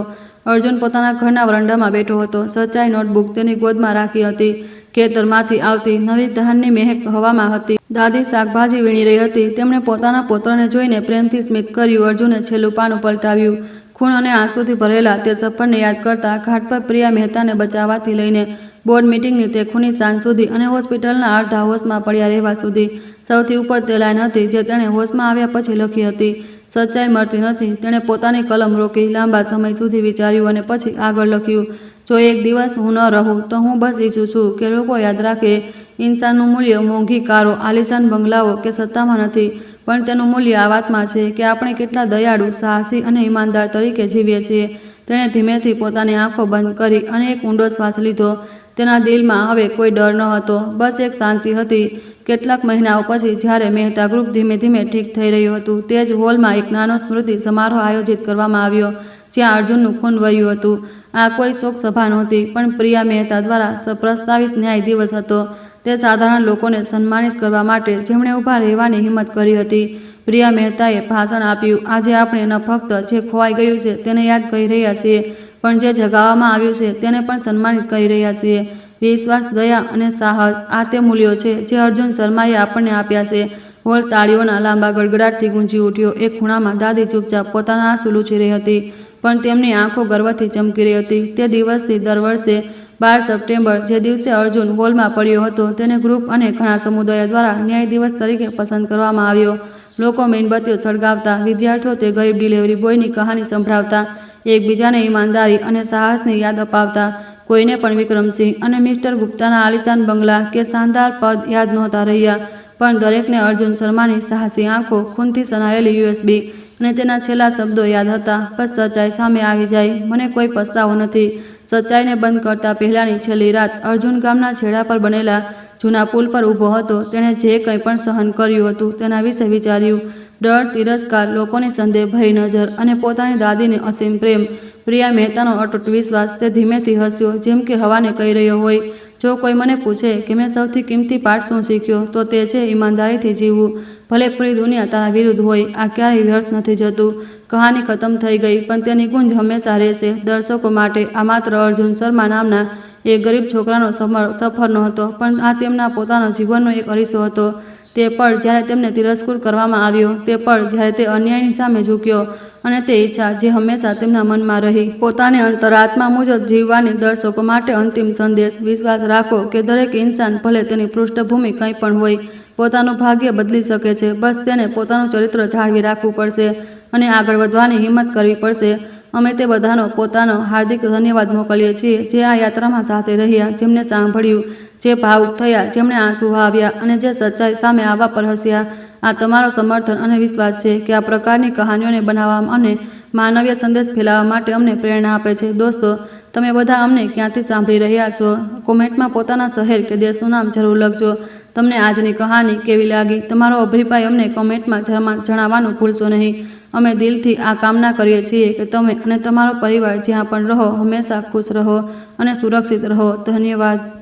અર્જુન પોતાના ઘરના વરંડામાં બેઠો હતો. સચ્ચાઈ નોટબુક તેની ગોદમાં રાખી હતી. ખેતરમાંથી આવતી નવી ધાનની મહેક હવામાં હતી. દાદી શાકભાજી વીણી રહી હતી. તેમણે પોતાના પુત્રને જોઈને પ્રેમથી સ્મિત કર્યું. અર્જુને છેલ્લું પાનું પલટાવ્યું. ખૂન અને આંસુથી ભરેલા તે સફરને યાદ કરતા ઘાટ પર પ્રિયા મહેતાને બચાવવાથી લઈને બોર્ડ મીટિંગની તે ખૂની સાંજ સુધી અને હોસ્પિટલના અડધા હોશમાં પડ્યા રહેવા સુધી, સૌથી ઉપર તે લાઈન હતી જે તેણે હોશમાં આવ્યા પછી લખી હતી, સચ્ચાઈ મરતી નથી. તેણે પોતાની કલમ રોકી, લાંબા સમય સુધી વિચાર્યું અને પછી આગળ લખ્યું, જો એક દિવસ હું ન રહું તો હું બસ ઈચ્છું છું કે લોકો યાદ રાખે, ઇન્સાનનું મૂલ્ય મોંઘી કારો, આલિશાન બંગલાઓ કે સત્તામાં નથી, પણ તેનું મૂલ્ય આ વાતમાં છે કે આપણે કેટલા દયાળુ, સાહસી અને ઈમાનદાર તરીકે જીવીએ છીએ. તેણે ધીમેથી પોતાની આંખો બંધ કરી અને એક ઊંડો શ્વાસ લીધો. તેના દિલમાં હવે કોઈ ડર ન હતો, બસ એક શાંતિ હતી. કેટલાક મહિનાઓ પછી જ્યારે મહેતા ગ્રુપ ધીમે ધીમે ઠીક થઈ રહ્યું હતું, તે જ હોલમાં એક નાનો સ્મૃતિ સમારોહ આયોજિત કરવામાં આવ્યો જ્યાં અર્જુનનું ખૂન વહ્યું હતું. આ કોઈ શોક સભા નહોતી, પણ પ્રિયા મહેતા દ્વારા પ્રસ્તાવિત ન્યાય દિવસ હતો. તે સાધારણ લોકોને સન્માનિત કરવા માટે જેમણે ઊભા રહેવાની હિંમત કરી હતી. પ્રિયા મહેતાએ ભાષણ આપ્યું, આજે આપણે ન ફક્ત જે ખોવાઈ ગયું છે તેને યાદ કરી રહ્યા છીએ, પણ જે જગાવવામાં આવ્યું છે તેને પણ સન્માનિત કરી રહ્યા છીએ. વિશ્વાસ, દયા અને સાહસ, આ તે મૂલ્યો છે જે અર્જુન શર્માએ આપણને આપ્યા છે. હોલ તાળીઓના લાંબા ગડગડાટથી ગુંજી ઉઠ્યો. એક ખૂણામાં દાદી ચૂપચાપ પોતાના આંસુ લૂછી રહી હતી, પણ તેમની આંખો ગર્વથી ચમકી રહી હતી. તે દિવસથી દર વર્ષે 12 સપ્ટેમ્બર, જે દિવસે અર્જુન હોલમાં પડ્યો હતો, તેને ગ્રુપ અને ઘણા સમુદાયો દ્વારા ન્યાય દિવસ તરીકે પસંદ કરવામાં આવ્યો. લોકો મીણબત્તીઓ સળગાવતા, વિદ્યાર્થીઓ તે ગરીબ ડિલિવરી બોયની કહાની સંભળાવતા, એકબીજાને ઈમાનદારી અને સાહસની યાદ અપાવતા. કોઈને પણ વિક્રમસિંહ અને મિસ્ટર ગુપ્તાના આલિશાન બંગલા કે શાનદાર પદ યાદ નહોતા રહ્યા, પણ દરેકને અર્જુન શર્માની સાહસી આંખો, ખૂનથી સનાયેલી યુએસબી અને તેના છેલ્લા શબ્દો યાદ હતા, બસ સચ્ચાઈ સામે આવી જાય, મને કોઈ પસ્તાવો નથી. સચ્ચાઈને બંધ કરતા પહેલાંની છેલ્લી રાત, અર્જુન ગામના છેડા પર બનેલા જૂના પુલ પર ઊભો હતો. તેણે જે કંઈ પણ સહન કર્યું હતું તેના વિશે વિચાર્યું. ડર, તિરસ્કાર, લોકોની સંદેહભરી નજર અને પોતાની દાદીને અસીમ પ્રેમ. પ્રિયા મહેતાનો અતૂટ વિશ્વાસ. તે ધીમેથી હસ્યો, જેમ કે હવાને કહી રહ્યો હોય, જો કોઈ મને પૂછે કે મેં સૌથી કિંમતી પાઠ શું શીખ્યો, તો તે છે ઈમાનદારીથી જીવવું. ભલે પૂરી દુનિયા તારા વિરુદ્ધ હોય, આ ક્યારેય વ્યર્થ નથી જતું. કહાની ખતમ થઈ ગઈ, પણ તેની ગુંજ હંમેશા રહેશે. દર્શકો માટે આ માત્ર અર્જુન શર્મા નામના એક ગરીબ છોકરાનો સફર નહોતો, પણ આ તેમના પોતાના જીવનનો એક અરીસો હતો. તે પળ જ્યારે તેમને તિરસ્કૃત કરવામાં આવ્યો, તે પળ જ્યારે તે અન્યાયની સામે ઝૂક્યો, અને તે ઈચ્છા જે હંમેશા તેમના મનમાં રહી, પોતાની અંતરાત્મા મુજબ જીવવાની. દર્શકો માટે અંતિમ સંદેશ, વિશ્વાસ રાખો કે દરેક ઇન્સાન, ભલે તેની પૃષ્ઠભૂમિ કંઈ પણ હોય, પોતાનું ભાગ્ય બદલી શકે છે. બસ તેને પોતાનું ચરિત્ર જાળવી રાખવું પડશે અને આગળ વધવાની હિંમત કરવી પડશે. અમે તે બધાનો પોતાનો હાર્દિક ધન્યવાદ મોકલીએ છીએ જે આ યાત્રામાં સાથે રહ્યા, જેમને સાંભળ્યું, જે ભાવુક થયા, જેમણે આંસુ વહાવ્યા અને જે સચ્ચાઈ સામે આવવા પર હસ્યા. આ તમારો સમર્થન અને વિશ્વાસ છે કે આ પ્રકારની કહાનીઓને બનાવવા અને માનવીય સંદેશ ફેલાવવા માટે અમને પ્રેરણા આપે છે. દોસ્તો, તમે બધા અમને ક્યાંથી સાંભળી રહ્યા છો? કોમેન્ટમાં પોતાના શહેર કે દેશનું નામ જરૂર લખજો. તમને આજની કહાની કેવી લાગી? તમારો અભિપ્રાય અમને કોમેન્ટમાં જણાવવાનું ભૂલશો નહીં. અમે દિલથી આ કામના કરીએ છીએ કે તમે અને તમારો પરિવાર જ્યાં પણ રહો હંમેશા ખુશ રહો અને સુરક્ષિત રહો. ધન્યવાદ.